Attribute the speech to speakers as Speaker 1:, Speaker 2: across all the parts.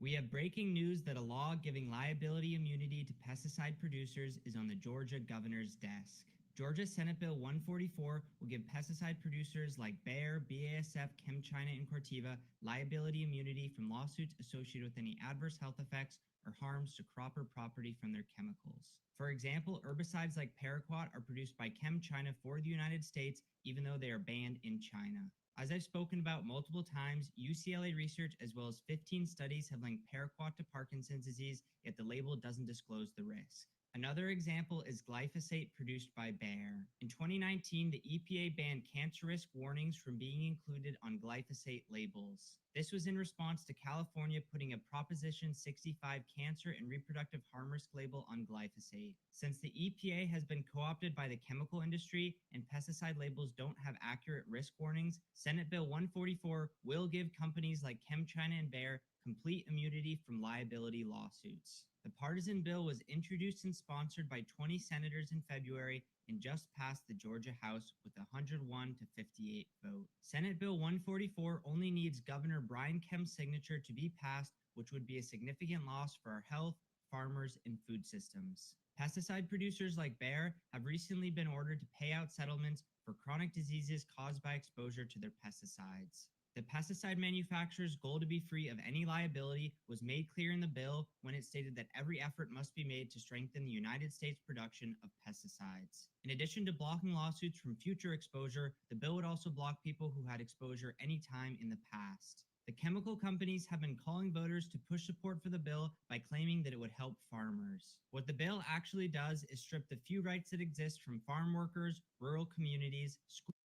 Speaker 1: We have breaking news that a law giving liability immunity to pesticide producers is on the Georgia governor's desk. Georgia Senate Bill 144 will give pesticide producers like Bayer, BASF, ChemChina, and Corteva liability immunity from lawsuits associated with any adverse health effects or harms to crop or property from their chemicals. For example, herbicides like paraquat are produced by ChemChina for the United States, even though they are banned in China. As I've spoken about multiple times, UCLA research as well as 15 studies have linked paraquat to Parkinson's disease, yet the label doesn't disclose the risk. Another example is glyphosate produced by Bayer. In 2019, the EPA banned cancer risk warnings from being included on glyphosate labels. This was in response to California putting a Proposition 65 cancer and reproductive harm risk label on glyphosate. Since the EPA has been co-opted by the chemical industry and pesticide labels don't have accurate risk warnings, Senate Bill 144 will give companies like ChemChina and Bayer complete immunity from liability lawsuits. The partisan bill was introduced and sponsored by 20 senators in February and just passed the Georgia House with a 101 to 58 vote. Senate Bill 144 only needs Governor Brian Kemp's signature to be passed, which would be a significant loss for our health, farmers, and food systems. Pesticide producers like Bayer have recently been ordered to pay out settlements for chronic diseases caused by exposure to their pesticides. The pesticide manufacturer's goal to be free of any liability was made clear in the bill when it stated that every effort must be made to strengthen the United States production of pesticides. In addition to blocking lawsuits from future exposure, the bill would also block people who had exposure any time in the past. The chemical companies have been calling voters to push support for the bill by claiming that it would help farmers. What the bill actually does is strip the few rights that exist from farm workers, rural communities, schools,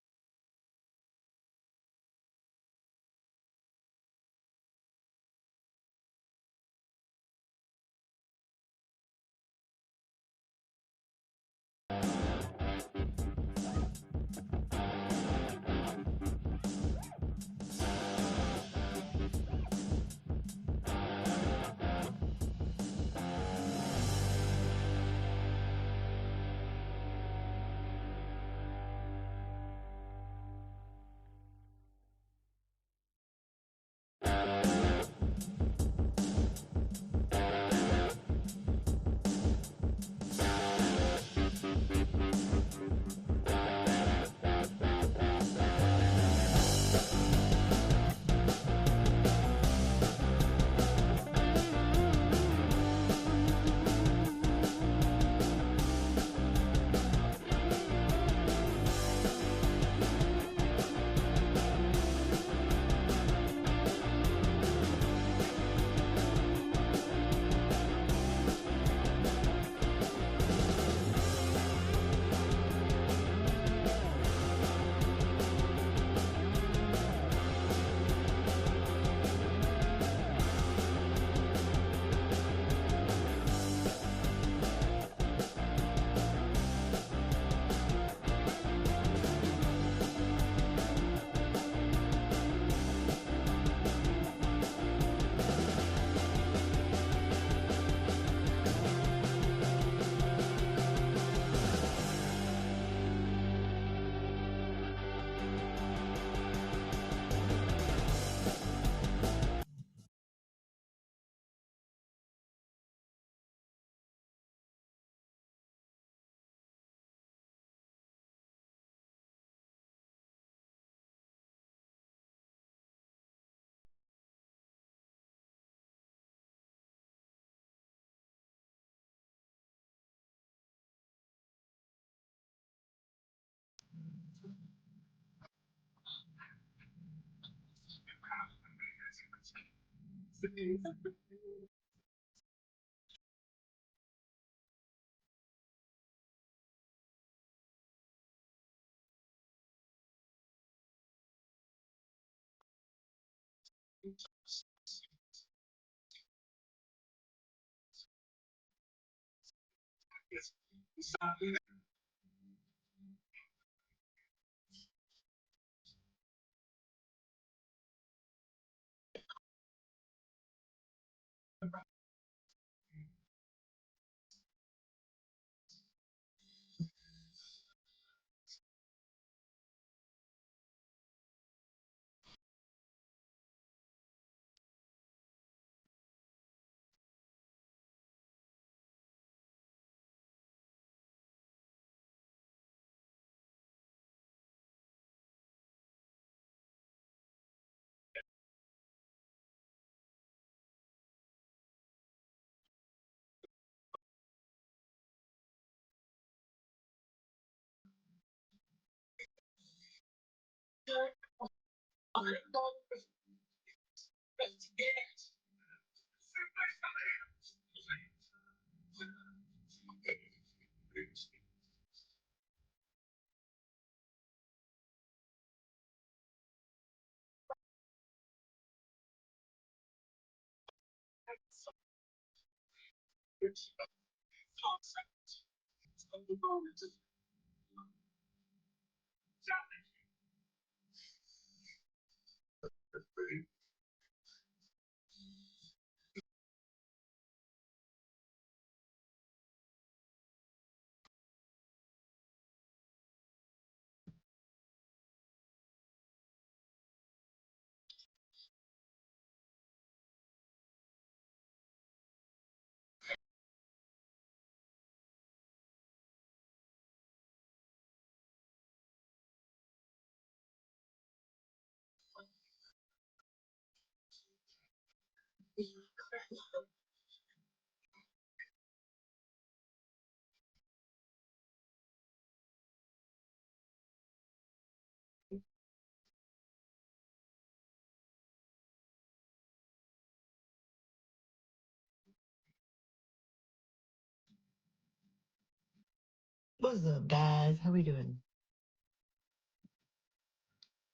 Speaker 2: What's up, guys? How we doing?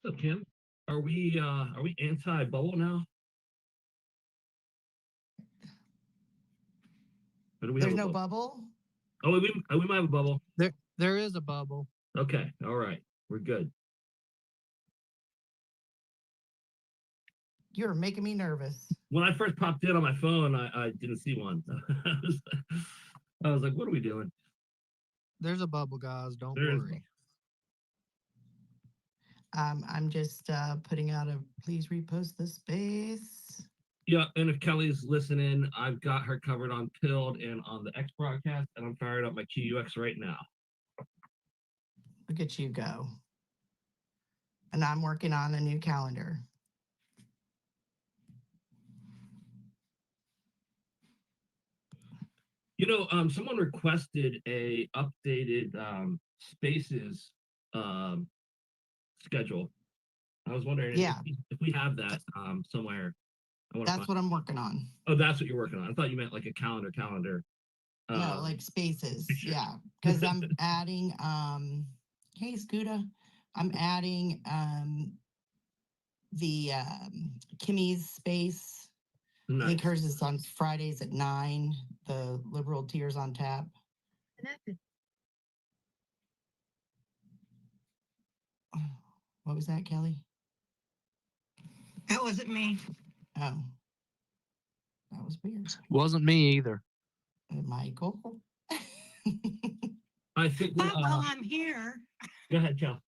Speaker 3: What's up, Kim? Are we anti-bubble now? Or do we
Speaker 2: There's
Speaker 3: have a
Speaker 2: no
Speaker 3: bubble?
Speaker 2: bubble?
Speaker 3: Oh, we might have a bubble.
Speaker 4: There is a bubble.
Speaker 3: Okay, all right, we're good.
Speaker 2: You're making me nervous.
Speaker 3: When I first popped in on my phone, I didn't see one. I was like, what are we doing?
Speaker 4: There's a bubble, guys. Don't
Speaker 3: There is
Speaker 4: worry.
Speaker 2: I'm just putting out a please repost the space.
Speaker 3: Yeah, and if Kelly's listening, I've got her covered on Pilled and on the X broadcast, and I'm fired up my QUX right now.
Speaker 2: Look at you go. And I'm working on a new calendar.
Speaker 3: You know, someone requested a updated spaces schedule. I was wondering if we have that somewhere.
Speaker 2: That's what I'm working on.
Speaker 3: Oh, that's what you're working on. I thought you meant like a calendar.
Speaker 2: No, like spaces. Yeah. Because I'm adding hey Scooter. I'm adding the Kimmy's space.
Speaker 3: Nice.
Speaker 2: I think hers is on Fridays at 9. The liberal tears on tap. What was that, Kelly?
Speaker 5: That wasn't me.
Speaker 2: Oh, that was weird.
Speaker 4: Wasn't me either.
Speaker 2: Michael.
Speaker 3: I think.
Speaker 5: But while I'm here,
Speaker 3: go ahead, Kel.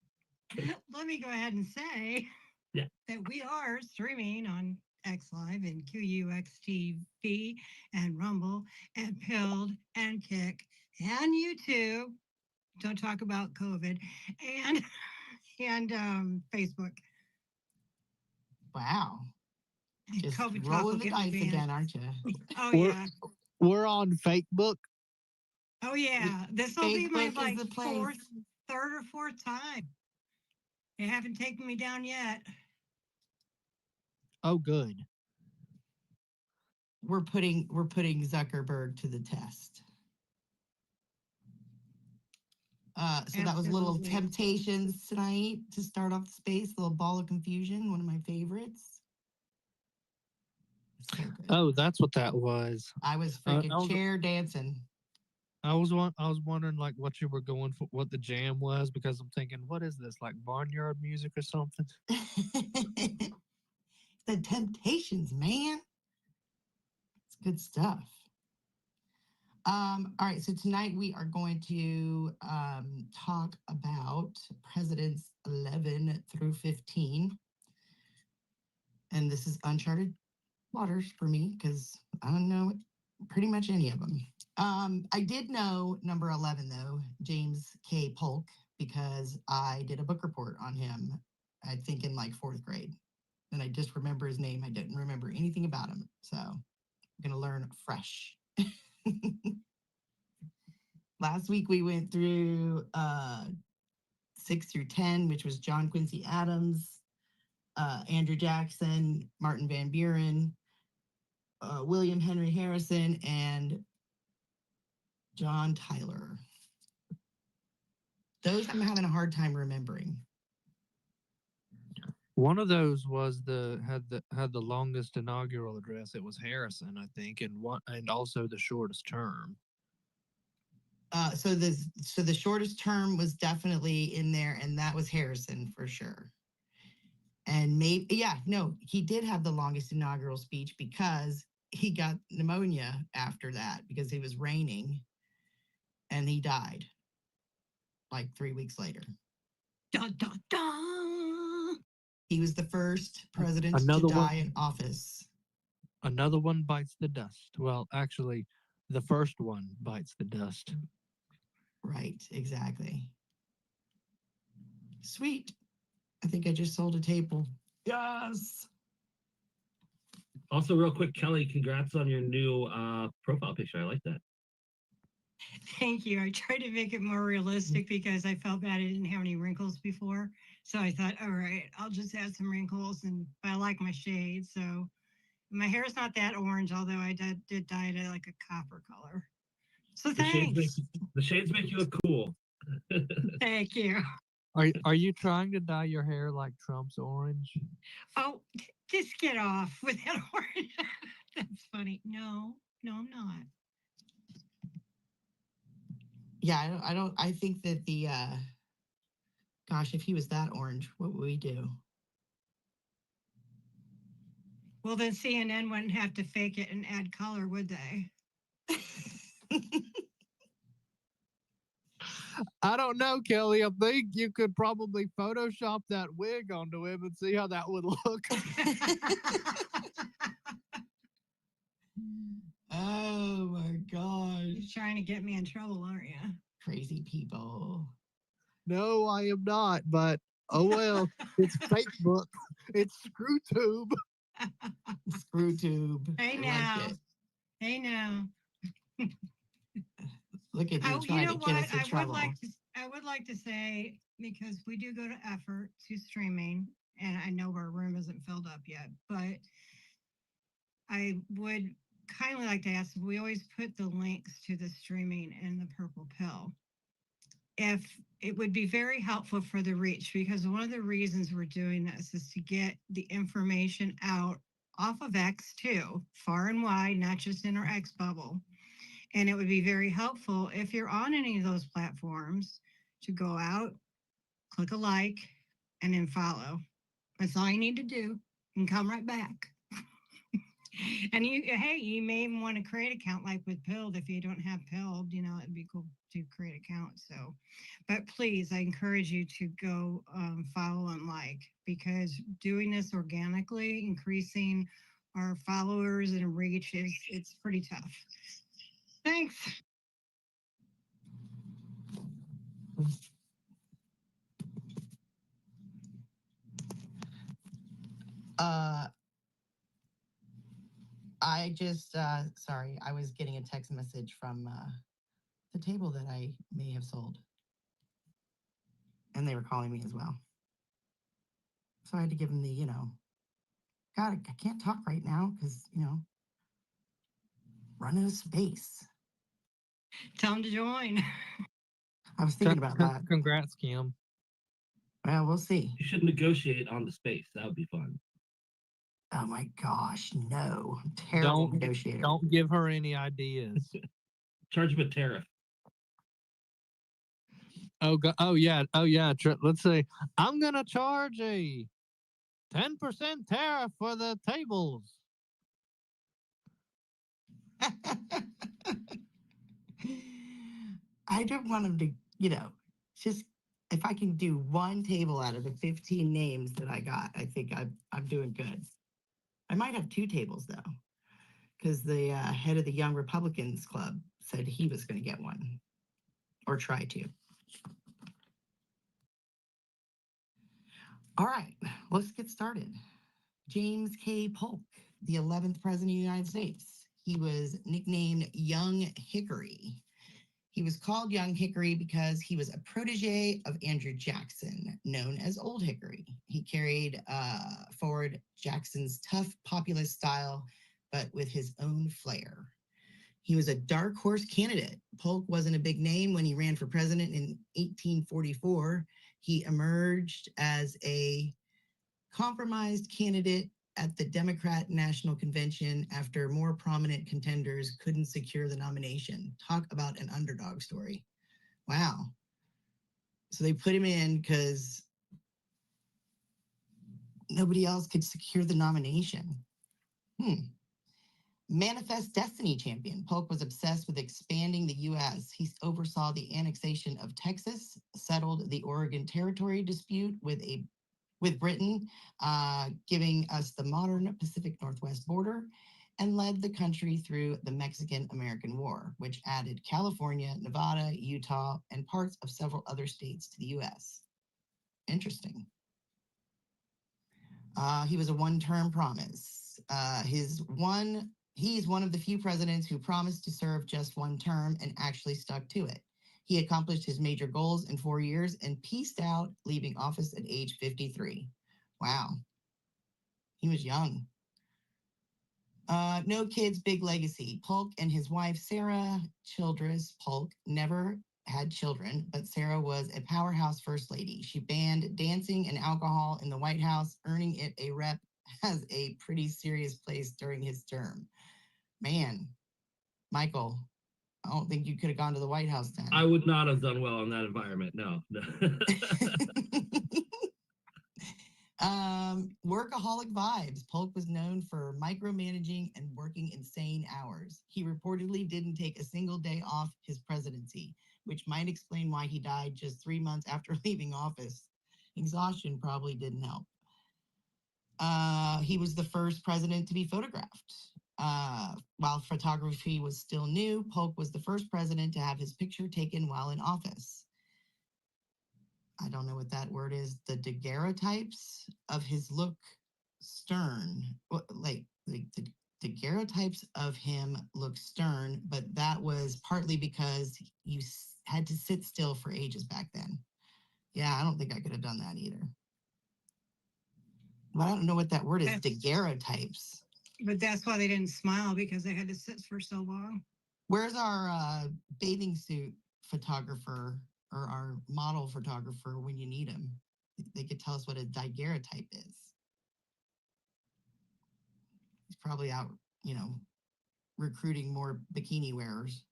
Speaker 5: let me go ahead and say that we are streaming on X Live and QUX TV and Rumble and Pilled and Kick and YouTube. Don't talk about COVID and Facebook.
Speaker 2: Wow.
Speaker 5: And
Speaker 2: Just
Speaker 5: COVID
Speaker 2: rolling the
Speaker 5: talk
Speaker 2: dice again, aren't you?
Speaker 5: Oh
Speaker 4: We're-
Speaker 5: yeah.
Speaker 4: We're on Facebook.
Speaker 5: Oh yeah. This will be my
Speaker 2: Facebook is the place.
Speaker 5: third or fourth time. They haven't taken me down yet.
Speaker 4: Oh, good.
Speaker 2: We're putting Zuckerberg to the test. So that was Little
Speaker 5: Absolutely.
Speaker 2: Temptations tonight to start off the space. Little Ball of Confusion, one of my favorites. So good.
Speaker 4: Oh, that's what that was.
Speaker 2: I was
Speaker 4: I
Speaker 2: freaking
Speaker 4: was-
Speaker 2: chair dancing.
Speaker 4: I was wondering like what you were going for, what the jam was, because I'm thinking, what is this, like barnyard music or something?
Speaker 2: The Temptations, man. It's good stuff. All right, so tonight we are going to talk about Presidents 11 through 15. And this is uncharted waters for me because I don't know pretty much any of them. I did know number 11, though, James K. Polk, because I did a book report on him, I think in like 4th grade. And I just remember his name. I didn't remember anything about him. So I'm going to learn fresh. Last week we went through 6 through 10, which was John Quincy Adams. Andrew Jackson, Martin Van Buren, William Henry Harrison, and John Tyler. Those I'm having a hard time remembering.
Speaker 4: One of those was had the longest inaugural address. It was Harrison, I think, and also the shortest term.
Speaker 2: So the shortest term was definitely in there, and that was Harrison for sure. And he did have the longest inaugural speech because he got pneumonia after that because it was raining, and he died like 3 weeks later.
Speaker 5: Dun, dun, dun.
Speaker 2: He was the first president to die in office.
Speaker 4: Another one bites the dust. Well, actually, the first one bites the dust.
Speaker 2: Right, exactly. Sweet. I think I just sold a table. Yes.
Speaker 3: Also, real quick, Kelly, congrats on your new profile picture. I like that.
Speaker 5: Thank you. I tried to make it more realistic because I felt bad I didn't have any wrinkles before. So I thought, all right, I'll just add some wrinkles, but I like my shade. So my hair is not that orange, although I did dye it like a copper color. So thanks.
Speaker 3: The shades make you look cool.
Speaker 5: Thank you.
Speaker 4: Are you trying to dye your hair like Trump's orange?
Speaker 5: Oh, just get off with that orange. That's funny. No, I'm not.
Speaker 2: Yeah, I think that gosh, if he was that orange, what would we do?
Speaker 5: Well, then CNN wouldn't have to fake it and add color, would they?
Speaker 4: I don't know, Kelly. I think you could probably Photoshop that wig onto him and see how that would look.
Speaker 2: Oh my gosh.
Speaker 5: You're trying to get me in trouble, aren't you?
Speaker 2: Crazy people.
Speaker 4: No, I am not, but oh well. It's Facebook. It's ScrewTube.
Speaker 2: ScrewTube.
Speaker 5: Hey now. Hey now.
Speaker 2: Look at you trying to get us in trouble.
Speaker 5: I would like to say, because we do go to effort to streaming, and I know our room isn't filled up yet, but I would kindly like to ask, we always put the links to the streaming in the purple pill. If it would be very helpful for the reach, because one of the reasons we're doing this is to get the information out off of X too, far and wide, not just in our X bubble. And it would be very helpful if you're on any of those platforms to go out, click a like, and then follow. That's all you need to do, and come right back. And you may even want to create an account like with Pilled. If you don't have Pilled, it'd be cool to create an account. So, but please, I encourage you to go follow and like, because doing this organically, increasing our followers and reach it's pretty tough. Thanks.
Speaker 2: I just, sorry, I was getting a text message from the table that I may have sold. And they were calling me as well. So I had to give them the, God, I can't talk right now because, running a space.
Speaker 5: Tell them to join.
Speaker 2: I was thinking about that.
Speaker 4: Congrats, Kim.
Speaker 2: Well, we'll see.
Speaker 3: You should negotiate on the space. That would be fun.
Speaker 2: Oh my gosh, no. I'm terrible negotiator.
Speaker 4: Don't give her any ideas.
Speaker 3: Charge him a tariff.
Speaker 4: Oh yeah. Let's say I'm gonna charge a 10% tariff for the tables.
Speaker 2: I don't want them to, just if I can do one table out of the 15 names that I got, I think I'm doing good. I might have 2 tables though, because the head of the Young Republicans Club said he was going to get one or try to. All right, let's get started. James K. Polk, the 11th President of the United States. He was nicknamed Young Hickory. He was called Young Hickory because he was a protege of Andrew Jackson, known as Old Hickory. He carried forward Jackson's tough populist style, but with his own flair. He was a dark horse candidate. Polk wasn't a big name when he ran for president in 1844. He emerged as a compromised candidate at the Democrat National Convention after more prominent contenders couldn't secure the nomination. Talk about an underdog story. Wow. So they put him in because nobody else could secure the nomination. Manifest Destiny champion. Polk was obsessed with expanding the U.S. He oversaw the annexation of Texas, settled the Oregon Territory dispute with Britain, giving us the modern Pacific Northwest border, and led the country through the Mexican-American War, which added California, Nevada, Utah, and parts of several other states to the U.S. Interesting. He was a one-term promise. He's one of the few presidents who promised to serve just one term and actually stuck to it. He accomplished his major goals in 4 years and peaced out, leaving office at age 53. Wow. He was young. No kids, big legacy. Polk and his wife, Sarah Childress Polk, never had children, but Sarah was a powerhouse first lady. She banned dancing and alcohol in the White House, earning it a rep as a pretty serious place during his term. Man, Michael, I don't think you could have gone to the White House then.
Speaker 3: I would not have done well in that environment. No.
Speaker 2: Workaholic vibes. Polk was known for micromanaging and working insane hours. He reportedly didn't take a single day off his presidency, which might explain why he died just 3 months after leaving office. Exhaustion probably didn't help. He was the first president to be photographed. While photography was still new, Polk was the first president to have his picture taken while in office. I don't know what that word is. The daguerreotypes of his look stern. The daguerreotypes of him look stern, but that was partly because you had to sit still for ages back then. Yeah, I don't think I could have done that either. But I don't know what that word is. Daguerreotypes.
Speaker 5: But that's why they didn't smile, because they had to sit for so long.
Speaker 2: Where's our bathing suit photographer or our model photographer when you need him? They could tell us what a daguerreotype is. He's probably out, recruiting more bikini wearers.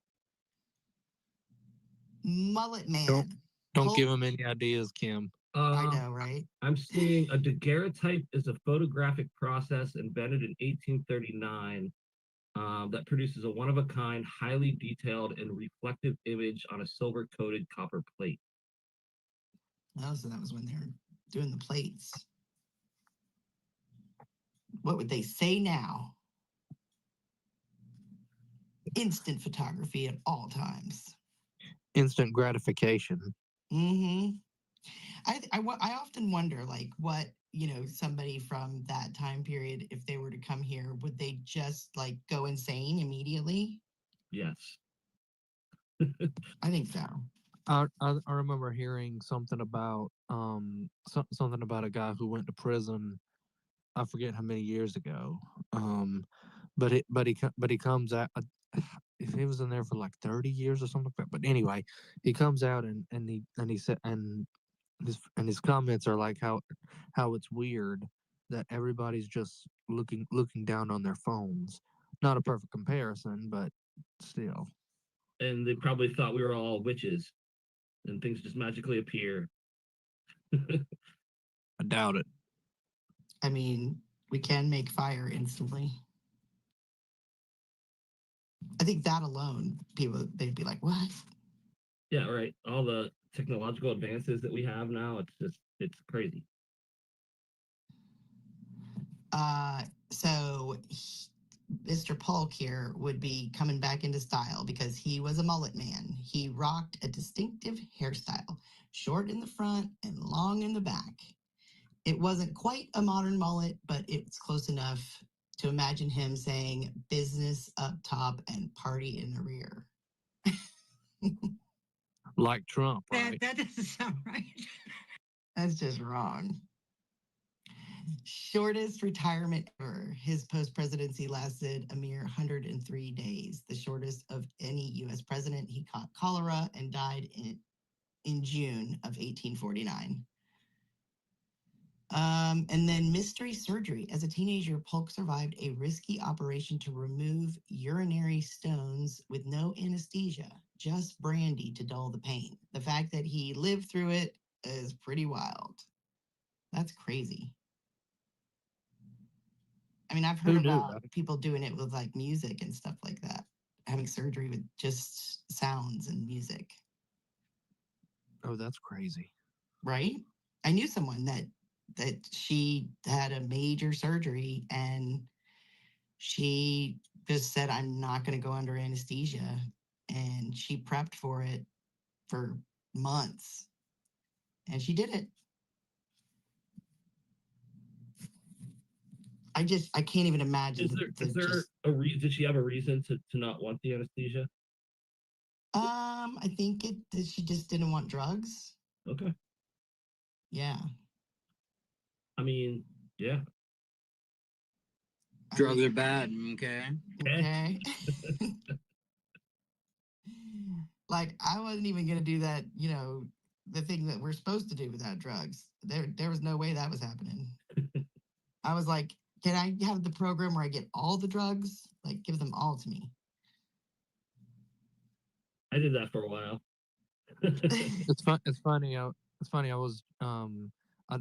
Speaker 2: Mullet man.
Speaker 4: Don't give him any ideas, Kim.
Speaker 2: I know, right?
Speaker 3: I'm seeing a daguerreotype is a photographic process invented in 1839 that produces a one-of-a-kind, highly detailed and reflective image on a silver-coated copper plate.
Speaker 2: Oh, so that was when they were doing the plates. What would they say now? Instant photography at all times.
Speaker 4: Instant gratification.
Speaker 2: Mm-hmm. I often wonder, what, somebody from that time period, if they were to come here, would they just, go insane immediately?
Speaker 3: Yes.
Speaker 2: I think so.
Speaker 4: I remember hearing something about something about a guy who went to prison. I forget how many years ago. But he comes out. If he was in there for like 30 years or something like that. But anyway, he comes out and he said his comments are like how it's weird that everybody's just looking down on their phones. Not a perfect comparison, but still.
Speaker 3: And they probably thought we were all witches and things just magically appear.
Speaker 4: I doubt it.
Speaker 2: I mean, we can make fire instantly. I think that alone, they'd be like, what?
Speaker 3: Yeah, right. All the technological advances that we have now, it's crazy.
Speaker 2: So Mr. Polk here would be coming back into style because he was a mullet man. He rocked a distinctive hairstyle, short in the front and long in the back. It wasn't quite a modern mullet, but it's close enough to imagine him saying business up top and party in the rear.
Speaker 4: Like Trump,
Speaker 5: That
Speaker 4: right?
Speaker 5: that doesn't sound right.
Speaker 2: That's just wrong. Shortest retirement ever. His post presidency lasted a mere 103 days, the shortest of any U.S. president. He caught cholera and died in June of 1849. And then mystery surgery. As a teenager, Polk survived a risky operation to remove urinary stones with no anesthesia, just brandy to dull the pain. The fact that he lived through it is pretty wild. That's crazy. I mean, I've heard
Speaker 4: Who knew,
Speaker 2: about
Speaker 4: right?
Speaker 2: people doing it with like music and stuff like that, having surgery with just sounds and music,
Speaker 4: Oh, that's crazy.
Speaker 2: right? I knew someone that she had a major surgery and she just said, I'm not going to go under anesthesia. And she prepped for it for months and she did it. I can't even imagine.
Speaker 3: Is there a reason? Did she have a reason to not want the anesthesia?
Speaker 2: I think that she just didn't want drugs.
Speaker 3: Okay.
Speaker 2: Yeah.
Speaker 3: I mean, yeah.
Speaker 6: Drugs are bad. Okay.
Speaker 2: Okay. Like I wasn't even gonna do that, the thing that we're supposed to do without drugs. There was no way that was happening. I was like, can I have the program where I get all the drugs? Like give them all to me.
Speaker 3: I did that for a while.
Speaker 4: It's fun. It's funny. It's funny. I was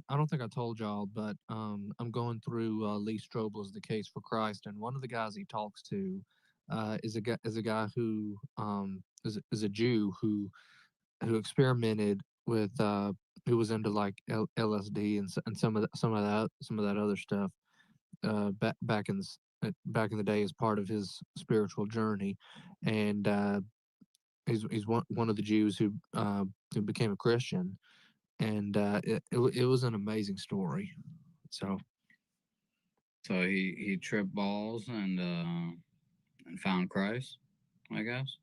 Speaker 4: I don't think I told y'all, but I'm going through Lee Strobel's The Case for Christ, and one of the guys he talks to is a guy who is a Jew who experimented with who was into like LSD and some of that other stuff back in the day as part of his spiritual journey, and he's one of the Jews who became a Christian, and it was an amazing story. So
Speaker 6: he tripped balls and found Christ, I guess.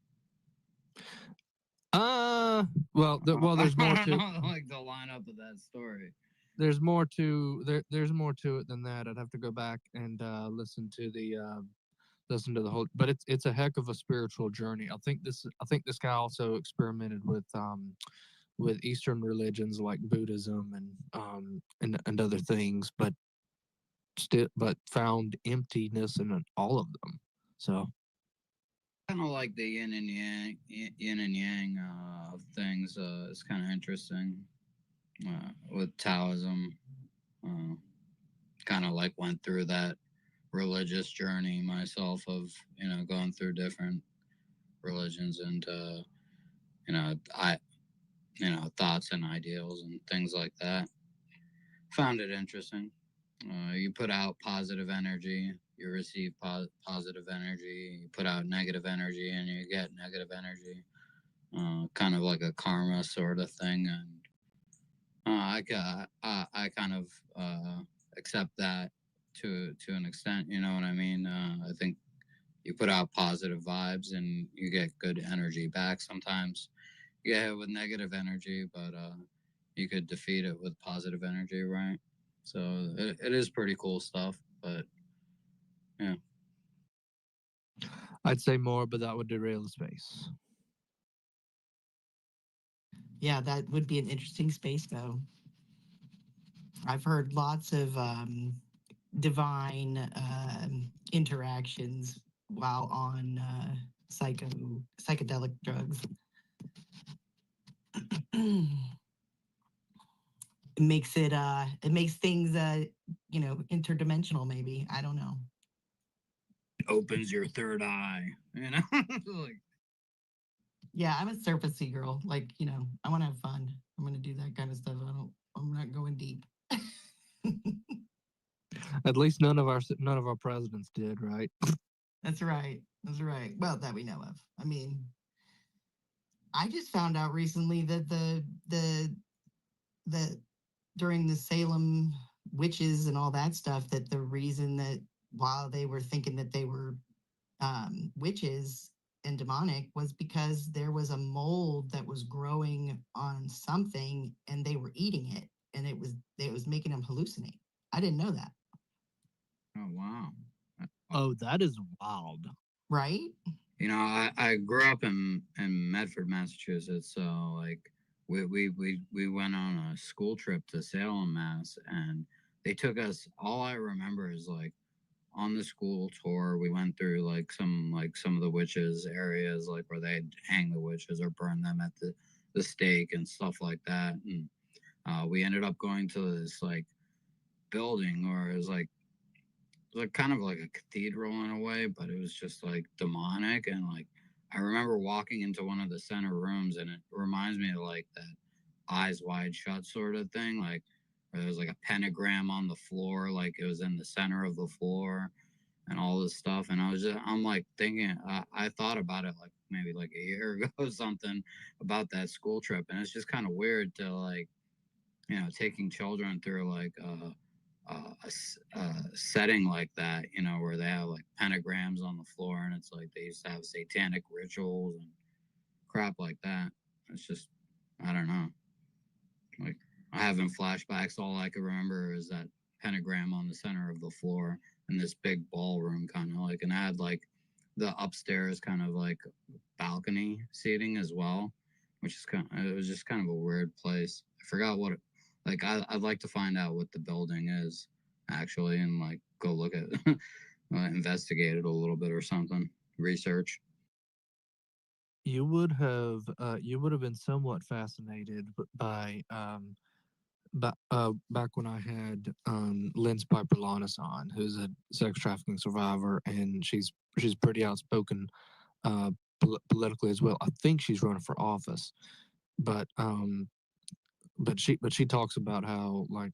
Speaker 4: well there's more
Speaker 6: I
Speaker 4: to
Speaker 6: don't like the lineup of that story.
Speaker 4: there's more to there's more to it than that. I'd have to go back and listen to the whole, but it's a heck of a spiritual journey. I think this guy also experimented with Eastern religions like Buddhism and other things, but found emptiness in all of them. So
Speaker 6: Kind of like the yin and yang of things. It's kind of interesting with Taoism. Kind of like went through that religious journey myself of going through different religions and I thoughts and ideals and things like that. Found it interesting. You put out positive energy, you receive positive energy. You put out negative energy, and you get negative energy. Kind of like a karma sort of thing, and I kind of accept that to an extent. You know what I mean? I think you put out positive vibes, and you get good energy back. Sometimes you get hit with negative energy, but you could defeat it with positive energy, right? So it is pretty cool stuff, but yeah.
Speaker 4: I'd say more, but that would derail the space.
Speaker 2: Yeah, that would be an interesting space though. I've heard lots of divine interactions while on psychedelic drugs. It makes things interdimensional, maybe. I don't know.
Speaker 6: It opens your third eye, like,
Speaker 2: yeah, I'm a surfacey girl. Like, I want to have fun. I'm going to do that kind of stuff. I'm not going deep.
Speaker 4: At least none of our presidents did, right?
Speaker 2: That's right. That's right. Well, that we know of. I mean, I just found out recently that the during the Salem witches and all that stuff, that the reason that while they were thinking that they were witches, and demonic was because there was a mold that was growing on something and they were eating it, and it was making them hallucinate. I didn't know that.
Speaker 6: Oh wow.
Speaker 4: Oh, that is wild.
Speaker 2: Right?
Speaker 6: You know, I grew up in Medford, Massachusetts, so like we went on a school trip to Salem, Mass, and they took us. All I remember is like on the school tour, we went through some of the witches areas, like where they'd hang the witches or burn them at the stake and stuff like that. And we ended up going to this like building, or it was like kind of like a cathedral in a way, but it was just like demonic. And like I remember walking into one of the center rooms, and it reminds me of like that eyes wide shut sort of thing, like where there was like a pentagram on the floor, like it was in the center of the floor and all this stuff. And I'm like thinking, I thought about it like maybe like a year ago or something about that school trip. And it's just kind of weird to like, taking children through like, a setting like that, where they have like pentagrams on the floor, and it's like they used to have satanic rituals and crap like that. It's just, I don't know. Like, I having flashbacks. All I can remember is that pentagram on the center of the floor in this big ballroom, kind of like, and I had like the upstairs kind of like balcony seating as well, which is it was just kind of a weird place. I forgot what it, like, I'd like to find out what the building is actually, and like go look at investigate it a little bit or something, research.
Speaker 4: You would have been somewhat fascinated back when I had Linz Piper Lannis on, who's a sex trafficking survivor, and she's pretty outspoken politically as well. I think she's running for office, but she talks about how like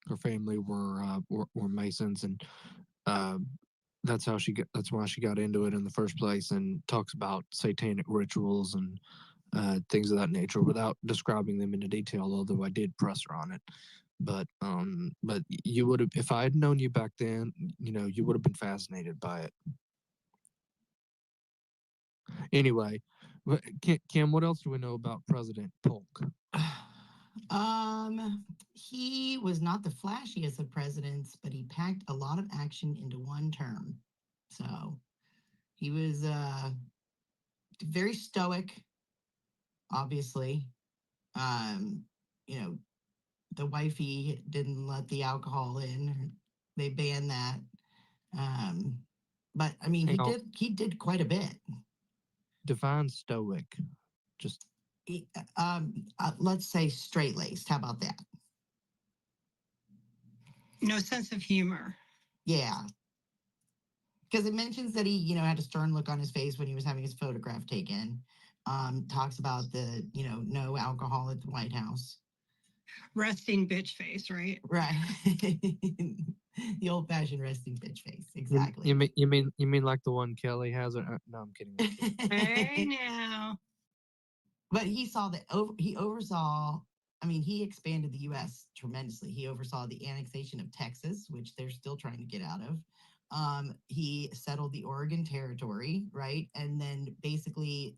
Speaker 4: her family were Masons, and uh, that's why she got into it in the first place, and talks about satanic rituals and things of that nature without describing them into detail. Although I did press her on it, but you would have, if I had known you back then, you would have been fascinated by it. Anyway, Kim, what else do we know about President Polk?
Speaker 2: He was not the flashiest of presidents, but he packed a lot of action into one term. So he was very stoic, obviously. Um, you know, the wifey didn't let the alcohol in. They banned that. Um, but I mean,
Speaker 4: Hang on.
Speaker 2: he did quite a bit.
Speaker 4: Define stoic. Just
Speaker 2: Let's say straight laced. How about that?
Speaker 5: No sense of humor.
Speaker 2: Yeah, because it mentions that he, had a stern look on his face when he was having his photograph taken. Talks about the, no alcohol at the White House.
Speaker 5: Resting bitch face, right?
Speaker 2: Right. The old-fashioned resting bitch face. Exactly.
Speaker 4: You mean like the one Kelly has? No, I'm kidding.
Speaker 5: Hey now.
Speaker 2: But he oversaw. I mean, he expanded the U.S. tremendously. He oversaw the annexation of Texas, which they're still trying to get out of. He settled the Oregon Territory, right? And then basically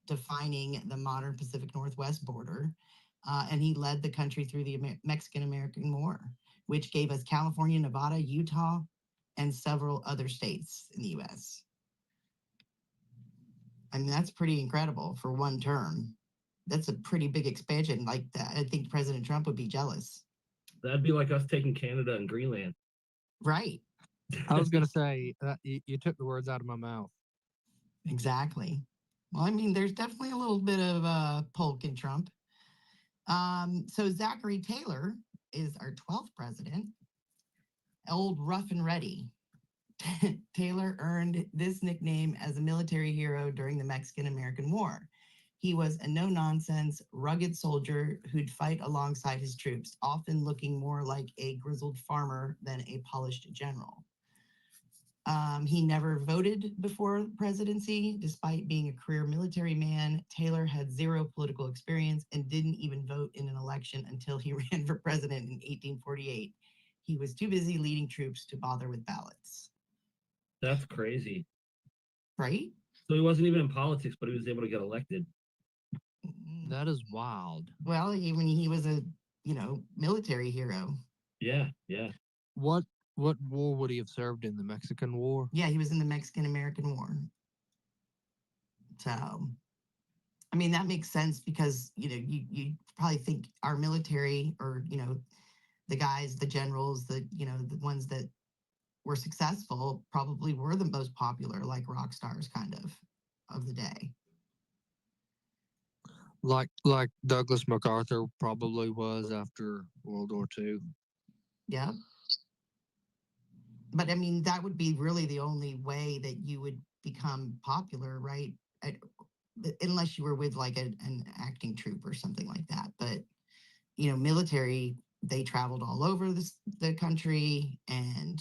Speaker 2: defining the modern Pacific Northwest border. And he led the country through the Mexican-American War, which gave us California, Nevada, Utah, and several other states in the U.S. I mean, that's pretty incredible for one term. That's a pretty big expansion. Like that, I think President Trump would be jealous.
Speaker 3: That'd be like us taking Canada and Greenland.
Speaker 2: Right.
Speaker 4: I was going to say, you took the words out of my mouth.
Speaker 2: Exactly. Well, I mean, there's definitely a little bit of Polk in Trump. So Zachary Taylor is our 12th president. Old Rough and Ready. Taylor earned this nickname as a military hero during the Mexican-American War. He was a no-nonsense, rugged soldier who'd fight alongside his troops, often looking more like a grizzled farmer than a polished general. He never voted before presidency. Despite being a career military man, Taylor had zero political experience and didn't even vote in an election until he ran for president in 1848. He was too busy leading troops to bother with ballots.
Speaker 3: That's crazy.
Speaker 2: Right?
Speaker 3: So he wasn't even in politics, but he was able to get elected.
Speaker 4: That is wild.
Speaker 2: Well, even he was a, military hero.
Speaker 3: Yeah, yeah.
Speaker 4: What war would he have served in? The Mexican War?
Speaker 2: Yeah, he was in the Mexican-American War. So, I mean, that makes sense because, you probably think our military or, the guys, the generals, the ones that were successful probably were the most popular, like rock stars kind of the day.
Speaker 4: Like Douglas MacArthur probably was after World War II.
Speaker 2: Yeah. But I mean, that would be really the only way that you would become popular, right? Unless you were with like an acting troupe or something like that. But, military, they traveled all over the country. And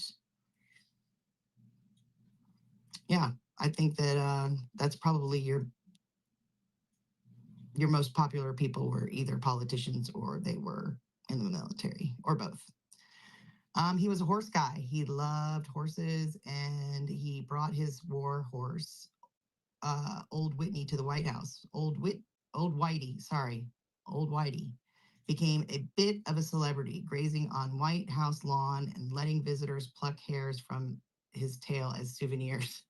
Speaker 2: yeah, I think that that's probably your most popular people were either politicians or they were in the military or both. He was a horse guy. He loved horses, and he brought his war horse, Old Whitney, to the White House. Old Whitey became a bit of a celebrity, grazing on White House lawn and letting visitors pluck hairs from his tail as souvenirs.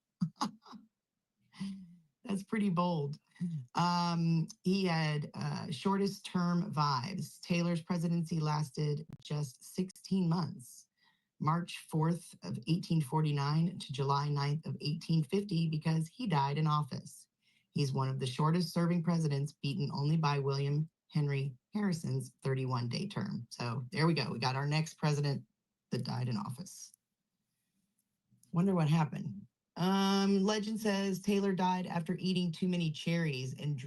Speaker 2: That's pretty bold. He had shortest term vibes. Taylor's presidency lasted just 16 months, March 4th of 1849 to July 9th of 1850, because he died in office. He's one of the shortest serving presidents, beaten only by William Henry Harrison's 31-day term. So there we go. We got our next president that died in office. Wonder what happened. Legend says Taylor died after eating too many cherries and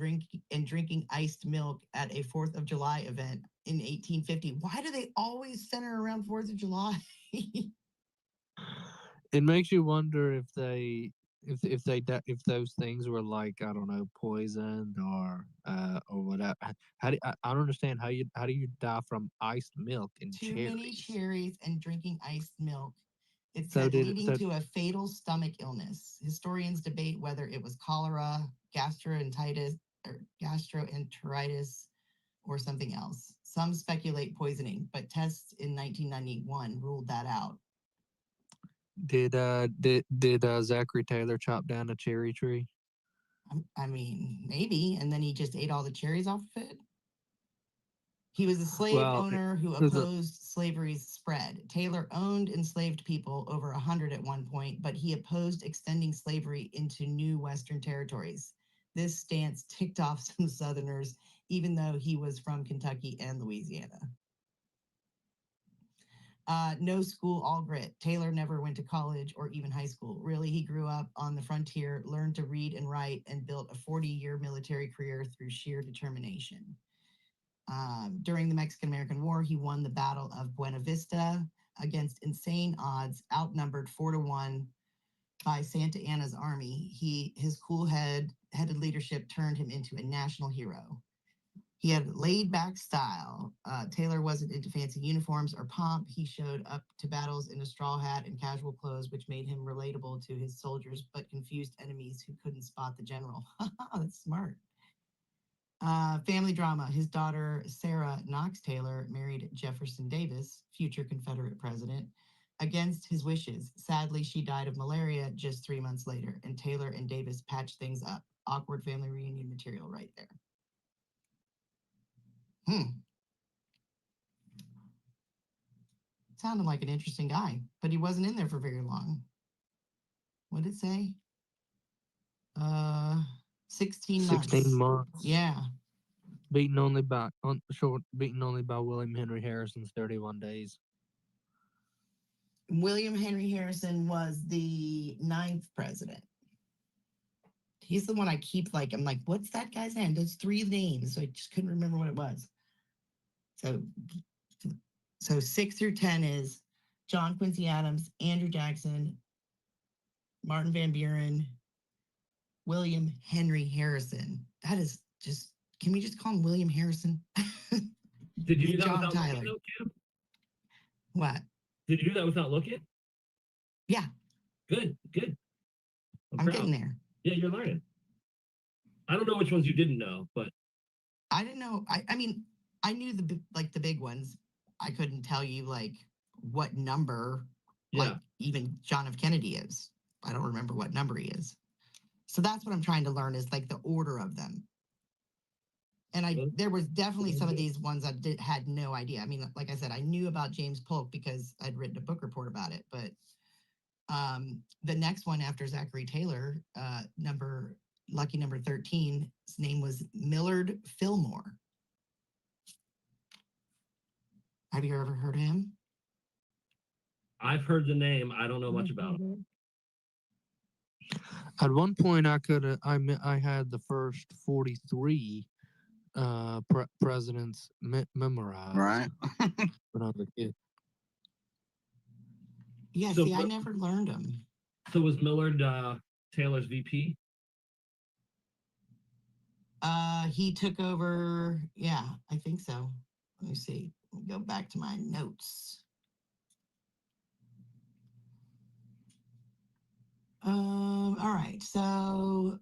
Speaker 2: drinking iced milk at a 4th of July event in 1850. Why do they always center around 4th of July?
Speaker 4: It makes you wonder if if those things were like, I don't know, poisoned or whatever. I don't understand how do you die from iced milk and
Speaker 2: Too
Speaker 4: cherries?
Speaker 2: many cherries and drinking iced milk. It
Speaker 4: So
Speaker 2: said leading to a fatal stomach illness. Historians debate whether it was cholera, gastroenteritis, or something else. Some speculate poisoning, but tests in 1991 ruled that out.
Speaker 4: Did Zachary Taylor chop down a cherry tree?
Speaker 2: I mean, maybe, and then he just ate all the cherries off of it. He was a slave owner who opposed slavery's spread. Taylor owned enslaved people, over 100 at one point, but he opposed extending slavery into new Western territories. This stance ticked off some Southerners, even though he was from Kentucky and Louisiana. No school, all grit. Taylor never went to college or even high school. Really, he grew up on the frontier, learned to read and write, and built a 40-year military career through sheer determination. During the Mexican-American War, he won the Battle of Buena Vista against insane odds, outnumbered 4-1 by Santa Anna's army. His cool-headed leadership turned him into a national hero. He had laid-back style. Taylor wasn't into fancy uniforms or pomp. He showed up to battles in a straw hat and casual clothes, which made him relatable to his soldiers, but confused enemies who couldn't spot the general. That's smart. Family drama. His daughter, Sarah Knox Taylor, married Jefferson Davis, future Confederate president, against his wishes. Sadly, she died of malaria just 3 months later, and Taylor and Davis patched things up. Awkward family reunion material right there. Sounded like an interesting guy, but he wasn't in there for very long. What did it say? 16 months.
Speaker 4: 16 months.
Speaker 2: Yeah.
Speaker 4: Beaten only by William Henry Harrison's 31 days.
Speaker 2: William Henry Harrison was the 9th president. He's the one I keep I'm like, what's that guy's name? There's 3 names, so I just couldn't remember what it was. So 6 through 10 is John Quincy Adams, Andrew Jackson, Martin Van Buren, William Henry Harrison. That is just, can we just call him William Harrison?
Speaker 3: Did you do that
Speaker 2: John
Speaker 3: without
Speaker 2: Tyler.
Speaker 3: looking, Kim?
Speaker 2: What?
Speaker 3: Did you do that without looking?
Speaker 2: Yeah.
Speaker 3: Good.
Speaker 2: I'm getting there.
Speaker 3: Yeah, you're learning. I don't know which ones you didn't know, but
Speaker 2: I didn't know. I mean, I knew the big ones. I couldn't tell you like what number, like
Speaker 3: yeah.
Speaker 2: even John F. Kennedy is. I don't remember what number he is. So that's what I'm trying to learn is like the order of them. And
Speaker 3: Well,
Speaker 2: there was definitely some of these ones I had no idea. I mean, like I said, I knew about James Polk because I'd written a book report about it. But the next one after Zachary Taylor, lucky number 13, his name was Millard Fillmore. Have you ever heard of him?
Speaker 3: I've heard the name. I don't know much about him.
Speaker 4: At one point, I had the first 43 presidents memorized
Speaker 6: Right.
Speaker 4: when I was a kid.
Speaker 2: Yeah,
Speaker 3: So
Speaker 2: see, I never learned them.
Speaker 3: So was Millard Taylor's VP?
Speaker 2: He took over. Yeah, I think so. Let me see. Let me go back to my notes. All right. So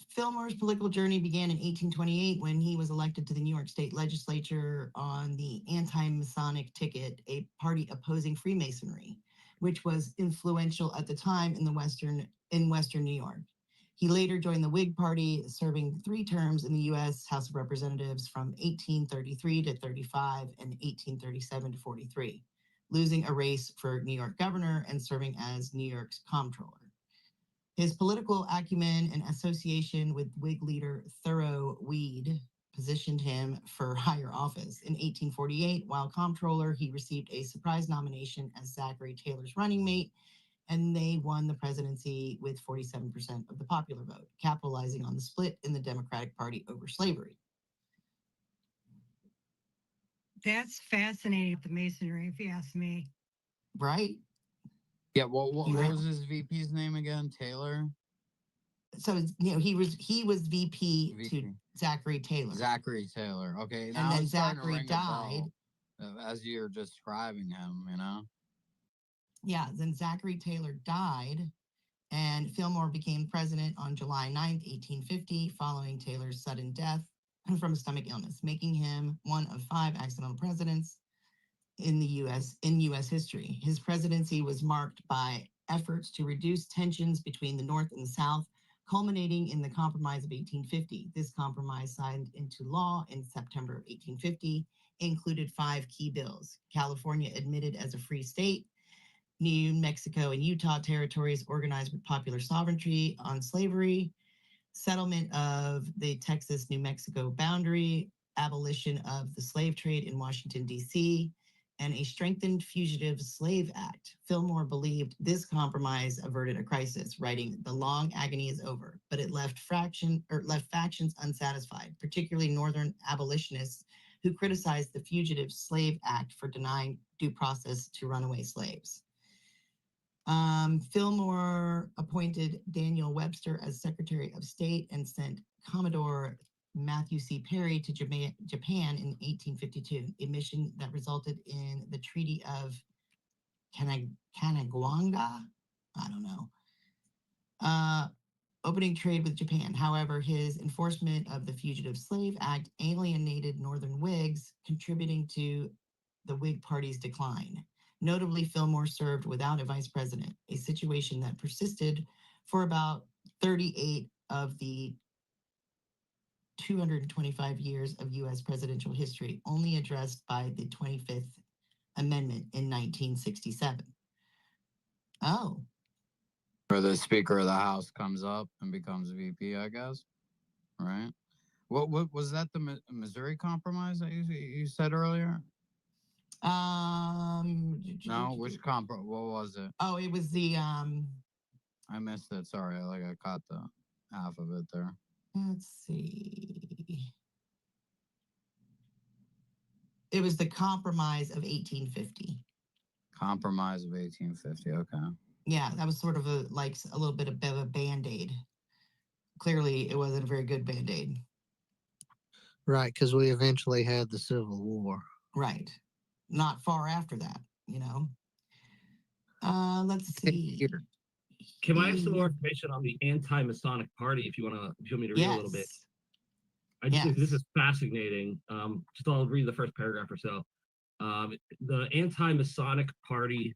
Speaker 2: Fillmore's political journey began in 1828 when he was elected to the New York State Legislature on the anti-Masonic ticket, a party opposing Freemasonry, which was influential at the time in Western New York. He later joined the Whig Party, serving 3 terms in the U.S. House of Representatives from 1833 to 35 and 1837 to 43, losing a race for New York governor and serving as New York's comptroller. His political acumen and association with Whig leader Thurlow Weed positioned him for higher office. In 1848, while comptroller, he received a surprise nomination as Zachary Taylor's running mate, and they won the presidency with 47% of the popular vote, capitalizing on the split in the Democratic Party over slavery.
Speaker 5: That's fascinating, the Masonry, if you ask me.
Speaker 2: Right?
Speaker 6: Yeah. What was his VP's name again? Taylor.
Speaker 2: So he was VP to Zachary Taylor.
Speaker 6: Zachary Taylor. Okay.
Speaker 2: And then Zachary died.
Speaker 6: As you're describing him, you know.
Speaker 2: Yeah. Then Zachary Taylor died, and Fillmore became president on July 9th, 1850, following Taylor's sudden death from a stomach illness, making him one of 5 accidental presidents in the U.S. history. His presidency was marked by efforts to reduce tensions between the North and the South, culminating in the Compromise of 1850. This compromise, signed into law in September of 1850, included 5 key bills: California admitted as a free state, New Mexico and Utah territories organized with popular sovereignty on slavery, settlement of the Texas-New Mexico boundary, abolition of the slave trade in Washington, D.C., and a strengthened Fugitive Slave Act. Fillmore believed this compromise averted a crisis, writing, "The long agony is over," but it left factions unsatisfied, particularly Northern abolitionists who criticized the Fugitive Slave Act for denying due process to runaway slaves. Fillmore appointed Daniel Webster as Secretary of State and sent Commodore Matthew C. Perry to Japan in 1852, a mission that resulted in the Treaty of Kanagwanga. I don't know. Opening trade with Japan. However, his enforcement of the Fugitive Slave Act alienated Northern Whigs, contributing to the Whig Party's decline. Notably, Fillmore served without a vice president, a situation that persisted for about 38 of the 225 years of U.S. presidential history, only addressed by the 25th Amendment in 1967. Oh.
Speaker 6: Where the Speaker of the House comes up and becomes VP, I guess. Right? What was that, the Missouri Compromise that you said earlier? No, which what was it?
Speaker 2: Oh, it was the
Speaker 6: I missed it. Sorry, I caught the half of it there.
Speaker 2: Let's see. It was the Compromise of 1850.
Speaker 6: Compromise of 1850. Okay.
Speaker 2: Yeah, that was sort of a little bit of a band-aid. Clearly, it wasn't a very good band-aid.
Speaker 4: Right, because we eventually had the Civil War.
Speaker 2: Right. Not far after that, you know. Let's see.
Speaker 3: Can I have some more information on the anti-Masonic Party if you want me to read a little bit? I just think this is fascinating. Just I'll read the first paragraph or so. The Anti-Masonic Party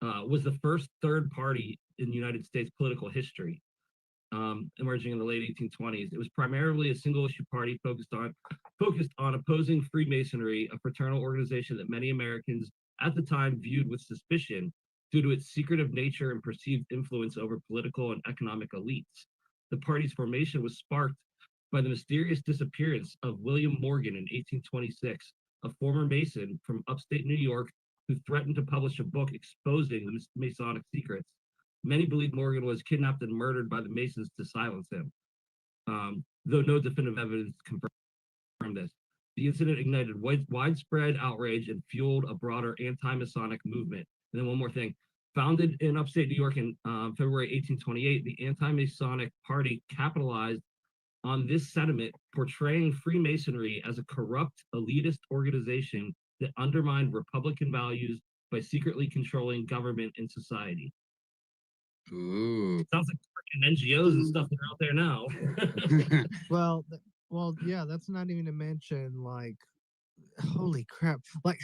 Speaker 3: was the first third party in United States political history, emerging in the late 1820s. It was primarily a single-issue party focused on opposing Freemasonry, a fraternal organization that many Americans at the time viewed with suspicion due to its secretive nature and perceived influence over political and economic elites. The party's formation was sparked by the mysterious disappearance of William Morgan in 1826, a former Mason from upstate New York who threatened to publish a book exposing the Masonic secrets. Many believe Morgan was kidnapped and murdered by the Masons to silence him, though no definitive evidence confirmed this. The incident ignited widespread outrage and fueled a broader anti-Masonic movement. And then one more thing. Founded in upstate New York in February 1828, the Anti-Masonic Party capitalized on this sentiment, portraying Freemasonry as a corrupt, elitist organization that undermined Republican values by secretly controlling government and society.
Speaker 6: Ooh.
Speaker 3: Sounds like freaking NGOs and stuff that are out there now.
Speaker 4: Well, yeah, that's not even to mention, like, holy crap. Like,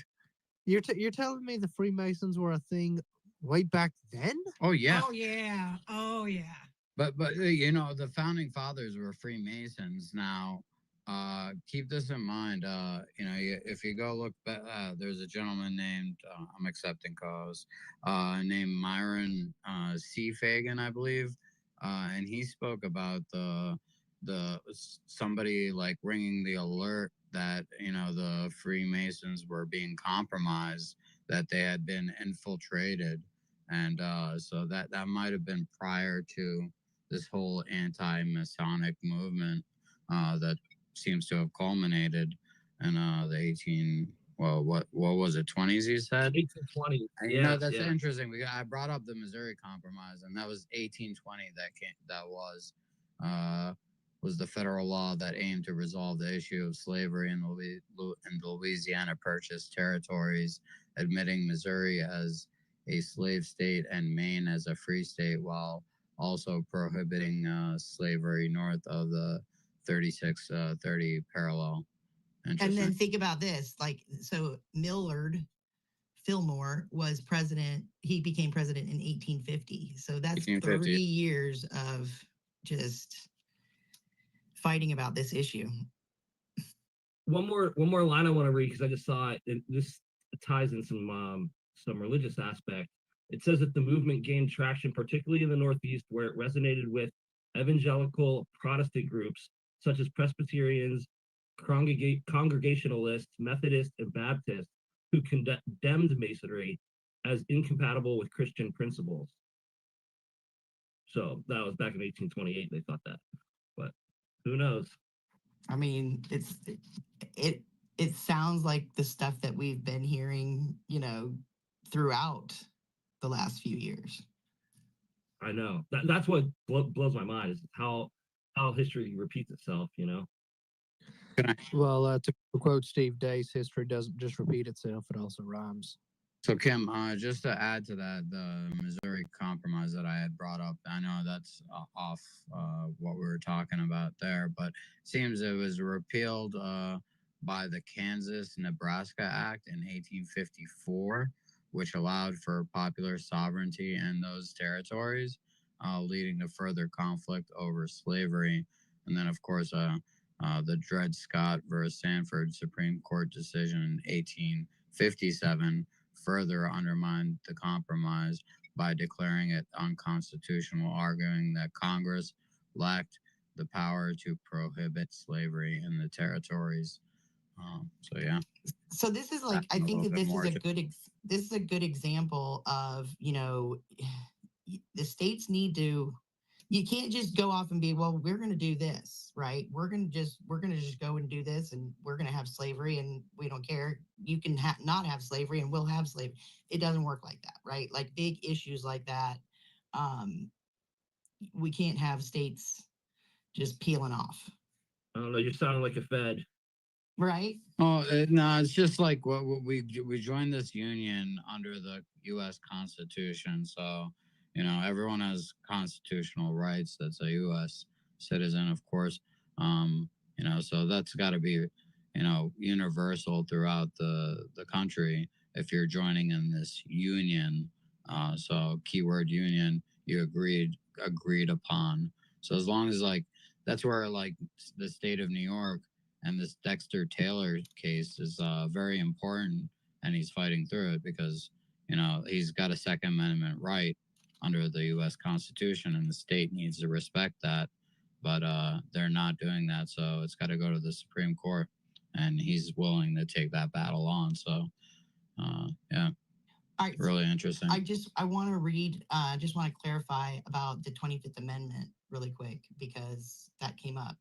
Speaker 4: you're telling me the Freemasons were a thing way back then?
Speaker 6: Oh, yeah.
Speaker 5: Oh, yeah. Oh, yeah.
Speaker 6: But you know, the founding fathers were Freemasons. Now, keep this in mind. You know, if you go look back, there's a gentleman named I'm accepting cause, named Myron C. Fagan, I believe, and he spoke about the somebody like ringing the alert that, you know, the Freemasons were being compromised, that they had been infiltrated, and so that might have been prior to this whole anti-Masonic movement that seems to have culminated in what was it, 20s, you said?
Speaker 3: 1820s.
Speaker 6: And, you know, that's interesting because I brought up the Missouri Compromise, and that was 1820. That was the federal law that aimed to resolve the issue of slavery in the Louisiana Purchase territories, admitting Missouri as a slave state and Maine as a free state, while also prohibiting slavery north of the 3630 parallel.
Speaker 2: And then think about this, like, so Millard Fillmore was president. He became president in 1850. So that's 30 years of just fighting about this issue.
Speaker 3: One more line I want to read because I just saw it. This ties in some religious aspect. It says that the movement gained traction, particularly in the Northeast, where it resonated with evangelical Protestant groups such as Presbyterians, Congregationalists, Methodists, and Baptists, who condemned Masonry as incompatible with Christian principles. So that was back in 1828. They thought that, but who knows?
Speaker 2: I mean, it sounds like the stuff that we've been hearing, you know, throughout the last few years.
Speaker 3: I know that's what blows my mind is how history repeats itself, you know.
Speaker 4: Well, to quote Steve Dace, history doesn't just repeat itself; it also rhymes.
Speaker 6: So, Kim, just to add to that, the Missouri Compromise that I had brought up, I know that's off what we were talking about there, but it seems it was repealed by the Kansas-Nebraska Act in 1854, which allowed for popular sovereignty in those territories, leading to further conflict over slavery. And then, of course, the Dred Scott versus Sanford Supreme Court decision in 1857 further undermined the compromise by declaring it unconstitutional, arguing that Congress lacked the power to prohibit slavery in the territories. So yeah.
Speaker 2: So this is like, I think that this is a good example of, you know, the states need to. You can't just go off and be, well, we're going to do this, right? We're going to just go and do this, and we're going to have slavery, and we don't care. You can not have slavery, and we'll have slavery. It doesn't work like that, right? Like big issues like that, we can't have states just peeling off.
Speaker 3: I don't know. You're sounding like a Fed.
Speaker 2: Right?
Speaker 6: Oh, no, it's just like what we joined this union under the U.S. Constitution. So, everyone has constitutional rights. That's a U.S. citizen, of course. So that's got to be, universal throughout the country if you're joining in this union. So keyword union, you agreed upon. So as long as like that's where like the state of New York and this Dexter Taylor case is very important, and he's fighting through it because he's got a Second Amendment right under the U.S. Constitution, and the state needs to respect that. But they're not doing that, so it's got to go to the Supreme Court, and he's willing to take that battle on. So, yeah,
Speaker 2: All right.
Speaker 6: really interesting.
Speaker 2: I want to read. Just want to clarify about the 25th Amendment really quick because that came up.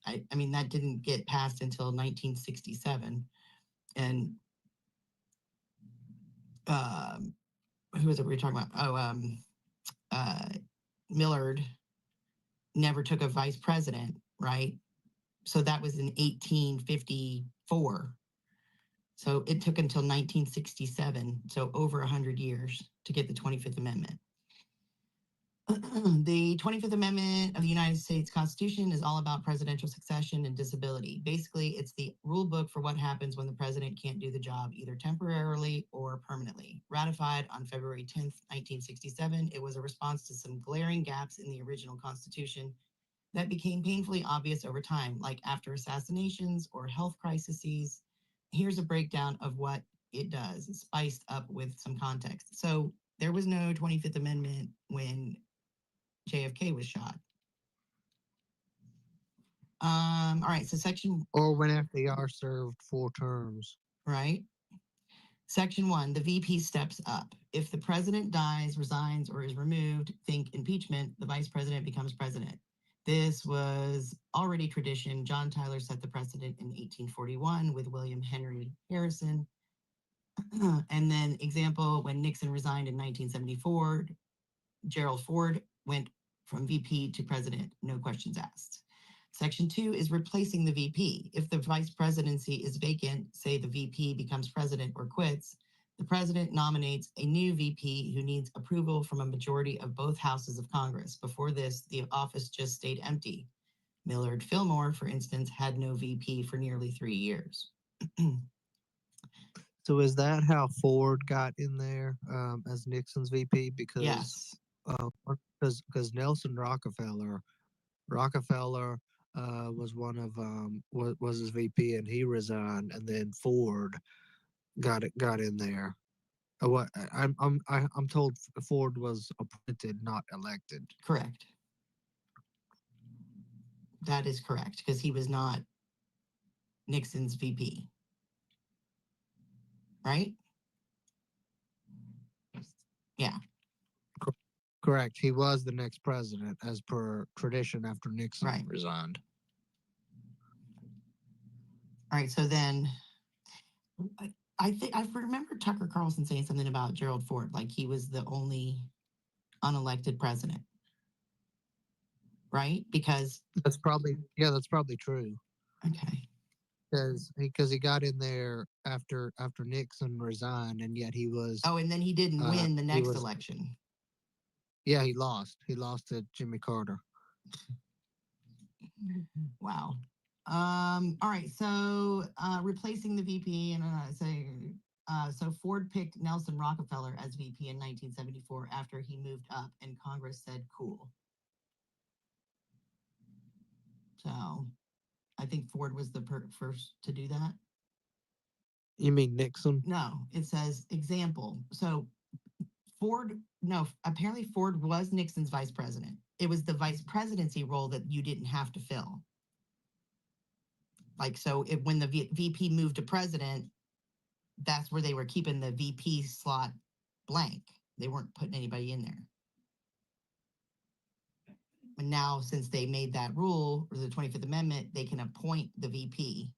Speaker 2: I mean that didn't get passed until 1967, and who was it we were talking about? Millard never took a vice president, right? So that was in 1854. So it took until 1967, so over 100 years to get the 25th Amendment. The 25th Amendment of the United States Constitution is all about presidential succession and disability. Basically, it's the rule book for what happens when the president can't do the job, either temporarily or permanently. Ratified on February 10th, 1967, it was a response to some glaring gaps in the original Constitution that became painfully obvious over time, like after assassinations or health crises. Here's a breakdown of what it does, spiced up with some context. So there was no 25th Amendment when JFK was shot. All right, so
Speaker 4: Or when FDR served 4 terms.
Speaker 2: Right. Section 1, the VP steps up. If the president dies, resigns, or is removed, think impeachment, the vice president becomes president. This was already tradition. John Tyler set the precedent in 1841 with William Henry Harrison. And then example, when Nixon resigned in 1974, Gerald Ford went from VP to president, no questions asked. Section 2 is replacing the VP. If the vice presidency is vacant, say the VP becomes president or quits, the president nominates a new VP who needs approval from a majority of both houses of Congress. Before this, the office just stayed empty. Millard Fillmore, for instance, had no VP for nearly 3 years.
Speaker 4: So is that how Ford got in there as Nixon's VP? Because
Speaker 2: Yes.
Speaker 4: Because Nelson Rockefeller was one of was his VP, and he resigned, and then Ford got in there. What I'm told Ford was appointed, not elected.
Speaker 2: Correct. That is correct, because he was not Nixon's VP. Right? Yeah.
Speaker 4: Correct. He was the next president, as per tradition, after Nixon
Speaker 2: Right.
Speaker 4: resigned.
Speaker 2: All right. So then, I think I remember Tucker Carlson saying something about Gerald Ford, like he was the only unelected president. Right? Because
Speaker 4: that's probably true.
Speaker 2: Okay.
Speaker 4: Because he got in there after Nixon resigned, and yet he was.
Speaker 2: Oh, and then he didn't win the next election.
Speaker 4: Yeah, he lost. He lost to Jimmy Carter.
Speaker 2: Wow. All right. So replacing the VP, and so Ford picked Nelson Rockefeller as VP in 1974 after he moved up, and Congress said, "Cool." So I think Ford was the first to do that.
Speaker 4: You mean Nixon?
Speaker 2: No, it says example. So apparently Ford was Nixon's vice president. It was the vice presidency role that you didn't have to fill. Like, so when the VP moved to president, that's where they were keeping the VP slot blank. They weren't putting anybody in there. And now, since they made that rule, or the 25th Amendment, they can appoint the VP.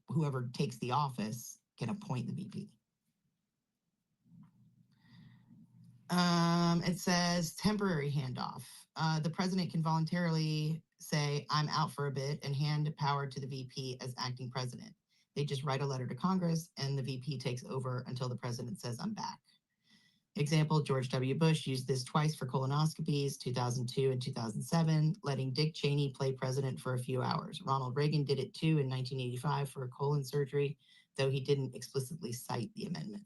Speaker 2: Whoever takes the office can appoint the VP. It says temporary handoff. The president can voluntarily say, "I'm out for a bit," and hand power to the VP as acting president. They just write a letter to Congress, and the VP takes over until the president says, "I'm back." Example, George W. Bush used this twice for colonoscopies, 2002 and 2007, letting Dick Cheney play president for a few hours. Ronald Reagan did it too in 1985 for a colon surgery, though he didn't explicitly cite the amendment.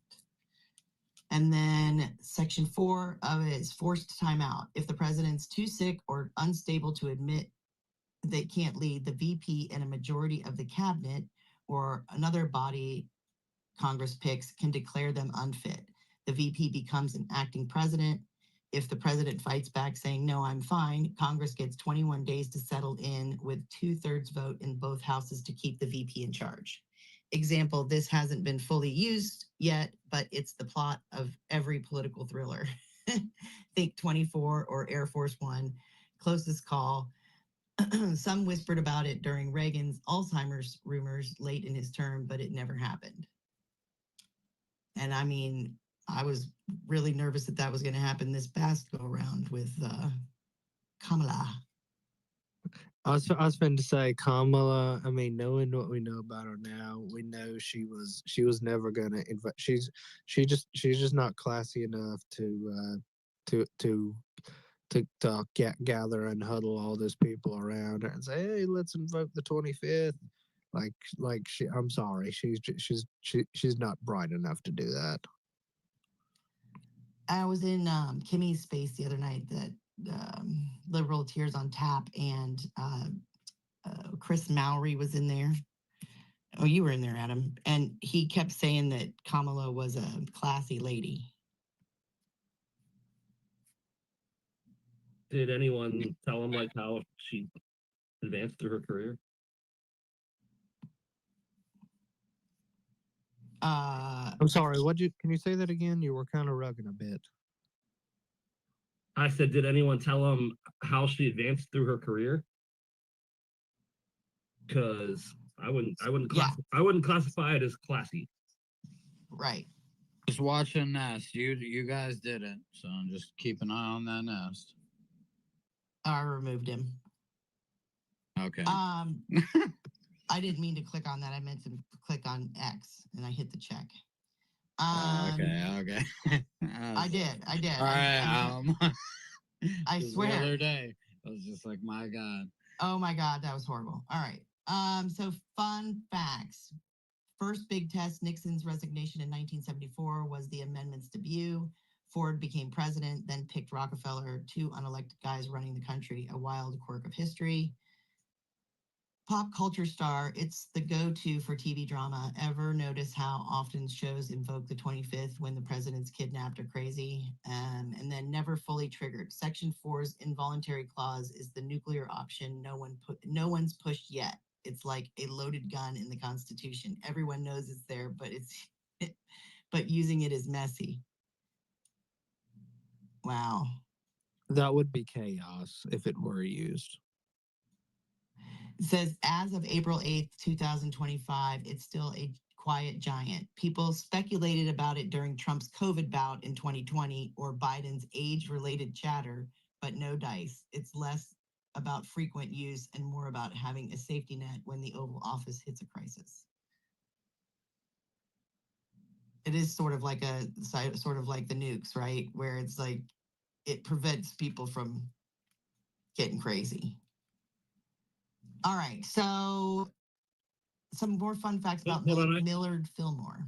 Speaker 2: And then section 4 of it is forced timeout. If the president's too sick or unstable to admit they can't lead, the VP and a majority of the cabinet or another body Congress picks can declare them unfit. The VP becomes an acting president. If the president fights back saying, no, I'm fine, Congress gets 21 days to settle in with 2/3 vote in both houses to keep the VP in charge. Example, this hasn't been fully used yet, but it's the plot of every political thriller. Think 24 or Air Force One, Closest Call. Some whispered about it during Reagan's Alzheimer's rumors late in his term, but it never happened. And I mean, I was really nervous that that was going to happen this past go around with Kamala.
Speaker 4: I was going to say Kamala. I mean, knowing what we know about her now, we know she was never going to invite. She's just not classy enough to gather and huddle all those people around her and say, hey, let's invoke the 25th. I'm sorry, she's not bright enough to do that.
Speaker 2: I was in Kimmy's space the other night that Liberal Tears on Tap, and Chris Mowry was in there. Oh, you were in there, Adam. And he kept saying that Kamala was a classy lady.
Speaker 3: Did anyone tell him like how she advanced through her career?
Speaker 4: I'm sorry, can you say that again? You were kind of rugging a bit.
Speaker 3: I said, did anyone tell him how she advanced through her career? Because I wouldn't classify it as classy.
Speaker 2: Right.
Speaker 6: Just watching Nest. You guys did it, so just keep an eye on that Nest.
Speaker 2: I removed him.
Speaker 6: Okay.
Speaker 2: I didn't mean to click on that. I meant to click on X, and I hit the check.
Speaker 6: Okay.
Speaker 2: I did.
Speaker 6: All right.
Speaker 2: I swear.
Speaker 6: The other day, I was just like, my God.
Speaker 2: Oh my God, that was horrible. All right. So fun facts. First big test, Nixon's resignation in 1974 was the amendment's debut. Ford became president, then picked Rockefeller, 2 unelected guys running the country, a wild quirk of history. Pop culture star, it's the go-to for TV drama. Ever notice how often shows invoke the 25th when the president's kidnapped or crazy? And then never fully triggered. Section 4's involuntary clause is the nuclear option no one's pushed yet. It's like a loaded gun in the Constitution. Everyone knows it's there, but using it is messy. Wow.
Speaker 4: That would be chaos if it were used.
Speaker 2: It says, as of April 8th, 2025, it's still a quiet giant. People speculated about it during Trump's COVID bout in 2020 or Biden's age-related chatter, but no dice. It's less about frequent use and more about having a safety net when the Oval Office hits a crisis. It is sort of like the nukes, right? Where it's like it prevents people from getting crazy. All right, so some more fun facts about Millard Fillmore.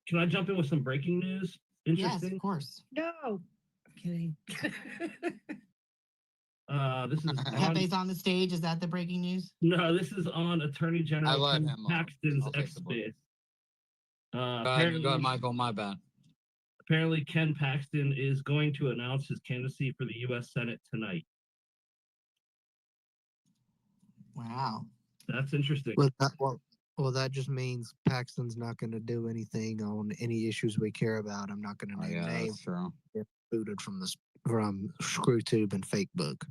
Speaker 3: Can I jump in with some breaking news? Interesting.
Speaker 2: Yes, of course.
Speaker 5: No, I'm kidding.
Speaker 3: This is
Speaker 2: Hefe's on the stage. Is that the breaking news?
Speaker 3: No, this is on Attorney General Ken Paxton's
Speaker 6: I'll take
Speaker 3: X
Speaker 6: the book.
Speaker 3: space.
Speaker 6: Go ahead, Michael. My bad.
Speaker 3: Apparently, Ken Paxton is going to announce his candidacy for the U.S. Senate tonight.
Speaker 2: Wow.
Speaker 3: That's interesting.
Speaker 4: Well, that just means Paxton's not going to do anything on any issues we care about. I'm not going to name names.
Speaker 6: True.
Speaker 4: Booted from ScrewTube and Facebook.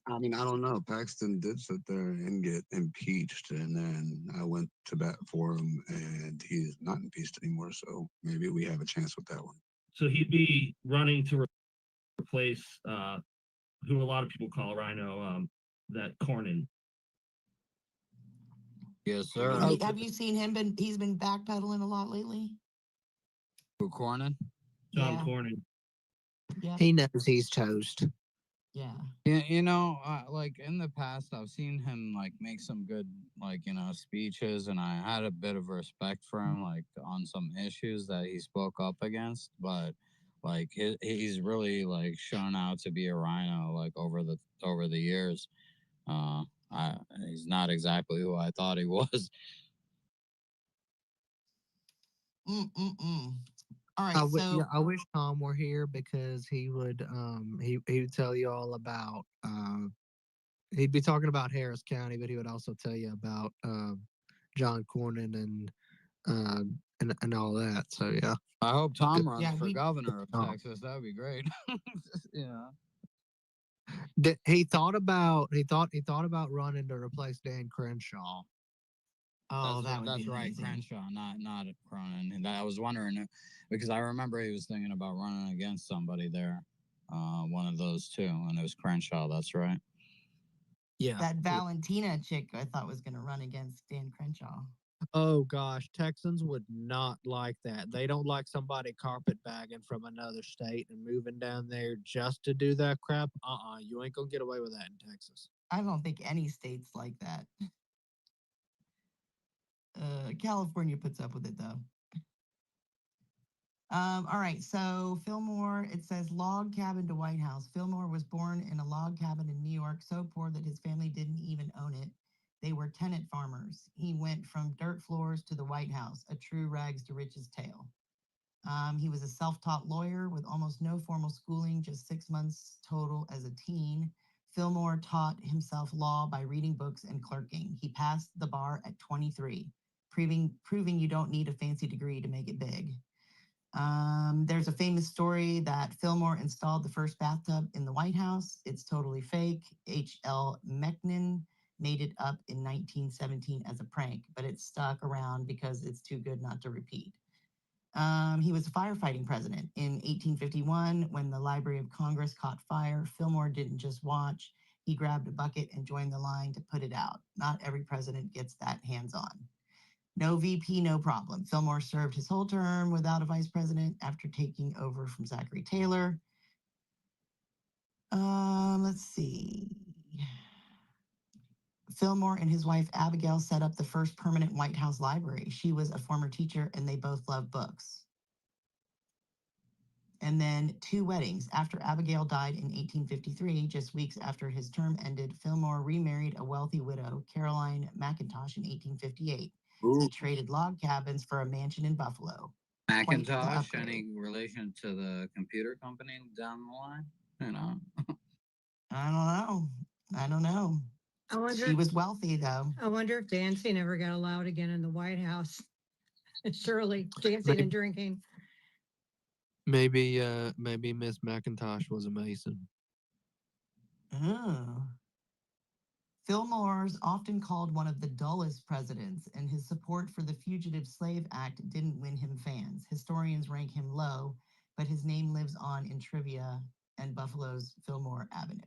Speaker 7: I mean, I don't know. Paxton did sit there and get impeached, and then I went to bat for him, and he's not impeached anymore. So maybe we have a chance with that one.
Speaker 3: So he'd be running to replace who a lot of people call Rhino, that Cornyn.
Speaker 6: Yes, sir.
Speaker 2: Have you seen him? He's been backpedaling a lot lately.
Speaker 6: Who, Cornyn?
Speaker 3: John
Speaker 2: Yeah.
Speaker 3: Cornyn.
Speaker 2: Yeah.
Speaker 4: He knows he's toast.
Speaker 2: Yeah.
Speaker 6: Yeah, like in the past, I've seen him like make some good, like, speeches, and I had a bit of respect for him, like on some issues that he spoke up against. But like he's really like shown out to be a rhino, like over the years. He's not exactly who I thought he was.
Speaker 2: All right,
Speaker 4: Yeah,
Speaker 2: so
Speaker 4: I wish Tom were here because he would he would tell you all about he'd be talking about Harris County, but he would also tell you about John Cornyn and all that. So yeah,
Speaker 6: I hope Tom runs
Speaker 2: yeah,
Speaker 6: for
Speaker 2: we
Speaker 6: governor of
Speaker 4: Oh.
Speaker 6: Texas. That would be great. Yeah.
Speaker 4: He thought about running to replace Dan Crenshaw.
Speaker 6: That's right,
Speaker 2: amazing.
Speaker 6: Crenshaw, not Cronin. And I was wondering because I remember he was thinking about running against somebody there, one of those two, and it was Crenshaw. That's right.
Speaker 4: Yeah.
Speaker 2: That Valentina chick I thought was going to run against Dan Crenshaw.
Speaker 4: Oh gosh, Texans would not like that. They don't like somebody carpetbagging from another state and moving down there just to do that crap. You ain't gonna get away with that in Texas.
Speaker 2: I don't think any states like that. California puts up with it though. All right, so Fillmore, it says log cabin to White House. Fillmore was born in a log cabin in New York, so poor that his family didn't even own it. They were tenant farmers. He went from dirt floors to the White House, a true rags to riches tale. He was a self-taught lawyer with almost no formal schooling, just 6 months total as a teen. Fillmore taught himself law by reading books and clerking. He passed the bar at 23, proving you don't need a fancy degree to make it big. There's a famous story that Fillmore installed the first bathtub in the White House. It's totally fake. H.L. Meckman made it up in 1917 as a prank, but it stuck around because it's too good not to repeat. He was a firefighting president. In 1851, when the Library of Congress caught fire, Fillmore didn't just watch. He grabbed a bucket and joined the line to put it out. Not every president gets that hands-on. No VP, no problem. Fillmore served his whole term without a vice president after taking over from Zachary Taylor. Let's see. Fillmore and his wife Abigail set up the first permanent White House library. She was a former teacher and they both loved books. And then 2 weddings. After Abigail died in 1853, just weeks after his term ended, Fillmore remarried a wealthy widow, Caroline McIntosh, in 1858.
Speaker 6: Ooh.
Speaker 2: He traded log cabins for a mansion in Buffalo.
Speaker 6: Macintosh, any relation to the computer company down the line?
Speaker 2: I don't know. She was wealthy, though.
Speaker 5: I wonder if dancing ever got allowed again in the White House. Surely dancing and drinking.
Speaker 4: Maybe Miss McIntosh was a Mason.
Speaker 2: Oh. Fillmore's often called one of the dullest presidents, and his support for the Fugitive Slave Act didn't win him fans. Historians rank him low, but his name lives on in trivia and Buffalo's Fillmore Avenue.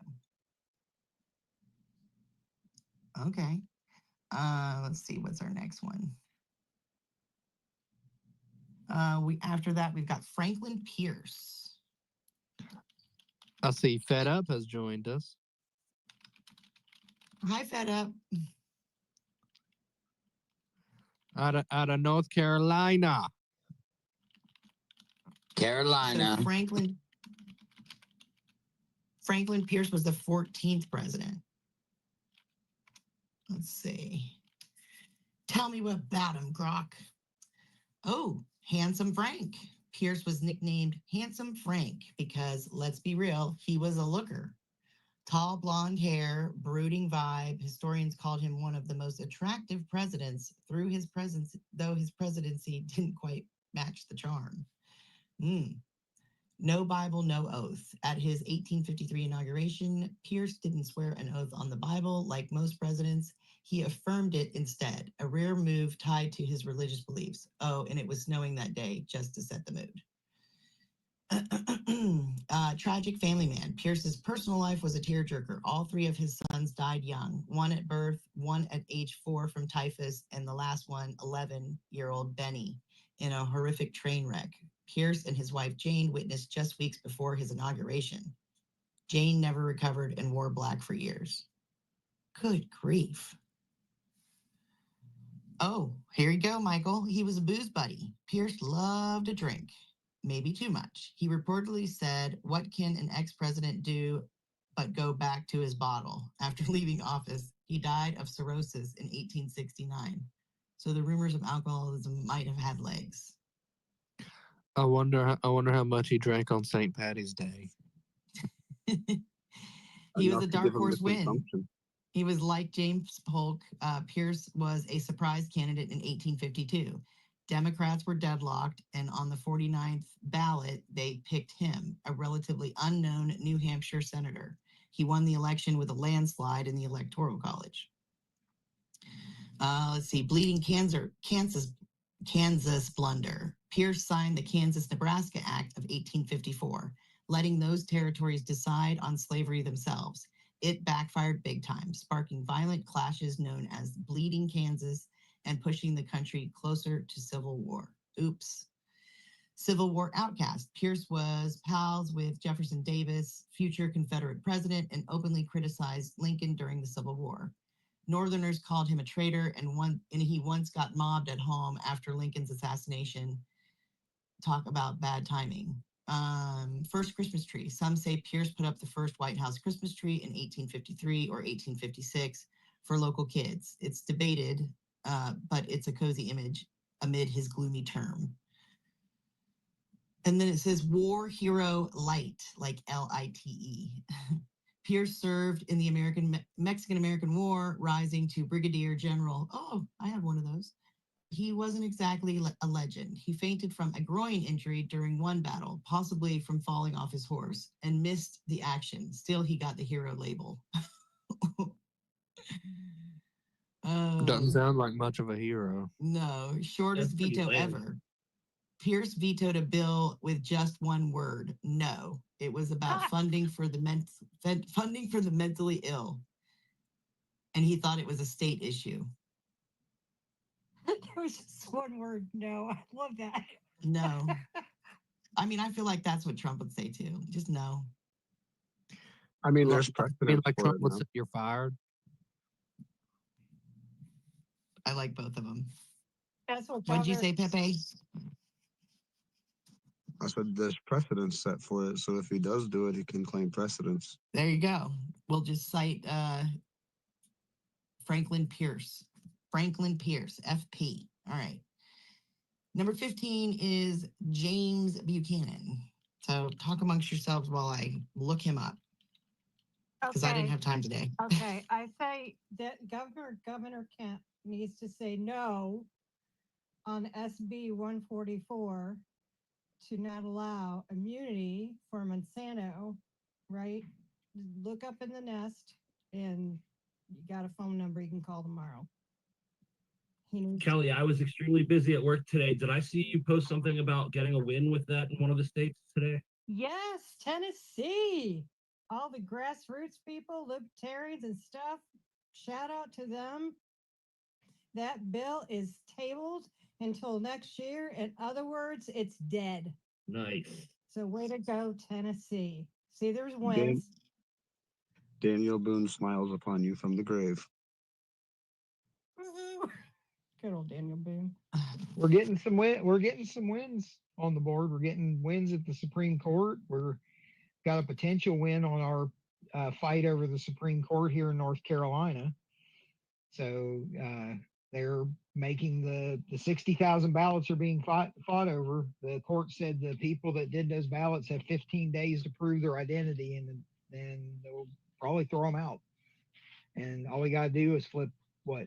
Speaker 2: Okay. Let's see, what's our next one? After that, we've got Franklin Pierce.
Speaker 4: I see Fed Up has joined us.
Speaker 2: Hi, Fed Up.
Speaker 4: Out of North Carolina.
Speaker 6: Carolina.
Speaker 2: So Franklin Pierce was the 14th president. Let's see. Tell me about him, Grok. Oh, Handsome Frank. Pierce was nicknamed Handsome Frank because, let's be real, he was a looker. Tall blonde hair, brooding vibe. Historians called him one of the most attractive presidents though his presidency didn't quite match the charm. No Bible, no oath. At his 1853 inauguration, Pierce didn't swear an oath on the Bible like most presidents. He affirmed it instead, a rare move tied to his religious beliefs. Oh, and it was snowing that day just to set the mood. Tragic family man. Pierce's personal life was a tearjerker. All 3 of his sons died young, one at birth, one at age 4 from typhus, and the last one, 11-year-old Benny. in a horrific train wreck. Pierce and his wife Jane witnessed just weeks before his inauguration. Jane never recovered and wore black for years. Good grief. Oh, here you go, Michael. He was a booze buddy. Pierce loved to drink, maybe too much. He reportedly said, "What can an ex-president do but go back to his bottle?" After leaving office, he died of cirrhosis in 1869. So the rumors of alcoholism might have had legs.
Speaker 4: I wonder how much he drank on St. Patty's Day.
Speaker 2: He was
Speaker 7: Enough
Speaker 2: a
Speaker 7: to
Speaker 2: dark
Speaker 7: give him the
Speaker 2: horse win.
Speaker 7: consumption.
Speaker 2: He was like James Polk. Pierce was a surprise candidate in 1852. Democrats were deadlocked, and on the 49th ballot, they picked him, a relatively unknown New Hampshire senator. He won the election with a landslide in the Electoral College. Let's see, Bleeding Kansas blunder. Pierce signed the Kansas-Nebraska Act of 1854, letting those territories decide on slavery themselves. It backfired big time, sparking violent clashes known as Bleeding Kansas and pushing the country closer to civil war. Oops. Civil War outcast. Pierce was pals with Jefferson Davis, future Confederate president, and openly criticized Lincoln during the Civil War. Northerners called him a traitor, and he once got mobbed at home after Lincoln's assassination. Talk about bad timing. First Christmas tree. Some say Pierce put up the first White House Christmas tree in 1853 or 1856 for local kids. It's debated, but it's a cozy image amid his gloomy term. And then it says War Hero Light, like L-I-T-E. Pierce served in the Mexican-American War, rising to Brigadier General. Oh, I have one of those. He wasn't exactly a legend. He fainted from a groin injury during one battle, possibly from falling off his horse, and missed the action. Still, he got the hero label.
Speaker 4: Doesn't sound like much of a hero.
Speaker 2: No, shortest veto ever. Pierce vetoed a bill with just one word: no. It was about funding for the mentally ill, and he thought it was a state issue.
Speaker 5: There was just one word, no. I love that.
Speaker 2: No. I mean, I feel like that's what Trump would say too. Just no.
Speaker 7: I mean, there's precedent
Speaker 4: like
Speaker 7: for
Speaker 4: Trump
Speaker 7: it
Speaker 4: would
Speaker 7: now.
Speaker 4: say you're fired.
Speaker 2: I like both of them.
Speaker 5: That's what
Speaker 2: What'd you say, Pepe?
Speaker 7: I said there's precedence set for it, so if he does do it, he can claim precedence.
Speaker 2: There you go. We'll just cite Franklin Pierce. Franklin Pierce, FP. All right. Number 15 is James Buchanan. So talk amongst yourselves while I look him up, because I didn't have time today.
Speaker 5: Okay. I say that Governor Kent needs to say no on SB 144 to not allow immunity for Monsanto, right? Look up in the nest, and you got a phone number you can call tomorrow.
Speaker 3: Kelly, I was extremely busy at work today. Did I see you post something about getting a win with that in one of the states today?
Speaker 5: Yes, Tennessee. All the grassroots people, libertarians and stuff, shout out to them. That bill is tabled until next year. In other words, it's dead.
Speaker 3: Nice.
Speaker 5: So way to go, Tennessee. See, there's wins.
Speaker 7: Daniel Boone smiles upon you from the grave.
Speaker 5: Good old Daniel Boone.
Speaker 8: We're getting some wins on the board. We're getting wins at the Supreme Court. We're got a potential win on our fight over the Supreme Court here in North Carolina. So they're making the 60,000 ballots are being fought over. The court said the people that did those ballots have 15 days to prove their identity, and then they'll probably throw them out. And all we got to do is flip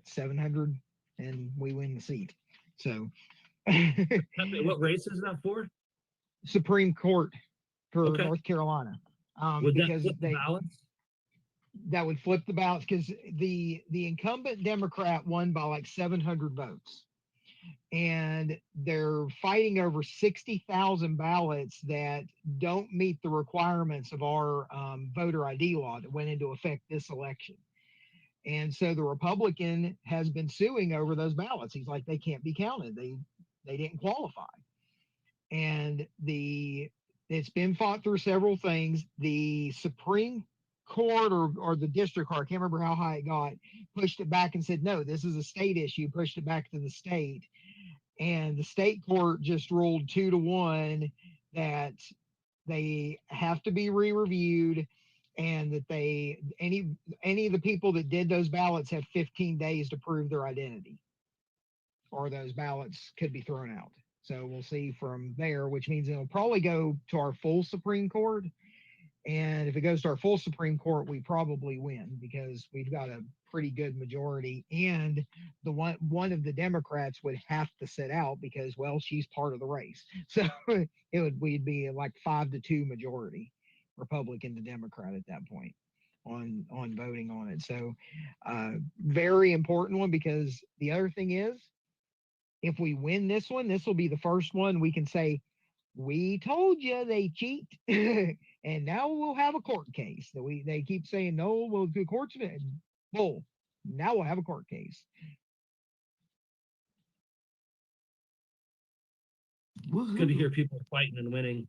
Speaker 8: 700, and we win the seat. So,
Speaker 3: what race is that for?
Speaker 8: Supreme Court for North Carolina.
Speaker 3: Would
Speaker 8: because
Speaker 3: that flip the ballots?
Speaker 8: That would flip the ballots, because the incumbent Democrat won by like 700 votes, and they're fighting over 60,000 ballots that don't meet the requirements of our voter ID law that went into effect this election. And so the Republican has been suing over those ballots. He's like, they can't be counted. they didn't qualify. And it's been fought through several things. The Supreme Court or the district court, I can't remember how high it got, pushed it back and said, no, this is a state issue, pushed it back to the state. And the state court just ruled 2-1 that they have to be re-reviewed, and that any of the people that did those ballots have 15 days to prove their identity, or those ballots could be thrown out. So we'll see from there, which means it'll probably go to our full Supreme Court. And if it goes to our full Supreme Court, we probably win because we've got a pretty good majority. And the one of the Democrats would have to sit out because, well, she's part of the race. So we'd be like 5-2 majority, Republican to Democrat at that point on voting on it. So very important one, because the other thing is, if we win this one, this will be the first one we can say, we told you they cheat. And now we'll have a court case. They keep saying, no, well, the court's bull. Now we'll have a court case.
Speaker 3: It's good to hear people fighting and winning.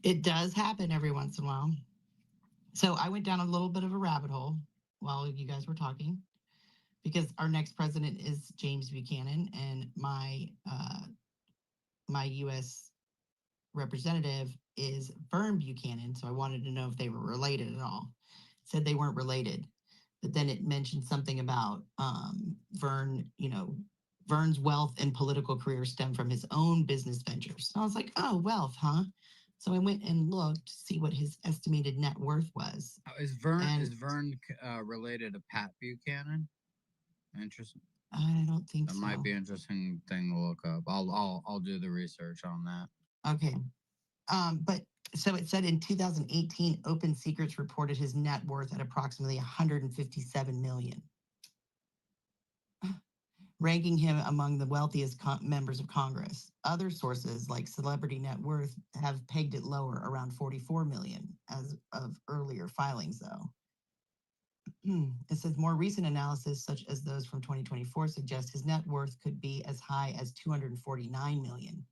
Speaker 2: It does happen every once in a while. So I went down a little bit of a rabbit hole while you guys were talking, because our next president is James Buchanan, and my U.S. representative is Vern Buchanan. So I wanted to know if they were related at all. It said they weren't related, but then it mentioned something about Vern, Vern's wealth and political career stem from his own business ventures. So I was like, oh, wealth, huh? So I went and looked to see what his estimated net worth was.
Speaker 6: Is Vern related to Pat Buchanan? Interesting.
Speaker 2: I don't think
Speaker 6: that
Speaker 2: so.
Speaker 6: Might be an interesting thing to look up. I'll do the research on that.
Speaker 2: Okay. But so it said in 2018, Open Secrets reported his net worth at approximately 157 million, ranking him among the wealthiest members of Congress. Other sources like Celebrity Net Worth have pegged it lower, around 44 million as of earlier filings, though. It says more recent analysis, such as those from 2024, suggests his net worth could be as high as 249 million.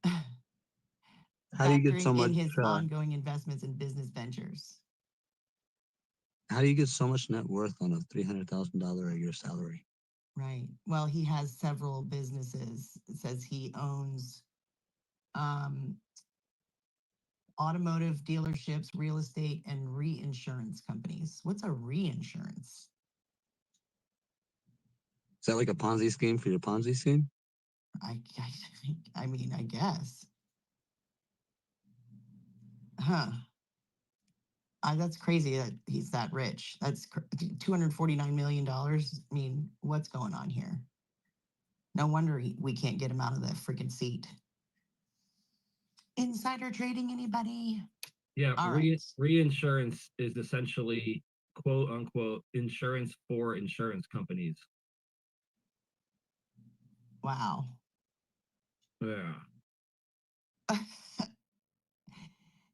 Speaker 7: How do you get so much?
Speaker 2: In his ongoing investments in business ventures.
Speaker 7: How do you get so much net worth on a $300,000 a year salary?
Speaker 2: Right. Well, he has several businesses. It says he owns automotive dealerships, real estate, and reinsurance companies. What's a reinsurance?
Speaker 7: Is that like a Ponzi scheme for your Ponzi scheme?
Speaker 2: I mean, I guess. Huh. That's crazy that he's that rich. That's $249 million. I mean, what's going on here? No wonder we can't get him out of that freaking seat. Insider trading, anybody?
Speaker 3: Yeah, reinsurance is essentially, quote unquote, insurance for insurance companies.
Speaker 2: Wow.
Speaker 3: Yeah.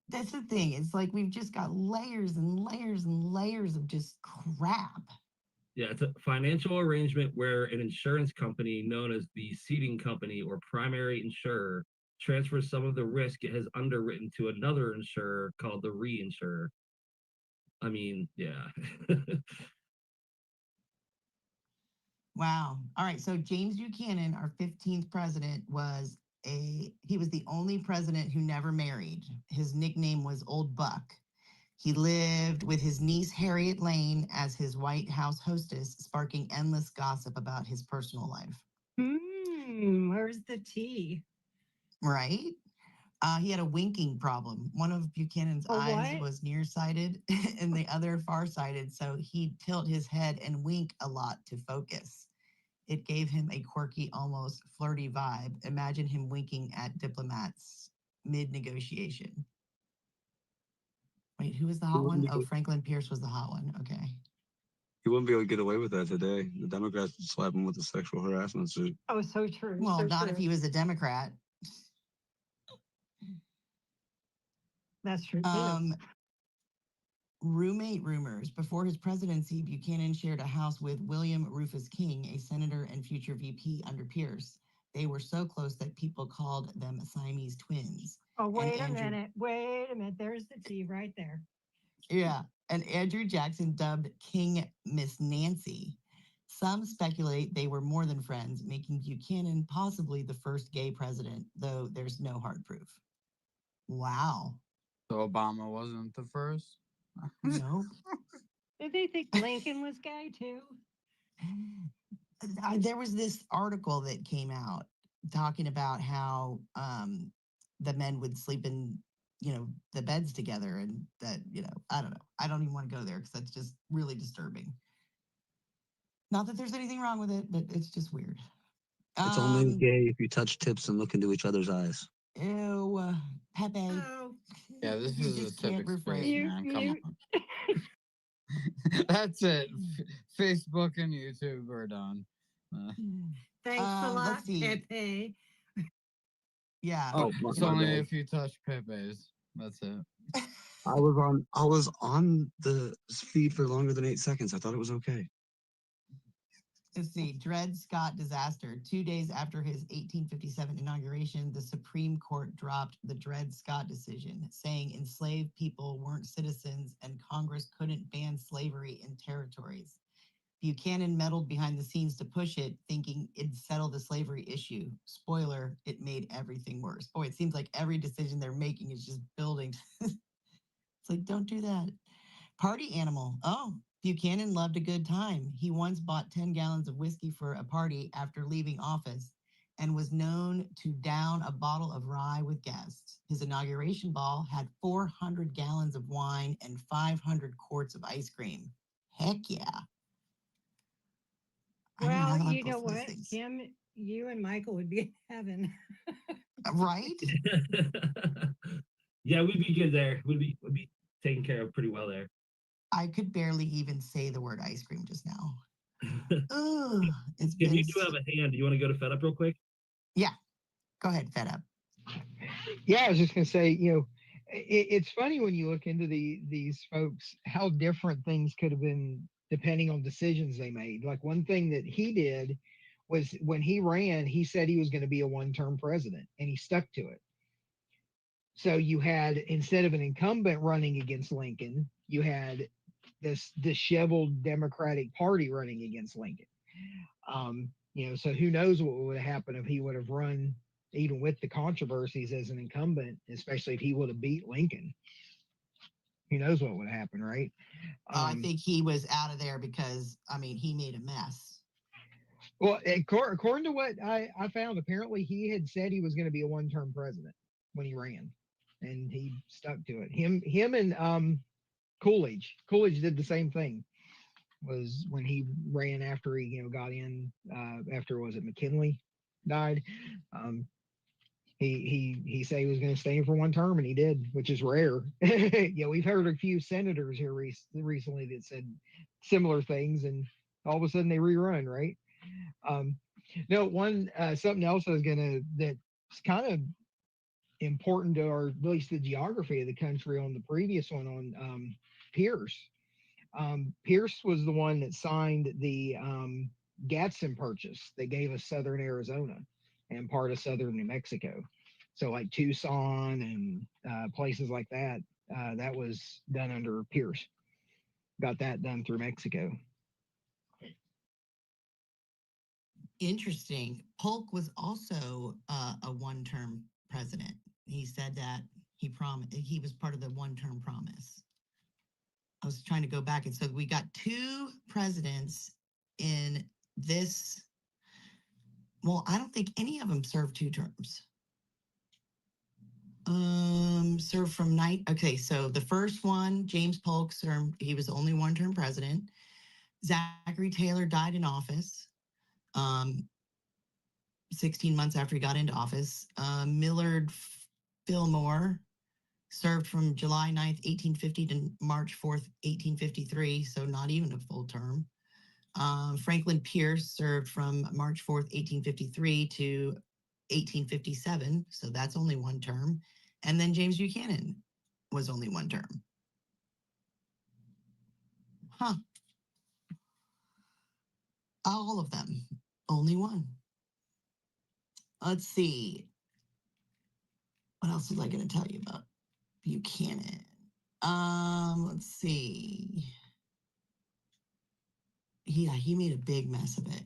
Speaker 2: That's the thing. It's like we've just got layers and layers and layers of just crap.
Speaker 3: Yeah, it's a financial arrangement where an insurance company known as the ceding company or primary insurer transfers some of the risk it has underwritten to another insurer called the reinsurer. I mean, yeah.
Speaker 2: Wow. All right. So James Buchanan, our 15th president, he was the only president who never married. His nickname was Old Buck. He lived with his niece Harriet Lane as his White House hostess, sparking endless gossip about his personal life.
Speaker 5: Where's the tea?
Speaker 2: Right? He had a winking problem. One of Buchanan's eyes was nearsighted and the other farsighted, so he'd tilt his head and wink a lot to focus. It gave him a quirky, almost flirty vibe. Imagine him winking at diplomats mid-negotiation. Wait, who was the hot one? Oh, Franklin Pierce was the hot one. Okay.
Speaker 7: He wouldn't be able to get away with that today. The Democrats would slap him with a sexual harassment suit.
Speaker 5: Oh, so true.
Speaker 2: Well,
Speaker 5: so
Speaker 2: not
Speaker 5: true.
Speaker 2: if he was a Democrat.
Speaker 5: That's true.
Speaker 2: Roommate rumors. Before his presidency, Buchanan shared a house with William Rufus King, a senator and future VP under Pierce. They were so close that people called them Siamese twins.
Speaker 5: Oh, wait a minute. Wait a minute. There's the T right there.
Speaker 2: Yeah. And Andrew Jackson dubbed King Miss Nancy. Some speculate they were more than friends, making Buchanan possibly the first gay president, though there's no hard proof. Wow.
Speaker 6: So Obama wasn't the first?
Speaker 2: Nope.
Speaker 5: Did they think Lincoln was gay too?
Speaker 2: There was this article that came out talking about how the men would sleep in, the beds together, and that, I don't know. I don't even want to go there because that's just really disturbing. Not that there's anything wrong with it, but it's just weird.
Speaker 7: It's only gay if you touch tips and look into each other's eyes.
Speaker 2: Ew, Pepe.
Speaker 5: Oh,
Speaker 6: Yeah, this
Speaker 2: You
Speaker 6: is a
Speaker 2: just can't
Speaker 6: civics
Speaker 2: refrain.
Speaker 6: page, man. Come on. That's it. Facebook and YouTube are done.
Speaker 5: thanks a lot,
Speaker 2: let's see.
Speaker 5: Pepe.
Speaker 2: Yeah.
Speaker 7: Oh,
Speaker 6: It's
Speaker 7: my
Speaker 6: only
Speaker 7: bad.
Speaker 6: if you touch Pepe's. That's it.
Speaker 7: I was on the feed for longer than 8 seconds. I thought it was okay.
Speaker 2: Let's see. Dred Scott disaster. 2 days after his 1857 inauguration, the Supreme Court dropped the Dred Scott decision, saying enslaved people weren't citizens and Congress couldn't ban slavery in territories. Buchanan meddled behind the scenes to push it, thinking it'd settle the slavery issue. Spoiler, it made everything worse. Boy, it seems like every decision they're making is just building. It's like, don't do that. Party animal. Oh, Buchanan loved a good time. He once bought 10 gallons of whiskey for a party after leaving office and was known to down a bottle of rye with guests. His inauguration ball had 400 gallons of wine and 500 quarts of ice cream. Heck yeah. I don't know
Speaker 5: Well,
Speaker 2: how
Speaker 5: you
Speaker 2: that
Speaker 5: know
Speaker 2: goes these
Speaker 5: what?
Speaker 2: things.
Speaker 5: Kim, you and Michael would be in heaven.
Speaker 2: Right?
Speaker 3: Yeah, we'd be good there. We'd be taken care of pretty well there.
Speaker 2: I could barely even say the word ice cream just now. Ugh, it's
Speaker 3: If
Speaker 2: been
Speaker 3: you do have a hand, do you want to go to Fed Up real quick?
Speaker 2: Yeah, go ahead, Fed Up.
Speaker 8: Yeah, I was just gonna say, it's funny when you look into these folks how different things could have been depending on decisions they made. Like one thing that he did was when he ran, he said he was going to be a one-term president, and he stuck to it. So you had, instead of an incumbent running against Lincoln, you had this disheveled Democratic Party running against Lincoln. So who knows what would have happened if he would have run even with the controversies as an incumbent, especially if he would have beat Lincoln. Who knows what would happen, right?
Speaker 2: I think he was out of there because, he made a mess.
Speaker 8: Well, according to what I found, apparently he had said he was going to be a one-term president when he ran, and he stuck to it. Him and Coolidge did the same thing. Was when he ran after he got in after, was it McKinley died? He said he was going to stay in for one term, and he did, which is rare. We've heard a few senators here recently that said similar things, and all of a sudden they rerun, right? Something else that's kind of important to our, at least the geography of the country on the previous one on Pierce. Pierce was the one that signed the Gadsden Purchase. They gave us southern Arizona and part of southern New Mexico. So like Tucson and places like that, that was done under Pierce. Got that done through Mexico.
Speaker 2: Interesting. Polk was also a one-term president. He said that he was part of the one-term promise. I was trying to go back, and so we got two presidents in this. Well, I don't think any of them served 2 terms. Served from okay, so the first one, James Polk served, he was only one-term president. Zachary Taylor died in office 16 months after he got into office. Millard Fillmore served from July 9th, 1850 to March 4th, 1853, so not even a full term. Franklin Pierce served from March 4th, 1853 to 1857, so that's only 1 term. And then James Buchanan was only 1 term. Huh. All of them. Only one. Let's see. What else was I going to tell you about Buchanan? Let's see. Yeah, he made a big mess of it.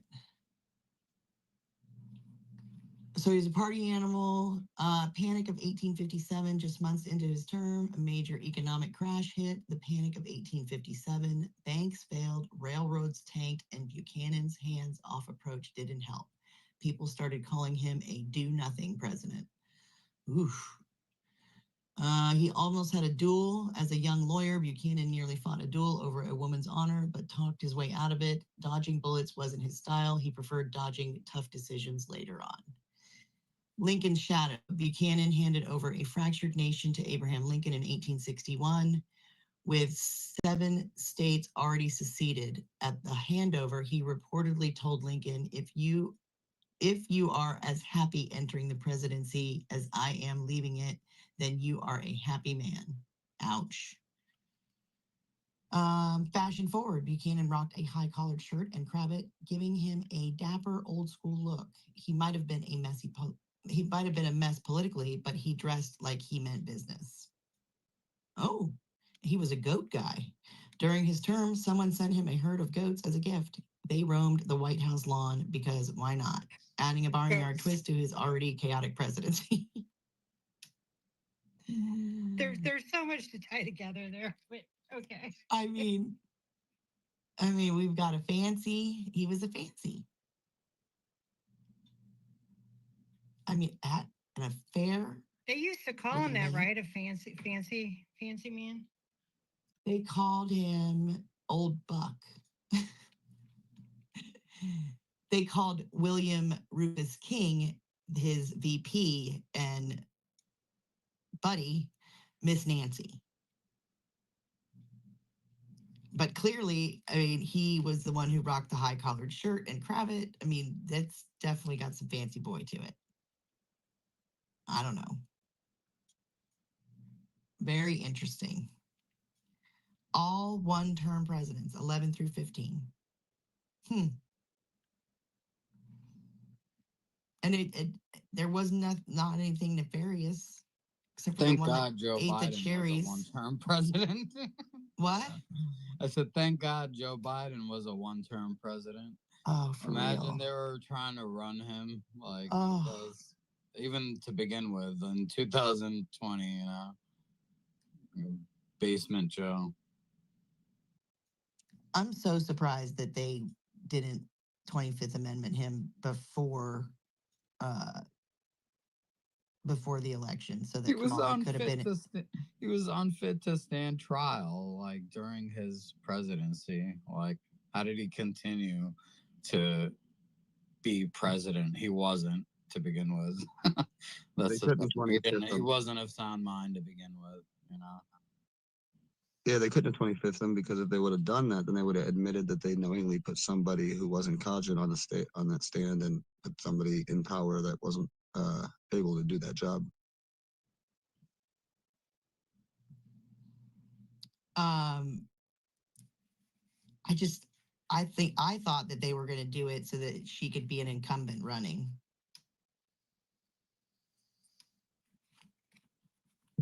Speaker 2: So he's a party animal. Panic of 1857, just months into his term, a major economic crash hit. The Panic of 1857. Banks failed, railroads tanked, and Buchanan's hands-off approach didn't help. People started calling him a do-nothing president. Oof. He almost had a duel. As a young lawyer, Buchanan nearly fought a duel over a woman's honor, but talked his way out of it. Dodging bullets wasn't his style. He preferred dodging tough decisions later on. Lincoln's shadow. Buchanan handed over a fractured nation to Abraham Lincoln in 1861. With 7 states already seceded at the handover, he reportedly told Lincoln, if you are as happy entering the presidency as I am leaving it, then you are a happy man. Ouch. Fashion forward, Buchanan rocked a high-collared shirt and cravat, giving him a dapper, old-school look. He might have been a mess politically, but he dressed like he meant business. Oh, he was a goat guy. During his term, someone sent him a herd of goats as a gift. They roamed the White House lawn because why not? Adding a barnyard twist to his already chaotic presidency.
Speaker 5: There's so much to tie together there, but okay.
Speaker 2: I mean, we've got a fancy. He was a fancy. I mean, at an affair.
Speaker 5: They used to call him that, right? A fancy man.
Speaker 2: They called him Old Buck. They called William Rufus King, his VP and buddy, Miss Nancy. But clearly, I mean, he was the one who rocked the high-collared shirt and cravat. I mean, that's definitely got some fancy boy to it. I don't know. Very interesting. All one-term presidents, 11 through 15. And there was not anything nefarious. Except for
Speaker 6: Thank
Speaker 2: the one
Speaker 6: God Joe
Speaker 2: ate
Speaker 6: Biden
Speaker 2: the cherries.
Speaker 6: was a one-term president.
Speaker 2: What?
Speaker 6: I said, thank God Joe Biden was a one-term president.
Speaker 2: Oh, for
Speaker 6: Imagine
Speaker 2: real.
Speaker 6: they were trying to run him, like,
Speaker 2: Oh.
Speaker 6: even to begin with, in 2020, you know, basement Joe.
Speaker 2: I'm so surprised that they didn't 25th Amendment him before the election, so that Kamala could have been.
Speaker 6: He was unfit to stand trial, like during his presidency. Like, how did he continue to be president? He wasn't to begin with. He wasn't of sound mind to begin with, you know.
Speaker 7: Yeah, they couldn't have 25th him because if they would have done that, then they would have admitted that they knowingly put somebody who wasn't cogent on that stand and put somebody in power that wasn't able to do that job.
Speaker 2: I thought that they were going to do it so that she could be an incumbent running.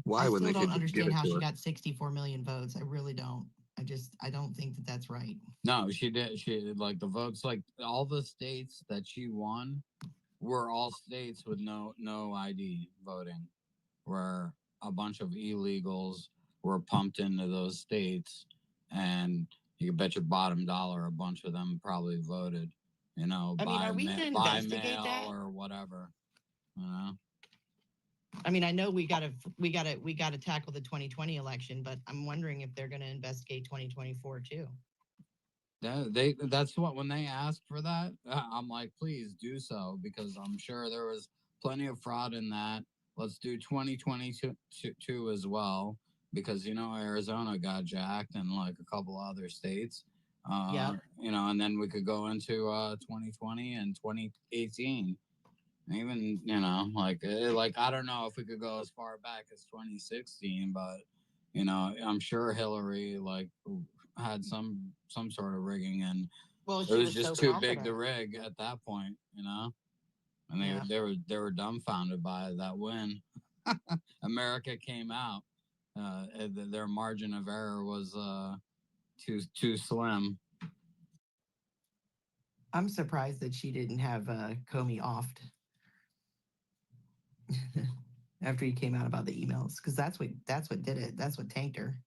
Speaker 7: Why would they?
Speaker 2: I still don't understand how she got 64 million votes. I really don't. I don't think that that's right.
Speaker 6: No, she did. She like the votes, like all the states that she won were all states with no ID voting, where a bunch of illegals were pumped into those states, and you can bet your bottom dollar a bunch of them probably voted, you know,
Speaker 2: are we going to investigate that
Speaker 6: or whatever, you know.
Speaker 2: I mean, I know we got to tackle the 2020 election, but I'm wondering if they're going to investigate 2024 too.
Speaker 6: That's what, when they asked for that, I'm like, please do so, because I'm sure there was plenty of fraud in that. Let's do 2022 as well, because, you know, Arizona got jacked and like a couple other states. You know, and then we could go into 2020 and 2018. Even, you know, like I don't know if we could go as far back as 2016, but, you know, I'm sure Hillary, like, had some sort of rigging, and
Speaker 2: Well,
Speaker 6: it
Speaker 2: she
Speaker 6: was
Speaker 2: was so
Speaker 6: just too big to
Speaker 2: confident.
Speaker 6: rig at that point, you know. And
Speaker 2: Yeah.
Speaker 6: they were dumbfounded by that win. America came out. Their margin of error was too slim.
Speaker 2: I'm surprised that she didn't have Comey offed after he came out about the emails, because that's what did it. That's what tanked her.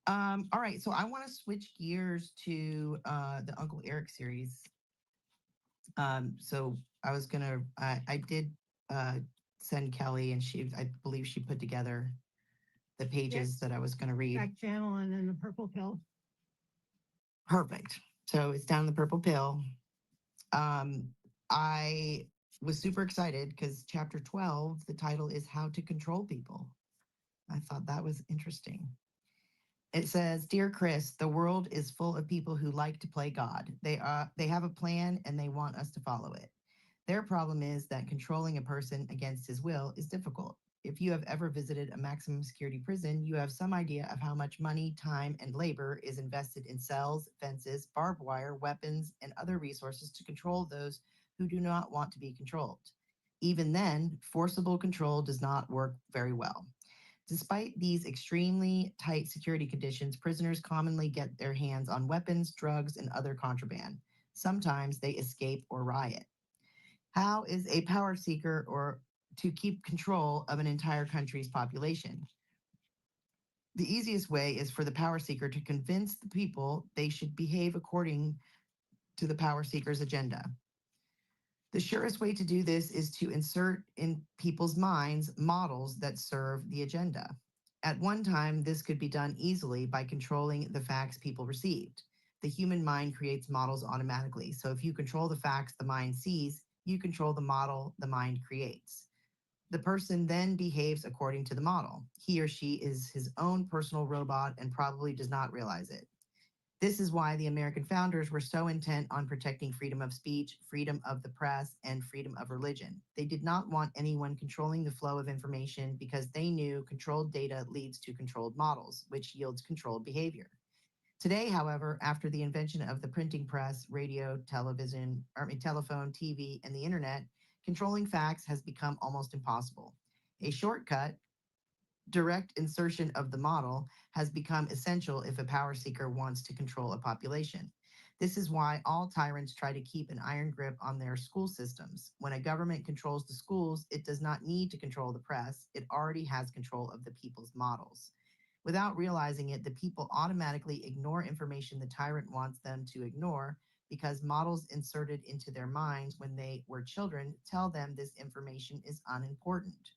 Speaker 2: All right, so I want to switch gears to the Uncle Eric series. So I did send Kelly, and I believe she put together the pages that I was gonna read.
Speaker 5: Back channel and then the purple pill.
Speaker 2: Perfect. So it's down in the purple pill. I was super excited because chapter 12, the title is How to Control People. I thought that was interesting. It says, Dear Chris, the world is full of people who like to play God. They have a plan and they want us to follow it. Their problem is that controlling a person against his will is difficult. If you have ever visited a maximum security prison, you have some idea of how much money, time, and labor is invested in cells, fences, barbed wire, weapons, and other resources to control those who do not want to be controlled. Even then, forcible control does not work very well. Despite these extremely tight security conditions, prisoners commonly get their hands on weapons, drugs, and other contraband. Sometimes they escape or riot. How is a power seeker or to keep control of an entire country's population? The easiest way is for the power seeker to convince the people they should behave according to the power seeker's agenda. The surest way to do this is to insert in people's minds models that serve the agenda. At one time, this could be done easily by controlling the facts people received. The human mind creates models automatically. So if you control the facts the mind sees, you control the model the mind creates. The person then behaves according to the model. He or she is his own personal robot and probably does not realize it. This is why the American founders were so intent on protecting freedom of speech, freedom of the press, and freedom of religion. They did not want anyone controlling the flow of information because they knew controlled data leads to controlled models, which yields controlled behavior. Today, however, after the invention of the printing press, radio, telephone, TV, and the internet, controlling facts has become almost impossible. A shortcut, direct insertion of the model, has become essential if a power seeker wants to control a population. This is why all tyrants try to keep an iron grip on their school systems. When a government controls the schools, it does not need to control the press. It already has control of the people's models. Without realizing it, the people automatically ignore information the tyrant wants them to ignore because models inserted into their minds when they were children tell them this information is unimportant.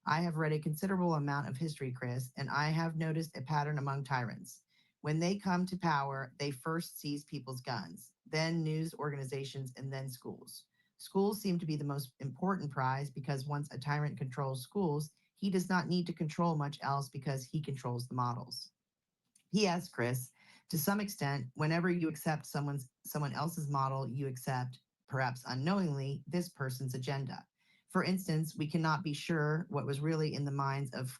Speaker 2: I have read a considerable amount of history, Chris, and I have noticed a pattern among tyrants. When they come to power, they first seize people's guns, then news organizations, and then schools. Schools seem to be the most important prize because once a tyrant controls schools, he does not need to control much else because he controls the models. P.S., Chris, to some extent, whenever you accept someone else's model, you accept, perhaps unknowingly, this person's agenda. For instance, we cannot be sure what was really in the minds of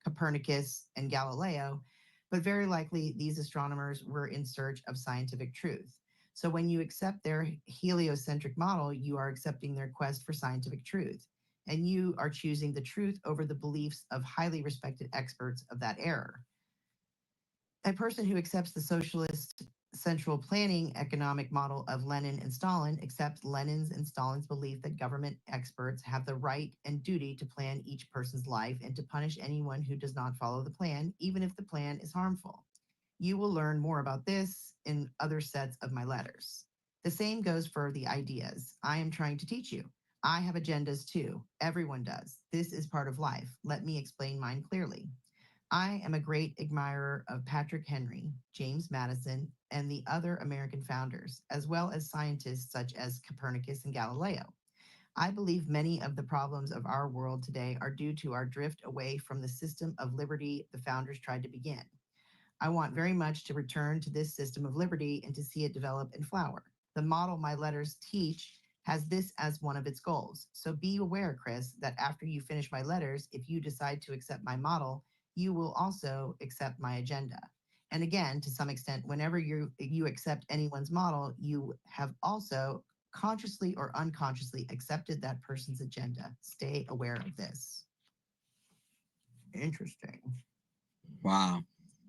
Speaker 2: Copernicus and Galileo, but very likely these astronomers were in search of scientific truth. So when you accept their heliocentric model, you are accepting their quest for scientific truth, and you are choosing the truth over the beliefs of highly respected experts of that era. A person who accepts the socialist central planning economic model of Lenin and Stalin accepts Lenin's and Stalin's belief that government experts have the right and duty to plan each person's life and to punish anyone who does not follow the plan, even if the plan is harmful. You will learn more about this in other sets of my letters. The same goes for the ideas I am trying to teach you. I have agendas too. Everyone does. This is part of life. Let me explain mine clearly. I am a great admirer of Patrick Henry, James Madison, and the other American founders, as well as scientists such as Copernicus and Galileo. I believe many of the problems of our world today are due to our drift away from the system of liberty the founders tried to begin. I want very much to return to this system of liberty and to see it develop and flower. The model my letters teach has this as one of its goals. So be aware, Chris, that after you finish my letters, if you decide to accept my model, you will also accept my agenda. And again, to some extent, whenever you accept anyone's model, you have also consciously or unconsciously accepted that person's agenda. Stay aware of this. Interesting.
Speaker 6: Wow,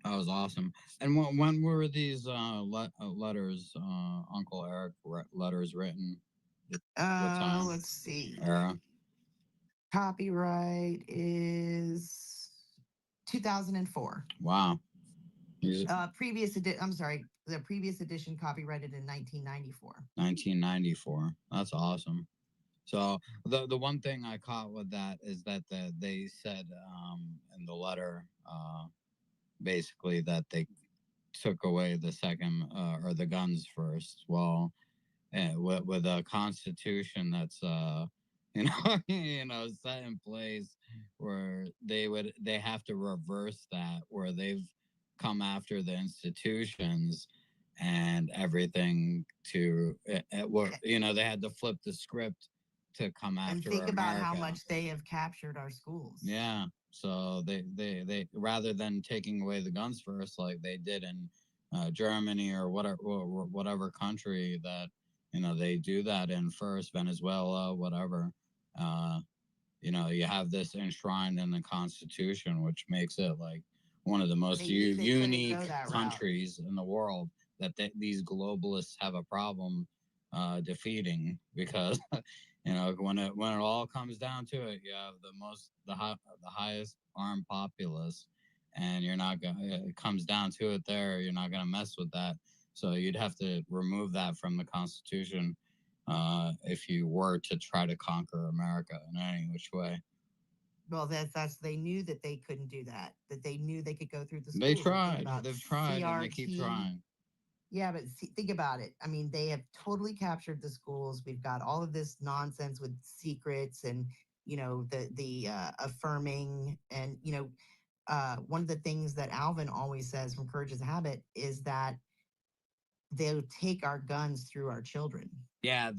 Speaker 6: that was awesome. And when were these letters, Uncle Eric, letters written? What time?
Speaker 2: Let's see.
Speaker 6: Era.
Speaker 2: Copyright is 2004.
Speaker 6: Wow.
Speaker 2: I'm sorry, the previous edition copyrighted in 1994.
Speaker 6: 1994. That's awesome. So the one thing I caught with that is that they said in the letter basically that they took away the second or the guns first. Well, with a constitution that's you know set in place where they have to reverse that, where they've come after the institutions and everything to they had to flip the script to come after
Speaker 2: and think
Speaker 6: America.
Speaker 2: About how much they have captured our schools.
Speaker 6: Yeah, so they rather than taking away the guns first like they did in Germany or whatever country that they do that in first, Venezuela, whatever. You have this enshrined in the Constitution, which makes it like one of the most unique countries in the world that these globalists have a problem defeating, because when it all comes down to it, you have the highest armed populace, and you're not going. It comes down to it. You're not going to mess with that. So you'd have to remove that from the Constitution if you were to try to conquer America in any which way.
Speaker 2: Well, that's they knew that they couldn't do that. That they knew they could go through the schools.
Speaker 6: They tried. They've tried, and they keep trying.
Speaker 2: Yeah, but think about it. I mean, they have totally captured the schools. We've got all of this nonsense with secrets and the affirming, and one of the things that Alvin always says from Courage is a Habit is that they'll take our guns through our children.
Speaker 6: Yeah,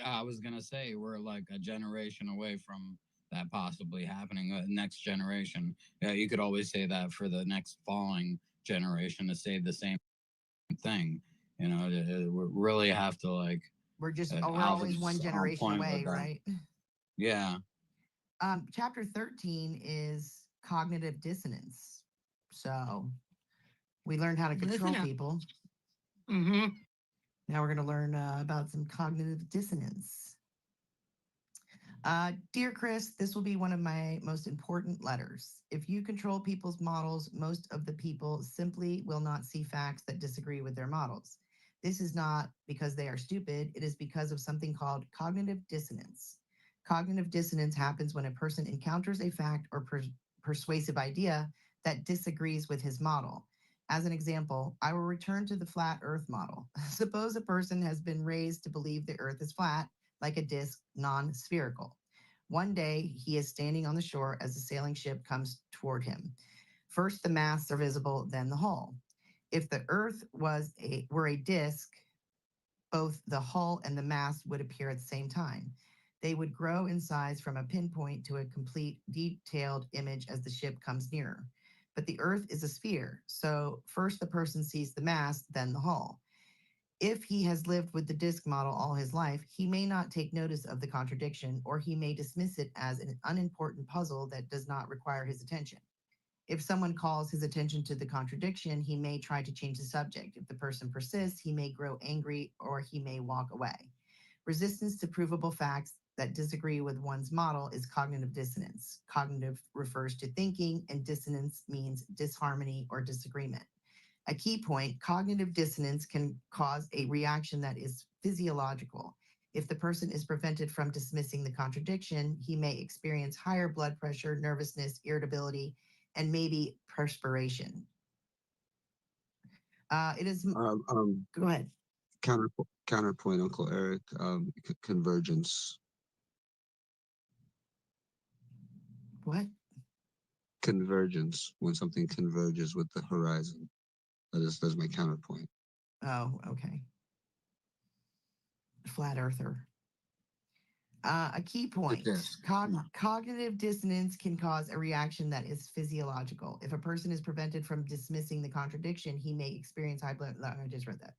Speaker 6: I was gonna say we're like a generation away from that possibly happening. Next generation. Yeah, you could always say that for the next falling generation to say the same thing. We really have to
Speaker 2: We're always one generation away, right?
Speaker 6: Yeah.
Speaker 2: Chapter 13 is cognitive dissonance. So we learned how to control people.
Speaker 5: Mm-hmm.
Speaker 2: Now we're going to learn about some cognitive dissonance. Dear Chris, this will be one of my most important letters. If you control people's models, most of the people simply will not see facts that disagree with their models. This is not because they are stupid. It is because of something called cognitive dissonance. Cognitive dissonance happens when a person encounters a fact or persuasive idea that disagrees with his model. As an example, I will return to the flat Earth model. Suppose a person has been raised to believe the Earth is flat, like a disc, non-spherical. One day, he is standing on the shore as a sailing ship comes toward him. First, the masts are visible, then the hull. If the Earth were a disc, both the hull and the mast would appear at the same time. They would grow in size from a pinpoint to a complete, detailed image as the ship comes nearer. But the Earth is a sphere, so first the person sees the mast, then the hull. If he has lived with the disc model all his life, he may not take notice of the contradiction, or he may dismiss it as an unimportant puzzle that does not require his attention. If someone calls his attention to the contradiction, he may try to change the subject. If the person persists, he may grow angry or he may walk away. Resistance to provable facts that disagree with one's model is cognitive dissonance. Cognitive refers to thinking, and dissonance means disharmony or disagreement. A key point, cognitive dissonance can cause a reaction that is physiological. If the person is prevented from dismissing the contradiction, he may experience higher blood pressure, nervousness, irritability, and maybe perspiration. It is. Go ahead.
Speaker 7: Counterpoint, Uncle Eric. Convergence.
Speaker 2: What?
Speaker 7: Convergence. When something converges with the horizon. That's my counterpoint.
Speaker 2: Oh, okay. Flat earther. A key
Speaker 7: The
Speaker 2: point.
Speaker 7: disc.
Speaker 2: Cognitive dissonance can cause a reaction that is physiological. If a person is prevented from dismissing the contradiction, he may experience high blood. I just read that.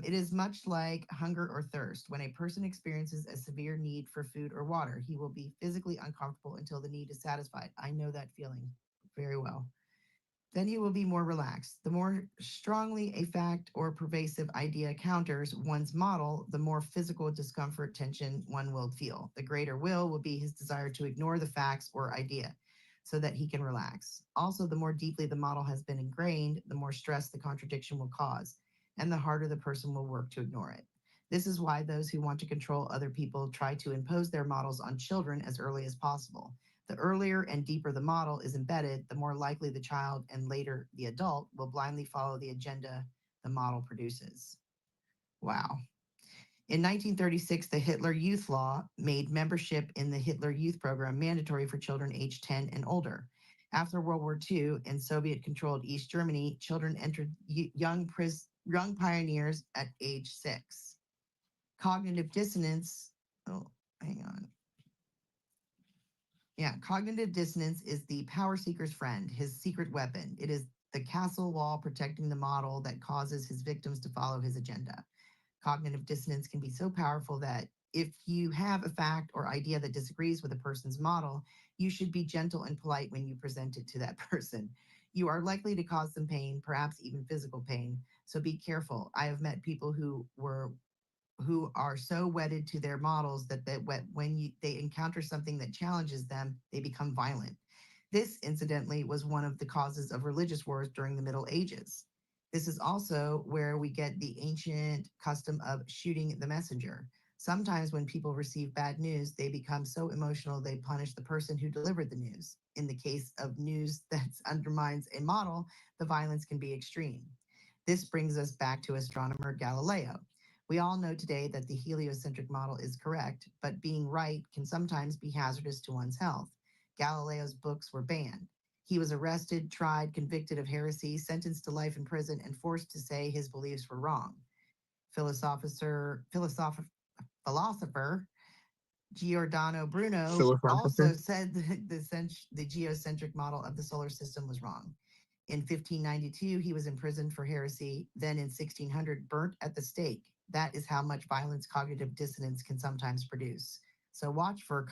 Speaker 2: It is much like hunger or thirst. When a person experiences a severe need for food or water, he will be physically uncomfortable until the need is satisfied. I know that feeling very well. Then he will be more relaxed. The more strongly a fact or pervasive idea counters one's model, the more physical discomfort, tension one will feel. The greater will be his desire to ignore the facts or idea so that he can relax. Also, the more deeply the model has been ingrained, the more stress the contradiction will cause, and the harder the person will work to ignore it. This is why those who want to control other people try to impose their models on children as early as possible. The earlier and deeper the model is embedded, the more likely the child and later the adult will blindly follow the agenda the model produces. Wow. In 1936, the Hitler Youth Law made membership in the Hitler Youth Program mandatory for children aged 10 and older. After World War II, in Soviet controlled East Germany, children entered young pioneers at age 6. Cognitive dissonance. Oh, hang on. Yeah, cognitive dissonance is the power seeker's friend, his secret weapon. It is the castle wall protecting the model that causes his victims to follow his agenda. Cognitive dissonance can be so powerful that if you have a fact or idea that disagrees with a person's model, you should be gentle and polite when you present it to that person. You are likely to cause them pain, perhaps even physical pain. So be careful. I have met people who are so wedded to their models that when they encounter something that challenges them, they become violent. This, incidentally, was one of the causes of religious wars during the Middle Ages. This is also where we get the ancient custom of shooting the messenger. Sometimes when people receive bad news, they become so emotional they punish the person who delivered the news. In the case of news that undermines a model, the violence can be extreme. This brings us back to astronomer Galileo. We all know today that the heliocentric model is correct, but being right can sometimes be hazardous to one's health. Galileo's books were banned. He was arrested, tried, convicted of heresy, sentenced to life in prison, and forced to say his beliefs were wrong. Philosopher Giordano Bruno also said the geocentric model of the solar system was wrong. In 1592, he was imprisoned for heresy, then in 1600, burnt at the stake. That is how much violence cognitive dissonance can sometimes produce. So watch for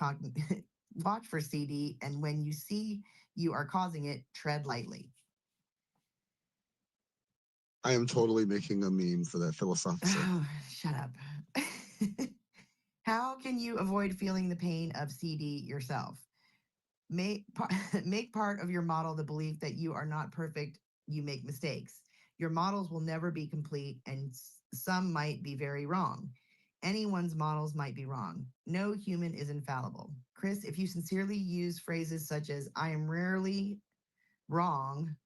Speaker 2: watch for CD, and when you see you are causing it, tread lightly.
Speaker 7: I am totally making a meme for that philosopher.
Speaker 2: Oh, shut up. How can you avoid feeling the pain of CD yourself? Make part of your model the belief that you are not perfect, you make mistakes. Your models will never be complete, and some might be very wrong. Anyone's models might be wrong. No human is infallible. Chris, if you sincerely use phrases such as, I am rarely wrong,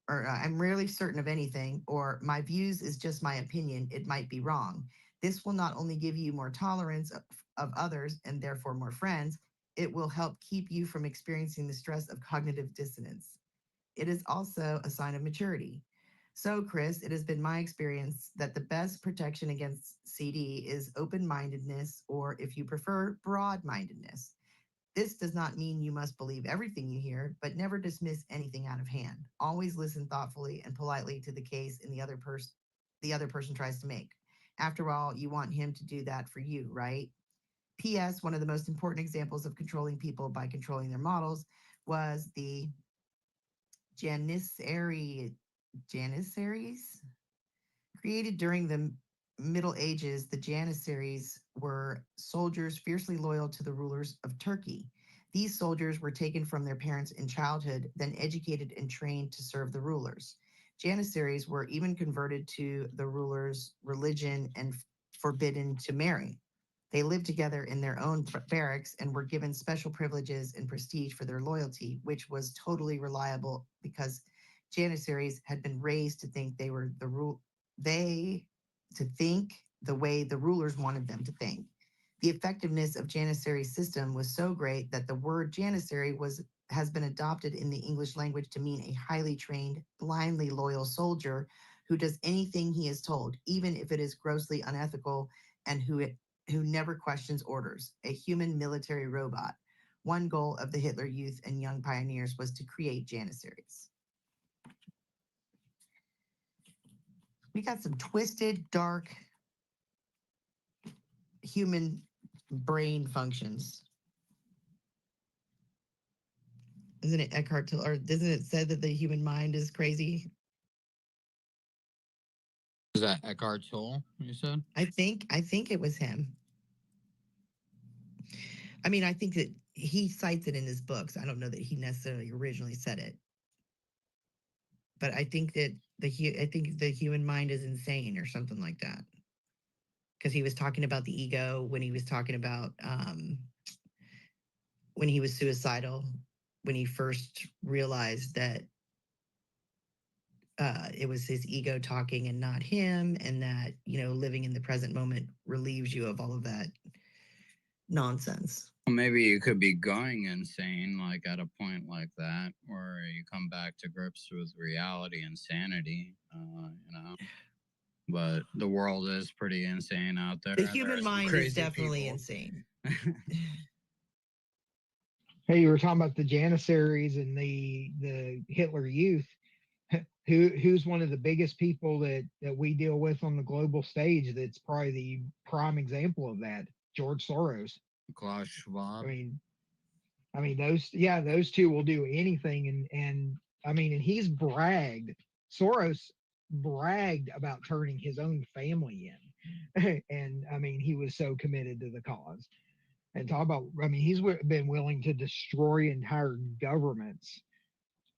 Speaker 2: or I'm rarely certain of anything, or my views is just my opinion, it might be wrong. This will not only give you more tolerance of others and therefore more friends, it will help keep you from experiencing the stress of cognitive dissonance. It is also a sign of maturity. So, Chris, it has been my experience that the best protection against CD is open-mindedness, or if you prefer, broad-mindedness. This does not mean you must believe everything you hear, but never dismiss anything out of hand. Always listen thoughtfully and politely to the case the other person tries to make. After all, you want him to do that for you, right? P.S. One of the most important examples of controlling people by controlling their models was the Janissaries. Created during the Middle Ages, the Janissaries were soldiers fiercely loyal to the rulers of Turkey. These soldiers were taken from their parents in childhood, then educated and trained to serve the rulers. Janissaries were even converted to the ruler's religion and forbidden to marry. They lived together in their own barracks and were given special privileges and prestige for their loyalty, which was totally reliable because Janissaries had been raised to think they were to think the way the rulers wanted them to think. The effectiveness of Janissary's system was so great that the word Janissary has been adopted in the English language to mean a highly trained, blindly loyal soldier who does anything he is told, even if it is grossly unethical, and who never questions orders, a human military robot. One goal of the Hitler Youth and Young Pioneers was to create janissaries. We got some twisted, dark human brain functions. Isn't it Eckhart Tolle, or doesn't it say that the human mind is crazy?
Speaker 6: Is that Eckhart Tolle, you said?
Speaker 2: I think it was him. I mean, I think that he cites it in his books. I don't know that he necessarily originally said it. But I think that the human mind is insane or something like that. Because he was talking about the ego when he was talking about when he was suicidal, when he first realized that it was his ego talking and not him, and that, you know, living in the present moment relieves you of all of that nonsense.
Speaker 6: Well, maybe you could be going insane, like at a point like that, where you come back to grips with reality and sanity, you know. But the world is pretty insane out there.
Speaker 2: The
Speaker 6: There
Speaker 2: human
Speaker 6: are some
Speaker 2: mind is
Speaker 6: crazy
Speaker 2: definitely
Speaker 6: people.
Speaker 2: insane.
Speaker 8: Hey, you were talking about the Janissaries and the Hitler Youth. Who's one of the biggest people that we deal with on the global stage? That's probably the prime example of that. George Soros.
Speaker 6: Klaus Schwab.
Speaker 8: I mean those two will do anything, and I mean, and he's bragged. Soros bragged about turning his own family in, and I mean, he was so committed to the cause. And talk about, I mean, he's been willing to destroy entire governments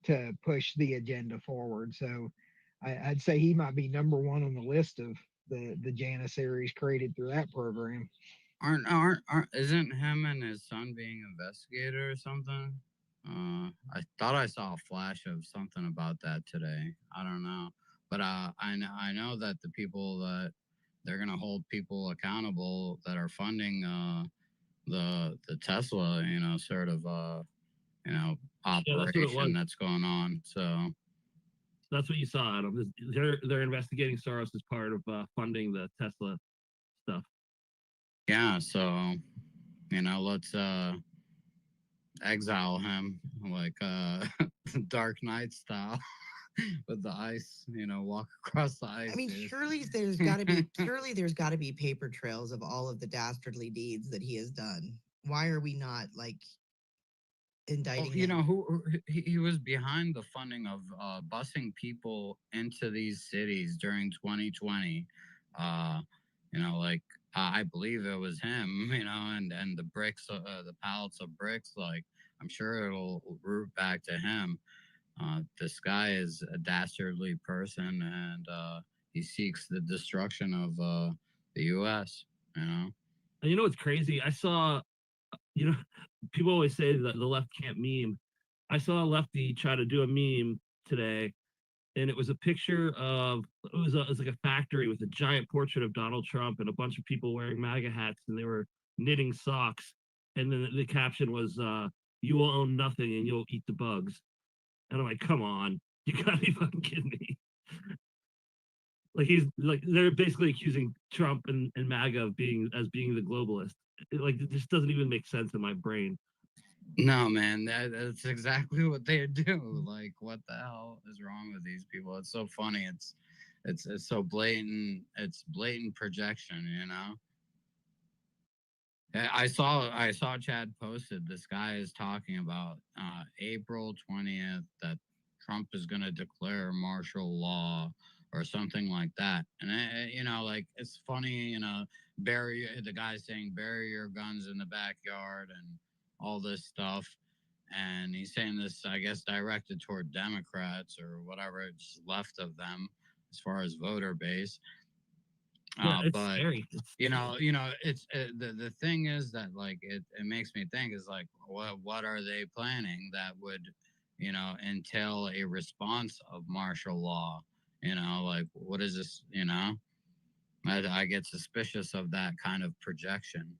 Speaker 8: to push the agenda forward. So I'd say he might be number one on the list of the Janissaries created through that program.
Speaker 6: Isn't him and his son being investigated or something? I thought I saw a flash of something about that today. I don't know, but I know that the people that they're gonna hold people accountable that are funding the Tesla, you know, sort of operation that's going on. So
Speaker 3: that's what you saw, Adam. They're investigating Soros as part of funding the Tesla stuff.
Speaker 6: Yeah, so you know, let's exile him like Dark Knight style with the ice, you know, walk across the ice.
Speaker 2: I mean, surely there's got to be paper trails of all of the dastardly deeds that he has done. Why are we not like indicting
Speaker 6: you
Speaker 2: him?
Speaker 6: know who he was behind the funding of busing people into these cities during 2020. You know, like I believe it was him, you know, and the bricks, the pallets of bricks, like I'm sure it'll root back to him. This guy is a dastardly person, and he seeks the destruction of the U.S. You know.
Speaker 3: And you know what's crazy? I saw, you know, people always say that the left can't meme. I saw a lefty try to do a meme today, and it was a picture of it was like a factory with a giant portrait of Donald Trump and a bunch of people wearing MAGA hats, and they were knitting socks. And then the caption was, "You will own nothing and you'll eat the bugs." And I'm like, "Come on, you gotta be fucking kidding me!" Like he's like they're basically accusing Trump and MAGA of being the globalist. Like it just doesn't even make sense in my brain.
Speaker 6: No, man, that's exactly what they do. Like, what the hell is wrong with these people? It's so funny. It's so blatant. It's blatant projection, you know. I saw Chad posted. This guy is talking about April 20th that Trump is going to declare martial law or something like that. And you know, like it's funny, you know, the guy saying bury your guns in the backyard and all this stuff. And he's saying this, I guess, directed toward Democrats or whatever, it's left of them as far as voter base.
Speaker 3: Yeah, it's
Speaker 6: but
Speaker 3: scary.
Speaker 6: you know, it's the thing is that like it makes me think is like what are they planning that would, you know, entail a response of martial law? You know, like what is this? You know, I get suspicious of that kind of projection.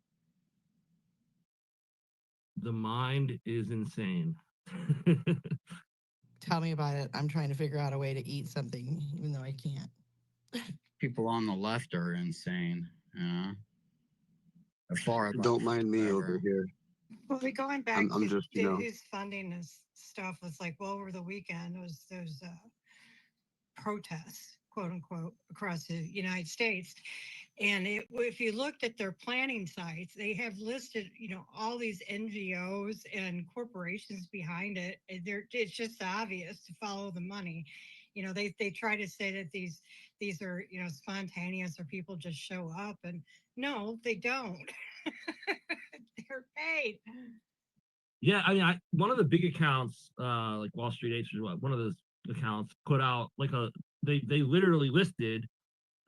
Speaker 3: The mind is insane.
Speaker 2: Tell me about it. I'm trying to figure out a way to eat something, even though I can't.
Speaker 6: People on the left are insane. You know. far above
Speaker 7: Don't mind me
Speaker 6: whatever.
Speaker 7: over here.
Speaker 5: Well, going back
Speaker 7: I'm
Speaker 5: to,
Speaker 7: just, you know,
Speaker 5: who's funding this stuff, it's like, well, over the weekend, those protests, quote unquote, across the United States. And if you looked at their planning sites, they have listed, all these NGOs and corporations behind it. And it's just obvious to follow the money. They try to say that these are, spontaneous, or people just show up, and no, they don't. They're paid.
Speaker 3: Yeah, I mean, one of the big accounts, like Wall Street H, one of those accounts put out like they literally listed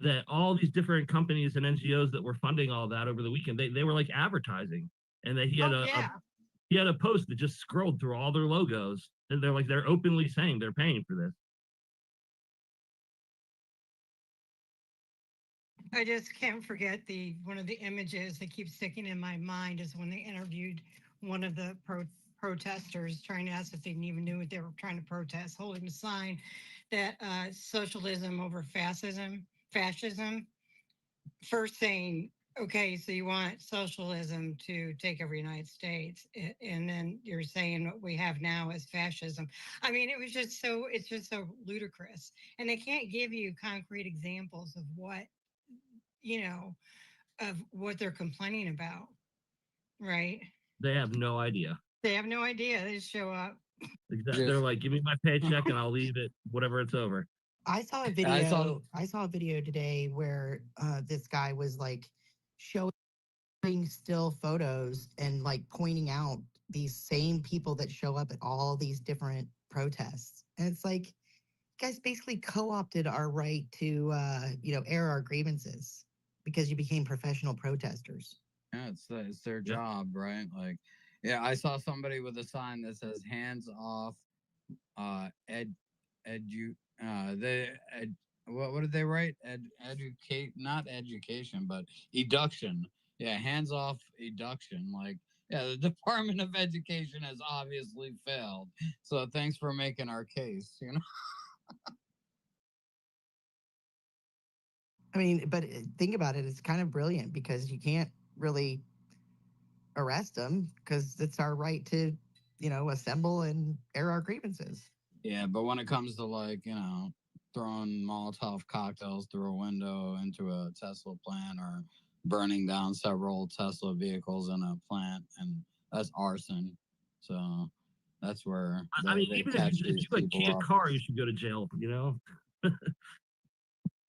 Speaker 3: that all these different companies and NGOs that were funding all that over the weekend, they were like advertising, and that he had a post that just scrolled through all their logos, and they're openly saying they're paying for this.
Speaker 5: I just can't forget one of the images that keeps sticking in my mind is when they interviewed one of the protesters, trying to ask if they even knew what they were trying to protest, holding a sign that socialism over fascism. First saying, okay, so you want socialism to take over the United States, and then you're saying what we have now is fascism. I mean, it's just so ludicrous, and they can't give you concrete examples of what they're complaining about, right?
Speaker 3: They have no idea.
Speaker 5: They have no idea. They just show up.
Speaker 3: Exactly. They're like, give me my paycheck and I'll leave it, whatever, it's over.
Speaker 2: I saw a video. I saw a video today where this guy was like showing still photos and like pointing out these same people that show up at all these different protests. And it's like, you guys basically co-opted our right to, air our grievances because you became professional protesters.
Speaker 6: Yeah, it's their job, right? Like, yeah, I saw somebody with a sign that says "hands off," what did they write? Educate, not education, but eduction. Yeah, hands off eduction. Like, yeah, the Department of Education has obviously failed. So thanks for making our case.
Speaker 2: I mean, but think about it. It's kind of brilliant because you can't really arrest them because it's our right to, assemble and air our grievances.
Speaker 6: Yeah, but when it comes to throwing Molotov cocktails through a window into a Tesla plant or burning down several Tesla vehicles in a plant, and that's arson. So that's where
Speaker 3: even if you like key a car, you should go to jail.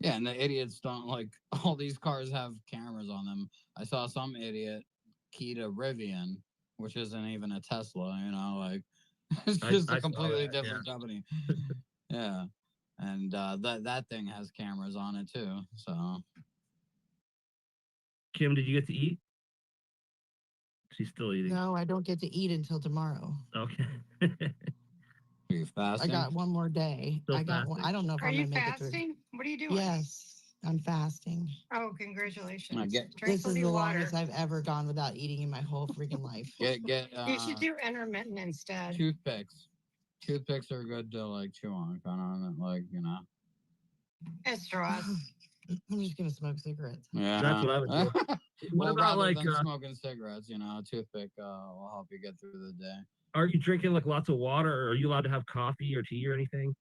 Speaker 6: Yeah, and the idiots don't all these cars have cameras on them. I saw some idiot keyed a Rivian, which isn't even a Tesla, it's just a completely different company. Yeah. And that thing has cameras on it too. So
Speaker 3: Kim, did you get to eat? She's still eating.
Speaker 2: No, I don't get to eat until tomorrow.
Speaker 3: Okay.
Speaker 6: Are you fasting?
Speaker 2: I got one more day.
Speaker 3: Still
Speaker 2: I got one. I don't know if
Speaker 5: Are
Speaker 2: I'm
Speaker 5: you
Speaker 2: gonna make it through.
Speaker 5: fasting? What are you doing?
Speaker 2: Yes, I'm fasting.
Speaker 5: Oh, congratulations.
Speaker 6: Drink
Speaker 2: this is the longest I've ever gone without eating in my whole freaking life.
Speaker 5: You should do intermittent instead.
Speaker 6: Toothpicks. Toothpicks are good to chew on, kind of
Speaker 5: And straws.
Speaker 2: I'm just gonna smoke cigarettes.
Speaker 6: Yeah,
Speaker 3: that's what I would do. What about
Speaker 6: than smoking cigarettes? A toothpick will help you get through the day.
Speaker 3: Are you drinking lots of water, or are you allowed to have coffee or tea or anything?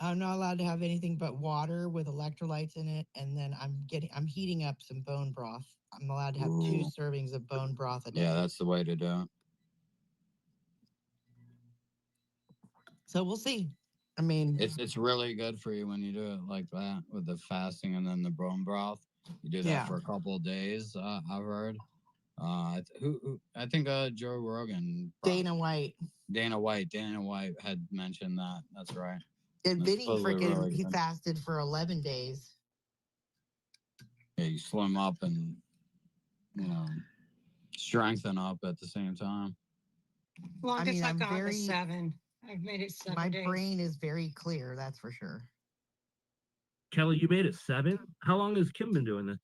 Speaker 2: I'm not allowed to have anything but water with electrolytes in it, and then I'm heating up some bone broth. I'm allowed to have 2 servings of bone broth a day.
Speaker 6: Yeah, that's the way to do it.
Speaker 2: So we'll see. I mean,
Speaker 6: it's really good for you when you do it like that with the fasting and then the bone broth. You do that for a couple of days. I've heard. I think Joe Rogan.
Speaker 2: Dana White
Speaker 6: had mentioned that. That's right.
Speaker 2: And Vinny he fasted for 11 days.
Speaker 6: Yeah, you slim up and strengthen up at the same time.
Speaker 5: Longest I've gone to 7. I've made it 7 days.
Speaker 2: My brain is very clear, that's for sure.
Speaker 3: Kelly, you made it 7? How long has Kim been doing this?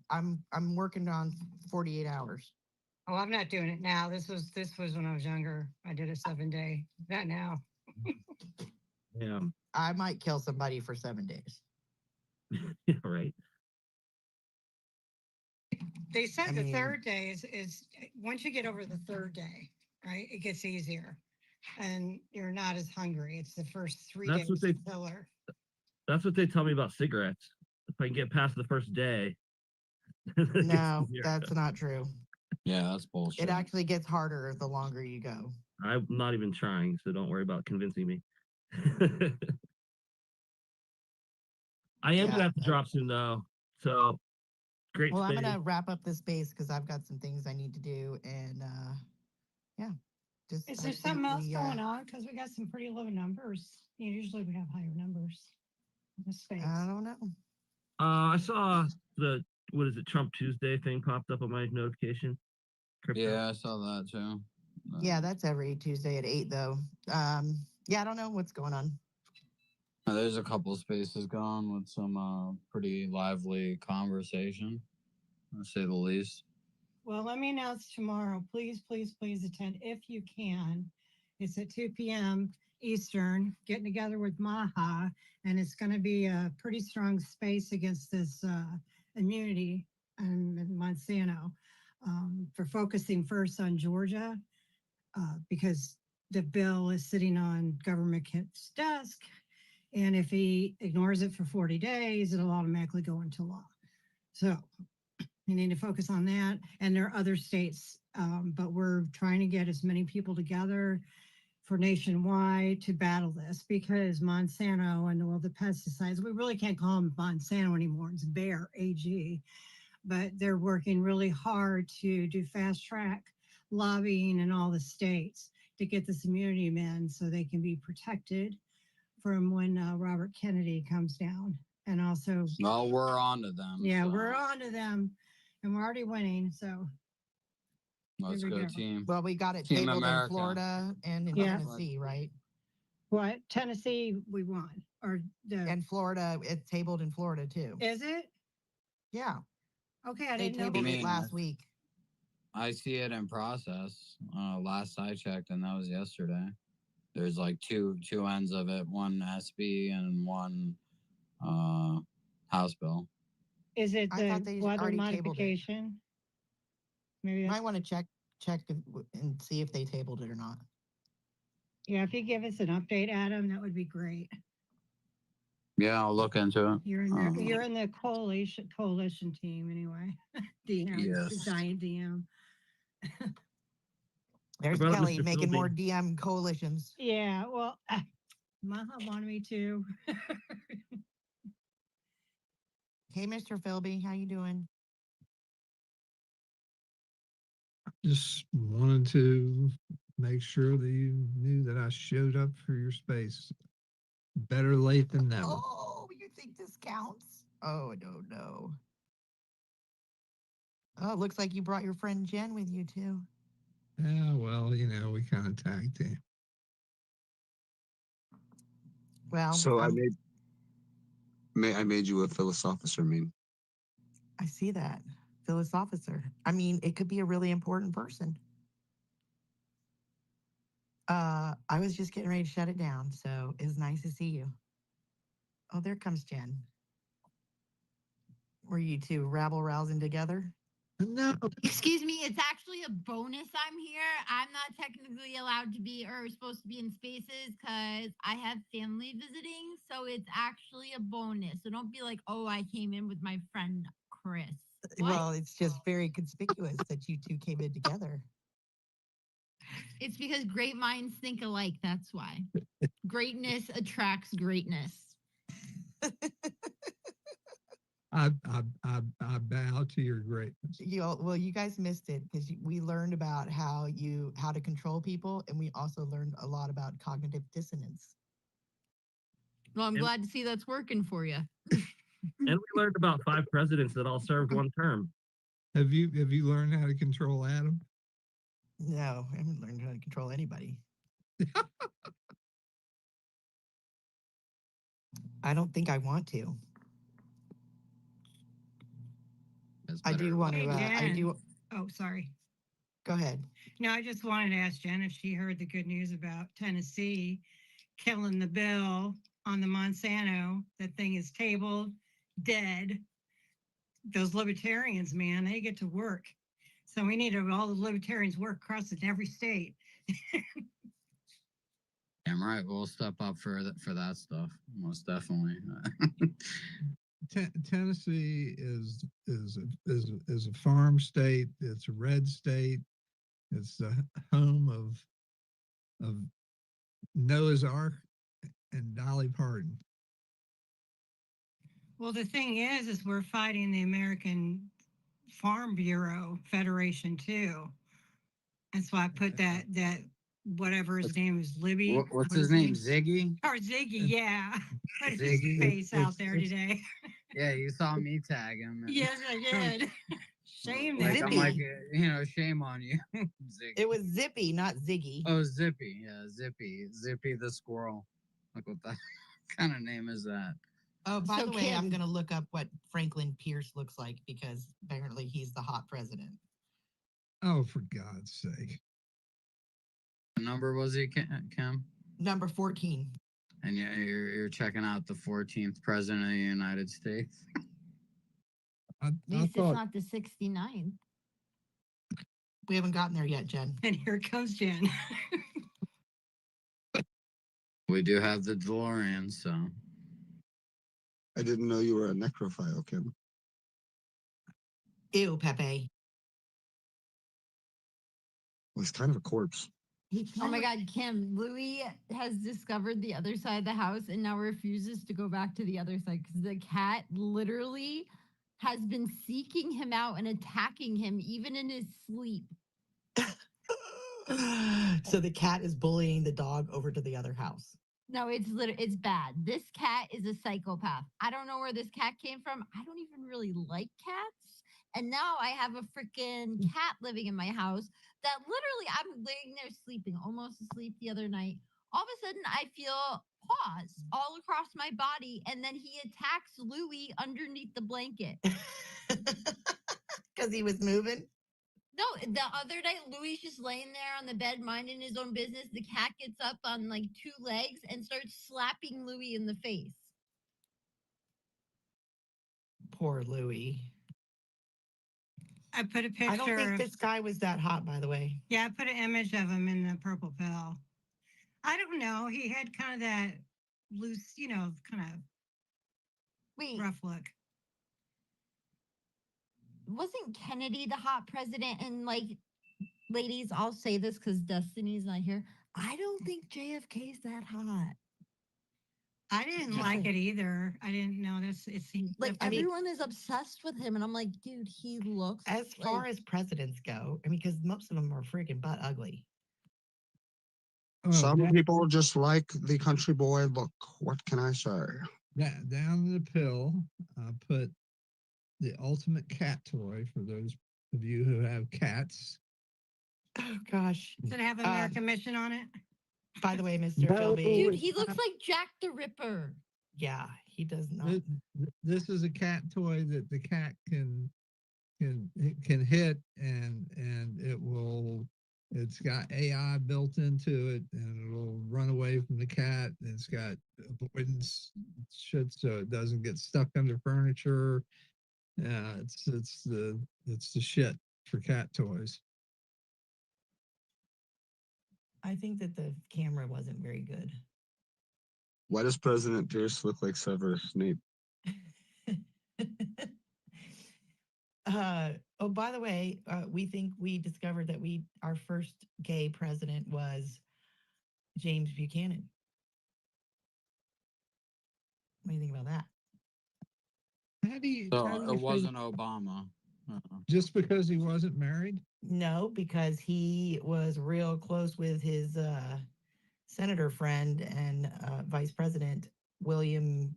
Speaker 2: I'm working on 48 hours.
Speaker 5: Oh, I'm not doing it now. This was when I was younger. I did a 7-day. Not now.
Speaker 3: Yeah.
Speaker 2: I might kill somebody for 7 days.
Speaker 3: Right.
Speaker 5: They said
Speaker 2: I
Speaker 5: the
Speaker 2: mean-
Speaker 5: third day is once you get over the third day, right? It gets easier, and you're not as hungry. It's the first 3
Speaker 3: That's
Speaker 5: days
Speaker 3: what they-
Speaker 5: filler.
Speaker 3: That's what they tell me about cigarettes. If I can get past the first day. it's
Speaker 2: No,
Speaker 3: easier.
Speaker 2: that's not true.
Speaker 6: Yeah, that's bullshit.
Speaker 2: It actually gets harder the longer you go.
Speaker 3: I'm not even trying, so don't worry about convincing me. I am
Speaker 2: Yeah,
Speaker 3: gonna have to drop soon though. So great
Speaker 2: Well, I'm
Speaker 3: space.
Speaker 2: gonna wrap up this space because I've got some things I need to do, and yeah, just.
Speaker 5: Is
Speaker 2: I
Speaker 5: there
Speaker 2: think
Speaker 5: something else
Speaker 2: we,
Speaker 5: going on? Because we got some pretty low numbers. Usually we have higher numbers in the space.
Speaker 2: I don't know.
Speaker 3: I saw the what is it, Trump Tuesday thing popped up on my notification. Crypto.
Speaker 6: Yeah, I saw that too.
Speaker 2: Yeah, that's every Tuesday at 8 though. Yeah, I don't know what's going on.
Speaker 6: There's a couple spaces going with some pretty lively conversation, to say the least.
Speaker 5: Well, let me announce tomorrow. Please, please, please attend if you can. It's at 2 p.m. Eastern, getting together with Maha, and it's going to be a pretty strong space against this immunity in Monsanto for focusing first on Georgia because the bill is sitting on Government Kent's desk. And if he ignores it for 40 days, it'll automatically go into law. So we need to focus on that. And there are other states, but we're trying to get as many people together for nationwide to battle this because Monsanto and all the pesticides, we really can't call them Monsanto anymore. It's Bayer, AG. But they're working really hard to do fast track lobbying in all the states to get this immunity in so they can be protected from when Robert Kennedy comes down. And also,
Speaker 6: Well, we're on to them.
Speaker 5: yeah,
Speaker 6: so
Speaker 5: we're on to them and we're already winning. So
Speaker 6: Let's
Speaker 5: Here we
Speaker 6: go,
Speaker 5: go.
Speaker 6: team.
Speaker 2: Well, we got it
Speaker 6: Team
Speaker 2: tabled
Speaker 6: America.
Speaker 2: in Florida and in
Speaker 5: Yeah.
Speaker 2: Tennessee, right?
Speaker 5: what? Tennessee, we won. Or the,
Speaker 2: And Florida, it's tabled in Florida too.
Speaker 5: is it?
Speaker 2: Yeah,
Speaker 5: Okay, I
Speaker 2: they
Speaker 5: didn't know.
Speaker 2: tabled
Speaker 6: You
Speaker 2: it
Speaker 6: mean-
Speaker 2: last week.
Speaker 6: I see it in process. Last I checked, and that was yesterday. There's like two ends of it, one SB and one House bill.
Speaker 5: Is it
Speaker 2: I thought
Speaker 5: the
Speaker 2: they
Speaker 5: weather
Speaker 2: already tabled it.
Speaker 5: modification? Maybe
Speaker 2: You
Speaker 5: that's,
Speaker 2: might want to check and see if they tabled it or not.
Speaker 5: yeah, if you give us an update, Adam, that would be great.
Speaker 6: Yeah, I'll look into it.
Speaker 5: You're in there. You're in the coalition team anyway. DM, the
Speaker 6: Yes.
Speaker 5: giant DM.
Speaker 2: There's
Speaker 3: about
Speaker 2: Kelly
Speaker 3: Mr.
Speaker 2: making more
Speaker 3: Philby?
Speaker 2: DM coalitions.
Speaker 5: Yeah, well, Maha wanted me to.
Speaker 2: Hey, Mr. Philby, how you doing?
Speaker 9: Just wanted to make sure that you knew that I showed up for your space. Better late than never.
Speaker 2: Oh, you think this counts? Oh, I don't know. Oh, it looks like you brought your friend Jen with you too.
Speaker 9: Yeah, well, you know, we kind of tag team.
Speaker 2: Well,
Speaker 7: So I
Speaker 2: I'm-
Speaker 7: made you a philosopher meme.
Speaker 2: I see that. Phyllis officer. I mean, it could be a really important person. I was just getting ready to shut it down, so it's nice to see you. Oh, there comes Jen. Were you two rabble rousing together?
Speaker 9: No,
Speaker 10: Excuse me, it's actually a bonus I'm here. I'm not technically allowed to be or supposed to be in spaces because I have family visiting. So it's actually a bonus. So don't be like, oh, I came in with my friend Chris. What?
Speaker 2: Well, it's just very conspicuous that you two came in together.
Speaker 10: It's because great minds think alike. That's why. Greatness attracts greatness.
Speaker 9: I bow to your greatness.
Speaker 2: Well, you guys missed it because we learned about how to control people, and we also learned a lot about cognitive dissonance.
Speaker 10: Well, I'm
Speaker 3: And-
Speaker 10: glad to see that's working for you.
Speaker 3: And we learned about 5 presidents that all served one term.
Speaker 9: Have you learned how to control Adam?
Speaker 2: No, I haven't learned how to control anybody. I don't think I want to.
Speaker 6: It's
Speaker 2: I
Speaker 6: better
Speaker 2: do want to.
Speaker 5: Hey,
Speaker 2: I
Speaker 5: Jen.
Speaker 2: do.
Speaker 5: Oh, sorry.
Speaker 2: Go ahead.
Speaker 5: No, I just wanted to ask Jen if she heard the good news about Tennessee killing the bill on the Monsanto. That thing is tabled, dead. those libertarians, man, they get to work. So we need to all the libertarians work across every state.
Speaker 6: Damn right. We'll step up for that stuff. Most definitely.
Speaker 9: Tennessee is a farm state. It's a red state. It's the home of Noah's Ark and Dolly Parton.
Speaker 5: Well, the thing is we're fighting the American Farm Bureau Federation too. That's why I put that whatever his name is, Libby.
Speaker 6: What's his name? Ziggy?
Speaker 5: Or Ziggy, yeah. Put his
Speaker 6: Ziggy.
Speaker 5: face out there today.
Speaker 6: Yeah, you saw me tag him.
Speaker 5: Yes, I did. Shame
Speaker 6: Like,
Speaker 5: that.
Speaker 6: I'm like, shame on you. Ziggy.
Speaker 2: It was Zippy, not Ziggy.
Speaker 6: Oh, Zippy. Yeah, Zippy the squirrel. Like, what the kind of name is that?
Speaker 2: Oh, by
Speaker 10: So
Speaker 2: the way, I'm
Speaker 10: Kim-
Speaker 2: going to look up what Franklin Pierce looks like because apparently he's the hot president.
Speaker 9: Oh, for God's sake.
Speaker 6: What number was he, Kim?
Speaker 2: Number 14.
Speaker 6: And yeah, you're checking out the 14th president of the United States.
Speaker 10: At
Speaker 9: I
Speaker 10: least it's
Speaker 9: thought
Speaker 10: not the 69th.
Speaker 2: We haven't gotten there yet, Jen.
Speaker 5: And here comes Jen.
Speaker 6: We do have the DeLorean, so.
Speaker 7: I didn't know you were a necrophile, Kim.
Speaker 2: Ew, Pepe.
Speaker 7: Well, he's kind of a corpse.
Speaker 10: Oh my God, Kim, Louis has discovered the other side of the house and now refuses to go back to the other side because the cat literally has been seeking him out and attacking him even in his sleep.
Speaker 2: So the cat is bullying the dog over to the other house.
Speaker 10: No, it's bad. This cat is a psychopath. I don't know where this cat came from. I don't even really like cats. And now I have a freaking cat living in my house that literally I'm laying there sleeping, almost asleep the other night. All of a sudden I feel paws all across my body. And then he attacks Louis underneath the blanket.
Speaker 2: Because he was moving.
Speaker 10: No, the other night, Louis just laying there on the bed, minding his own business. The cat gets up on like 2 legs and starts slapping Louis in the face.
Speaker 2: Poor Louis.
Speaker 5: I put a picture.
Speaker 2: I don't think
Speaker 5: of,
Speaker 2: this guy was that hot, by the way.
Speaker 5: Yeah, I put an image of him in the purple pill. I don't know. He had kind of that loose, kind of
Speaker 10: Wait,
Speaker 5: rough look.
Speaker 10: wasn't Kennedy the hot president? And like, ladies, I'll say this because Destiny's not here. I don't think JFK's that hot.
Speaker 5: I didn't like it either. I didn't know this. It seemed
Speaker 10: Like
Speaker 2: I mean-
Speaker 10: everyone is obsessed with him, and I'm like, dude, he looks
Speaker 2: As far
Speaker 10: like,
Speaker 2: as presidents go, I mean, because most of them are freaking butt ugly.
Speaker 7: Some
Speaker 9: down,
Speaker 7: people just like the country boy look. What can I say?
Speaker 9: down in the pill, I put the ultimate cat toy for those of you who have cats.
Speaker 2: Oh, gosh.
Speaker 5: Does it have American Mission on it?
Speaker 2: By the way, Mr.
Speaker 9: No.
Speaker 2: Philby.
Speaker 10: dude, he looks like Jack the Ripper.
Speaker 2: Yeah, he does not.
Speaker 9: This is a cat toy that the cat can hit and it's got AI built into it and it'll run away from the cat. And it's got avoidance shit so it doesn't get stuck under furniture. Yeah, it's the shit for cat toys.
Speaker 2: I think that the camera wasn't very good.
Speaker 7: Why does President Pierce look like Severus Snape?
Speaker 2: Oh, by the way, we think we discovered that our first gay president was James Buchanan. What do you think about that?
Speaker 9: How do you?
Speaker 6: So
Speaker 9: how do you
Speaker 6: it
Speaker 9: feel-
Speaker 6: wasn't Obama.
Speaker 9: just because he wasn't married.
Speaker 2: No, because he was real close with his senator friend and vice president, William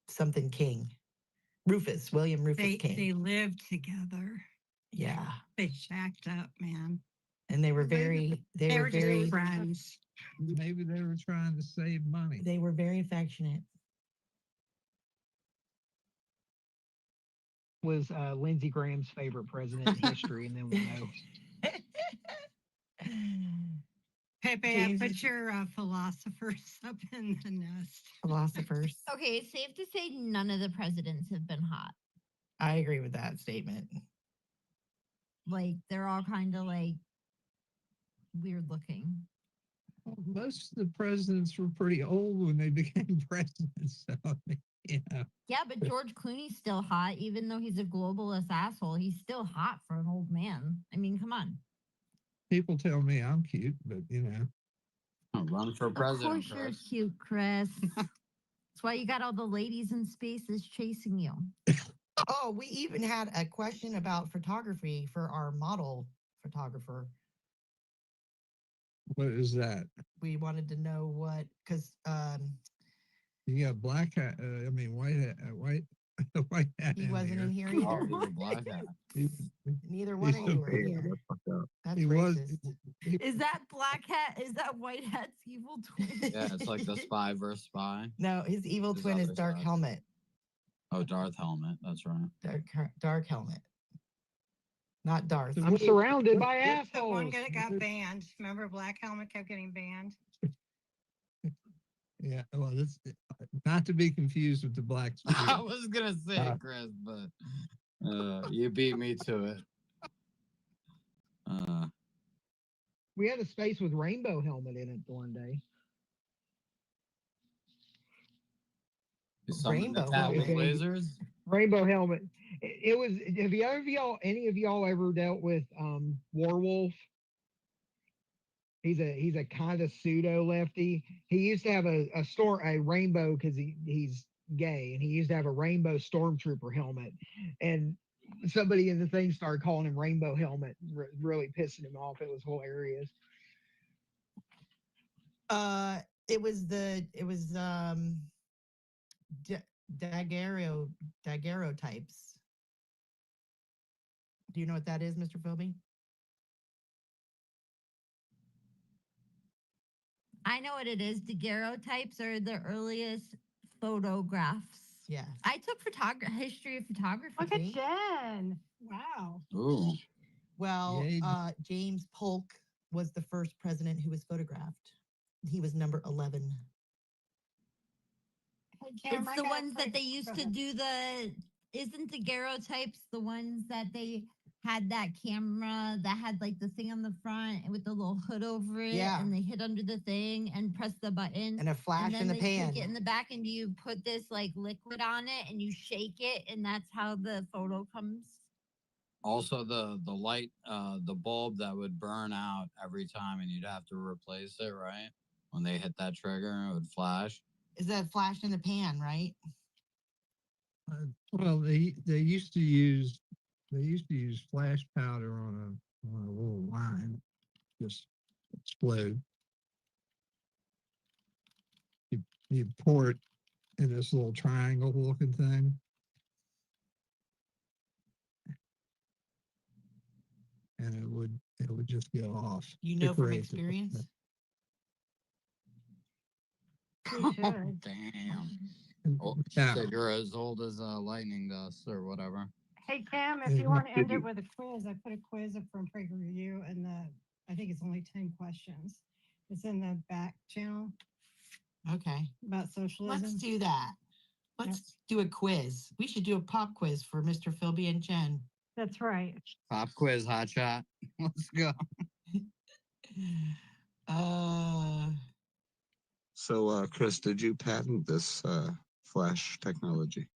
Speaker 2: something King. William Rufus King.
Speaker 5: They lived together.
Speaker 2: Yeah.
Speaker 5: They shacked up, man.
Speaker 2: And they were
Speaker 9: Maybe
Speaker 5: They were
Speaker 2: very,
Speaker 5: just friends.
Speaker 9: Maybe they were trying to save money.
Speaker 2: they were very affectionate.
Speaker 8: Was Lindsey Graham's favorite president in history, and then we'll know.
Speaker 5: Pepe,
Speaker 2: James
Speaker 5: I
Speaker 2: is-
Speaker 5: put your philosophers up in the nest.
Speaker 2: Philosophers.
Speaker 10: Okay, it's safe to say none of the presidents have been hot.
Speaker 2: I agree with that statement.
Speaker 10: Like they're all kind of like weird looking.
Speaker 9: Well, most of the presidents were pretty old when they became presidents. So, yeah.
Speaker 10: Yeah, but George Clooney's still hot, even though he's a globalist asshole. He's still hot for an old man. I mean, come on.
Speaker 9: People tell me I'm cute, but
Speaker 6: I'll run for
Speaker 10: Of
Speaker 6: president,
Speaker 10: course you're
Speaker 6: Chris.
Speaker 10: cute, Chris. That's why you got all the ladies in spaces chasing you.
Speaker 2: Oh, we even had a question about photography for our model photographer.
Speaker 9: what is that?
Speaker 2: We wanted to know what, because
Speaker 9: You got black hat. White hat. White hat.
Speaker 2: he wasn't in here
Speaker 6: Oh,
Speaker 2: either.
Speaker 6: he's a black hat.
Speaker 2: Neither one of you were
Speaker 7: Yeah,
Speaker 2: here.
Speaker 7: that's fucked up.
Speaker 2: That's
Speaker 9: He was.
Speaker 2: racist.
Speaker 10: Is that black hat? Is that white hat's evil twin?
Speaker 6: Yeah, it's like the spy versus spy.
Speaker 2: No, his evil
Speaker 6: His
Speaker 2: twin is
Speaker 6: other
Speaker 2: Dark
Speaker 6: side.
Speaker 2: Helmet.
Speaker 6: Oh, Darth Helmet. That's right.
Speaker 2: Dark Helmet. Not Darth.
Speaker 8: I'm surrounded by
Speaker 5: The one
Speaker 8: assholes.
Speaker 5: guy that got banned. Remember, Black Helmet kept getting banned.
Speaker 9: Yeah. Well, this not to be confused with the black.
Speaker 6: I was gonna say,
Speaker 9: Uh,
Speaker 6: Chris, but you beat me to it.
Speaker 8: We had a space with Rainbow Helmet in it one day.
Speaker 6: Is someone
Speaker 2: Rainbow
Speaker 6: the cat with
Speaker 8: Helmet.
Speaker 6: lasers?
Speaker 8: Rainbow Helmet. It was. Have any of y'all ever dealt with Warwolf? He's a kind of pseudo lefty. He used to have a rainbow because he's gay, and he used to have a rainbow stormtrooper helmet. And somebody in the thing started calling him Rainbow Helmet, really pissing him off. It was hilarious.
Speaker 2: It was daguerreotypes. Do you know what that is, Mr. Philby?
Speaker 10: I know what it is. Daguerreotypes are the earliest photographs.
Speaker 2: Yeah.
Speaker 10: I took history of photography.
Speaker 5: Look at Jen. Wow.
Speaker 6: Ooh.
Speaker 2: Well,
Speaker 9: Yeah,
Speaker 2: James Polk was the first president who was photographed. He was number 11.
Speaker 5: Hey, Kim,
Speaker 10: It's
Speaker 5: I
Speaker 10: the
Speaker 5: got a
Speaker 10: ones that
Speaker 5: quick-
Speaker 10: they used
Speaker 5: go
Speaker 10: to
Speaker 5: ahead.
Speaker 10: do isn't daguerreotypes the ones that they had that camera that had like the thing on the front and with the little hood over it,
Speaker 2: Yeah.
Speaker 10: and they hit under the thing and press the button,
Speaker 2: And a flash
Speaker 10: and then
Speaker 2: in the
Speaker 10: they
Speaker 2: pan.
Speaker 10: stick it in the back, and you put this like liquid on it, and you shake it, and that's how the photo comes.
Speaker 6: Also, the light, the bulb that would burn out every time, and you'd have to replace it, right? When they hit that trigger, it would flash.
Speaker 2: Is that flash in the pan, right?
Speaker 9: well, they used to use flash powder on a little line, just explode. You pour it in this little triangle looking thing, and it would just go off.
Speaker 2: You know from
Speaker 9: Decorate the-
Speaker 2: experience?
Speaker 5: You should.
Speaker 6: Damn. Oh, she
Speaker 9: Yeah.
Speaker 6: said you're as old as lightning dust or whatever.
Speaker 5: Hey, Kim, if
Speaker 9: Yeah,
Speaker 5: you want to end
Speaker 7: did
Speaker 5: it
Speaker 7: you-
Speaker 5: with a quiz, I put a quiz from PragerU, and I think it's only 10 questions. It's in the back channel
Speaker 2: Okay.
Speaker 5: about socialism.
Speaker 2: Let's do that. Let's do a quiz. We should do a pop quiz for Mr. Philby and Jen.
Speaker 5: That's right.
Speaker 6: Pop quiz, hot shot. Let's go.
Speaker 7: So, Chris, did you patent this flash technology?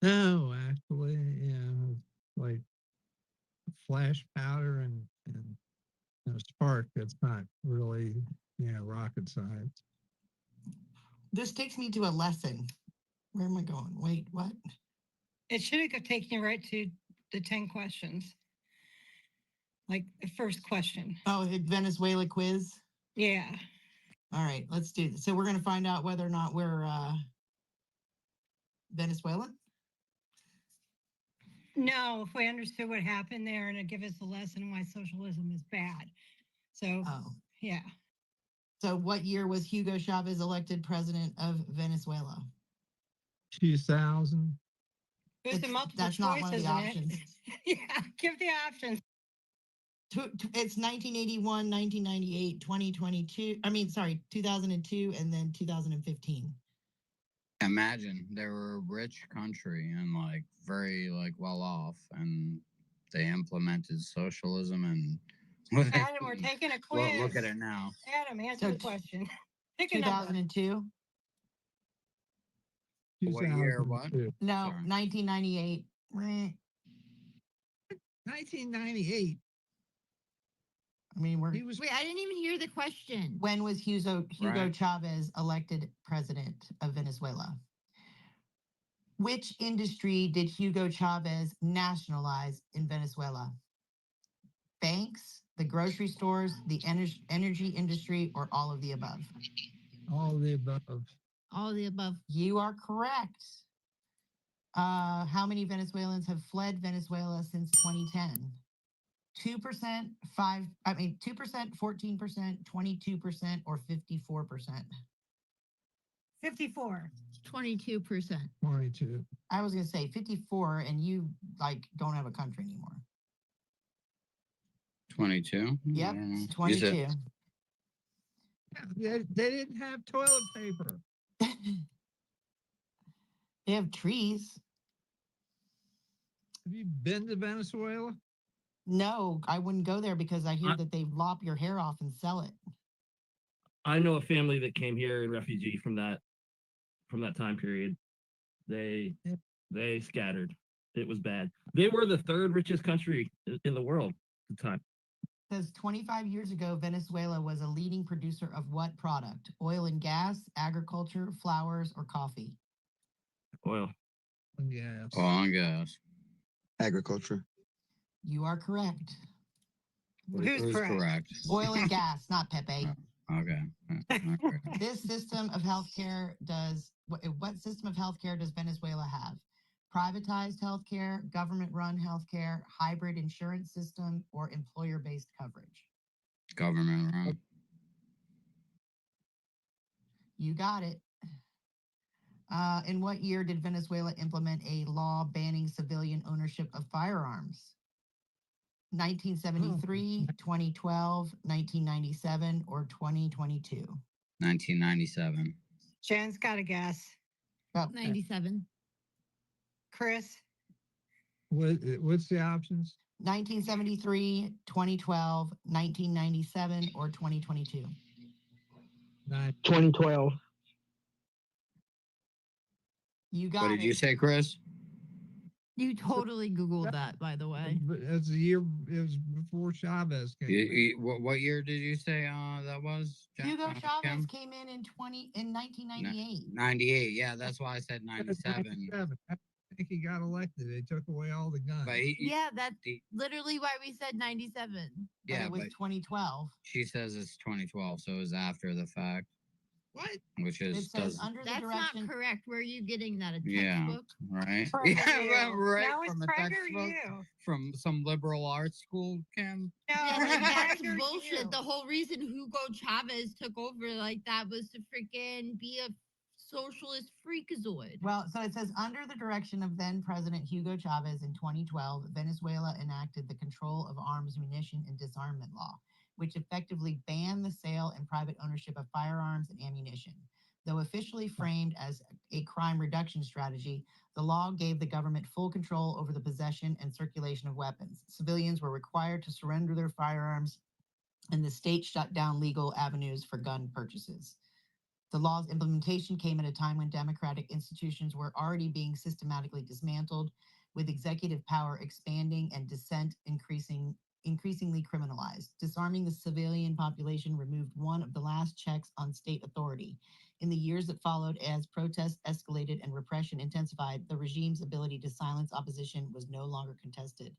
Speaker 9: No, actually, yeah, like flash powder and a spark. That's not really rocket science.
Speaker 2: This takes me to a lesson. Where am I going? Wait, what?
Speaker 5: It should have taken you right to the 10 questions. Like the first question.
Speaker 2: Oh, the Venezuela quiz.
Speaker 5: Yeah.
Speaker 2: All right, let's do this. So we're going to find out whether or not we're Venezuelan.
Speaker 5: No, if we understood what happened there, and it'd give us a lesson why socialism is bad. So,
Speaker 2: Oh.
Speaker 5: yeah.
Speaker 2: So what year was Hugo Chavez elected president of Venezuela?
Speaker 9: 2000.
Speaker 5: There's
Speaker 2: It's-
Speaker 5: a multiple
Speaker 2: that's not one of
Speaker 5: choice,
Speaker 2: the
Speaker 5: isn't
Speaker 2: options.
Speaker 5: it? Yeah, give the options.
Speaker 2: It's 1981, 1998, 2022. I mean, sorry, 2002, and then 2015.
Speaker 6: Imagine they were a rich country and like very like well off, and they implemented socialism and
Speaker 5: Adam, we're taking a quiz.
Speaker 6: well, look at it now.
Speaker 5: Adam, answer
Speaker 2: So
Speaker 5: the question. Pick a number.
Speaker 2: 2002?
Speaker 6: What year? What?
Speaker 9: 2002.
Speaker 2: No,
Speaker 6: Sorry.
Speaker 2: 1998. Meh.
Speaker 9: 1998.
Speaker 2: I mean, we're
Speaker 9: He was
Speaker 10: Wait, I didn't even hear the question.
Speaker 2: when was Hugo
Speaker 6: Right.
Speaker 2: Chavez elected president of Venezuela? Which industry did Hugo Chavez nationalize in Venezuela? Banks, the grocery stores, the energy industry, or all of the above?
Speaker 9: all the above.
Speaker 10: All the above.
Speaker 2: You are correct. How many Venezuelans have fled Venezuela since 2010? 2%, 2%, 14%, 22%, or 54%?
Speaker 5: 54.
Speaker 10: 22%.
Speaker 9: 22.
Speaker 2: I was gonna say 54, and you like don't have a country anymore.
Speaker 6: 22.
Speaker 2: Yep,
Speaker 6: Mm,
Speaker 2: it's
Speaker 6: use
Speaker 2: 22.
Speaker 6: it.
Speaker 9: Yeah, they didn't have toilet paper.
Speaker 2: They have trees.
Speaker 9: Have you been to Venezuela?
Speaker 2: No, I wouldn't go there because I hear
Speaker 3: I-
Speaker 2: that they lop your hair off and sell it.
Speaker 3: I know a family that came here in refugee from that time period. They
Speaker 9: Yep.
Speaker 3: they scattered. It was bad. They were the third richest country in the world at the time.
Speaker 2: Says 25 years ago, Venezuela was a leading producer of what product? Oil and gas, agriculture, flowers, or coffee?
Speaker 3: Oil.
Speaker 9: Yes.
Speaker 6: Oh, I guess.
Speaker 7: Agriculture.
Speaker 2: You are correct.
Speaker 5: Who's correct?
Speaker 2: Oil and gas, not Pepe.
Speaker 6: Okay. Okay.
Speaker 2: This system of healthcare does what system of healthcare does Venezuela have? Privatized healthcare, government-run healthcare, hybrid insurance system, or employer-based coverage?
Speaker 6: Government run.
Speaker 2: You got it. In what year did Venezuela implement a law banning civilian ownership of firearms? 1973, 2012, 1997, or 2022?
Speaker 6: 1997.
Speaker 5: Jen's got a guess.
Speaker 2: Oh,
Speaker 10: 97.
Speaker 5: Chris?
Speaker 9: What's the options?
Speaker 2: 1973, 2012, 1997, or 2022?
Speaker 8: 2012.
Speaker 2: You got
Speaker 6: What
Speaker 2: it.
Speaker 6: did you say, Chris?
Speaker 10: You totally Googled that, by the way.
Speaker 9: That's the year. It was before Chavez came.
Speaker 6: What year did you say that was?
Speaker 2: Hugo Chavez
Speaker 6: Kim?
Speaker 2: came in 1998.
Speaker 6: 98. Yeah, that's why I said 97.
Speaker 9: 97. I think he got elected. They took away all the guns.
Speaker 6: But
Speaker 10: Yeah, that's
Speaker 6: he-
Speaker 10: literally why we said 97.
Speaker 2: But
Speaker 6: yeah,
Speaker 2: it was
Speaker 6: but
Speaker 2: 2012.
Speaker 6: she says it's 2012, so it was after the fact,
Speaker 9: What?
Speaker 6: which
Speaker 2: It
Speaker 6: is
Speaker 2: says under the
Speaker 10: That's
Speaker 2: direction.
Speaker 10: not correct. Where are you getting that? A
Speaker 6: Yeah.
Speaker 10: textbook?
Speaker 6: right.
Speaker 5: From
Speaker 6: Yeah,
Speaker 5: you.
Speaker 6: right.
Speaker 5: That was
Speaker 6: From a
Speaker 5: Prager
Speaker 6: textbook
Speaker 5: you.
Speaker 6: from some liberal arts school, Kim.
Speaker 5: No,
Speaker 10: Yeah,
Speaker 5: it
Speaker 10: like,
Speaker 5: was
Speaker 10: that's
Speaker 5: Prager
Speaker 10: bullshit.
Speaker 5: you.
Speaker 10: The whole reason Hugo Chavez took over like that was to freaking be a socialist freakazoid.
Speaker 2: Well, so it says under the direction of then President Hugo Chavez in 2012, Venezuela enacted the Control of Arms, Munition, and Disarmament Law, which effectively banned the sale and private ownership of firearms and ammunition. Though officially framed as a crime reduction strategy, the law gave the government full control over the possession and circulation of weapons. Civilians were required to surrender their firearms, and the state shut down legal avenues for gun purchases. The law's implementation came at a time when democratic institutions were already being systematically dismantled, with executive power expanding and dissent increasingly criminalized. Disarming the civilian population removed one of the last checks on state authority. In the years that followed, as protests escalated and repression intensified, the regime's ability to silence opposition was no longer contested,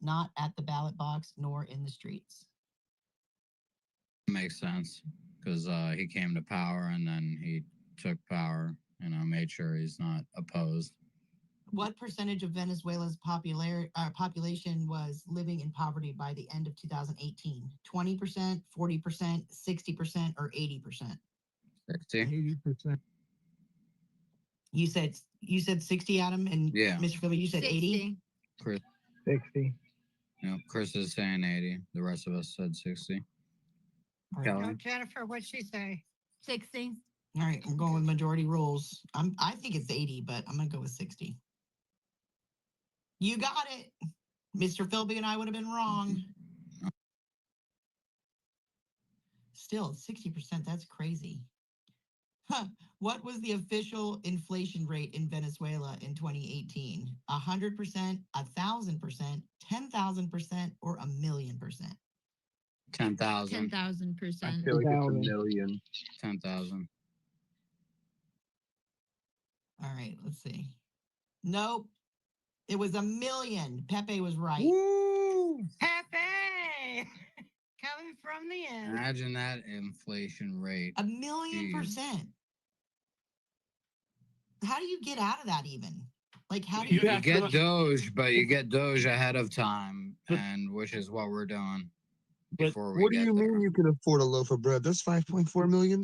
Speaker 2: not at the ballot box nor in the streets.
Speaker 6: Makes sense because he came to power and then he took power. Made sure he's not opposed.
Speaker 2: What percentage of Venezuela's population was living in poverty by the end of 2018? 20%, 40%, 60%, or 80%?
Speaker 6: 60.
Speaker 9: 80%.
Speaker 2: You said 60, Adam, and
Speaker 6: Yeah.
Speaker 2: Mr. Philby, you said 80?
Speaker 10: 60.
Speaker 6: Chris,
Speaker 8: 60.
Speaker 6: Chris is saying 80. The rest of us said 60.
Speaker 2: All right.
Speaker 6: Kelly?
Speaker 5: No, Jennifer, what'd she say?
Speaker 10: 60.
Speaker 2: All right, I'm going with majority rules. I think it's 80, but I'm gonna go with 60. You got it. Mr. Philby and I would have been wrong. Still, 60%, that's crazy. Huh. What was the official inflation rate in Venezuela in 2018? 100%, 1,000%, 10,000%, or 1,000,000%?
Speaker 6: 10,000.
Speaker 10: 10,000%.
Speaker 7: I feel like it's a
Speaker 8: 1,000.
Speaker 7: million.
Speaker 6: 10,000.
Speaker 2: All right, let's see. Nope. It was 1,000,000. Pepe was right.
Speaker 6: Woo!
Speaker 5: Pepe coming from the end.
Speaker 6: Imagine that inflation rate.
Speaker 2: 1,000,000%. How do you get out of that even? Like, how do
Speaker 3: You
Speaker 2: you?
Speaker 6: You
Speaker 3: have
Speaker 6: get
Speaker 3: to-
Speaker 6: Doge, but you get Doge ahead of time,
Speaker 3: But-
Speaker 6: and which is what we're doing
Speaker 3: But
Speaker 6: before we
Speaker 7: What do
Speaker 6: get
Speaker 7: you
Speaker 6: there.
Speaker 7: mean you can afford a loaf of bread? That's $5.4 million.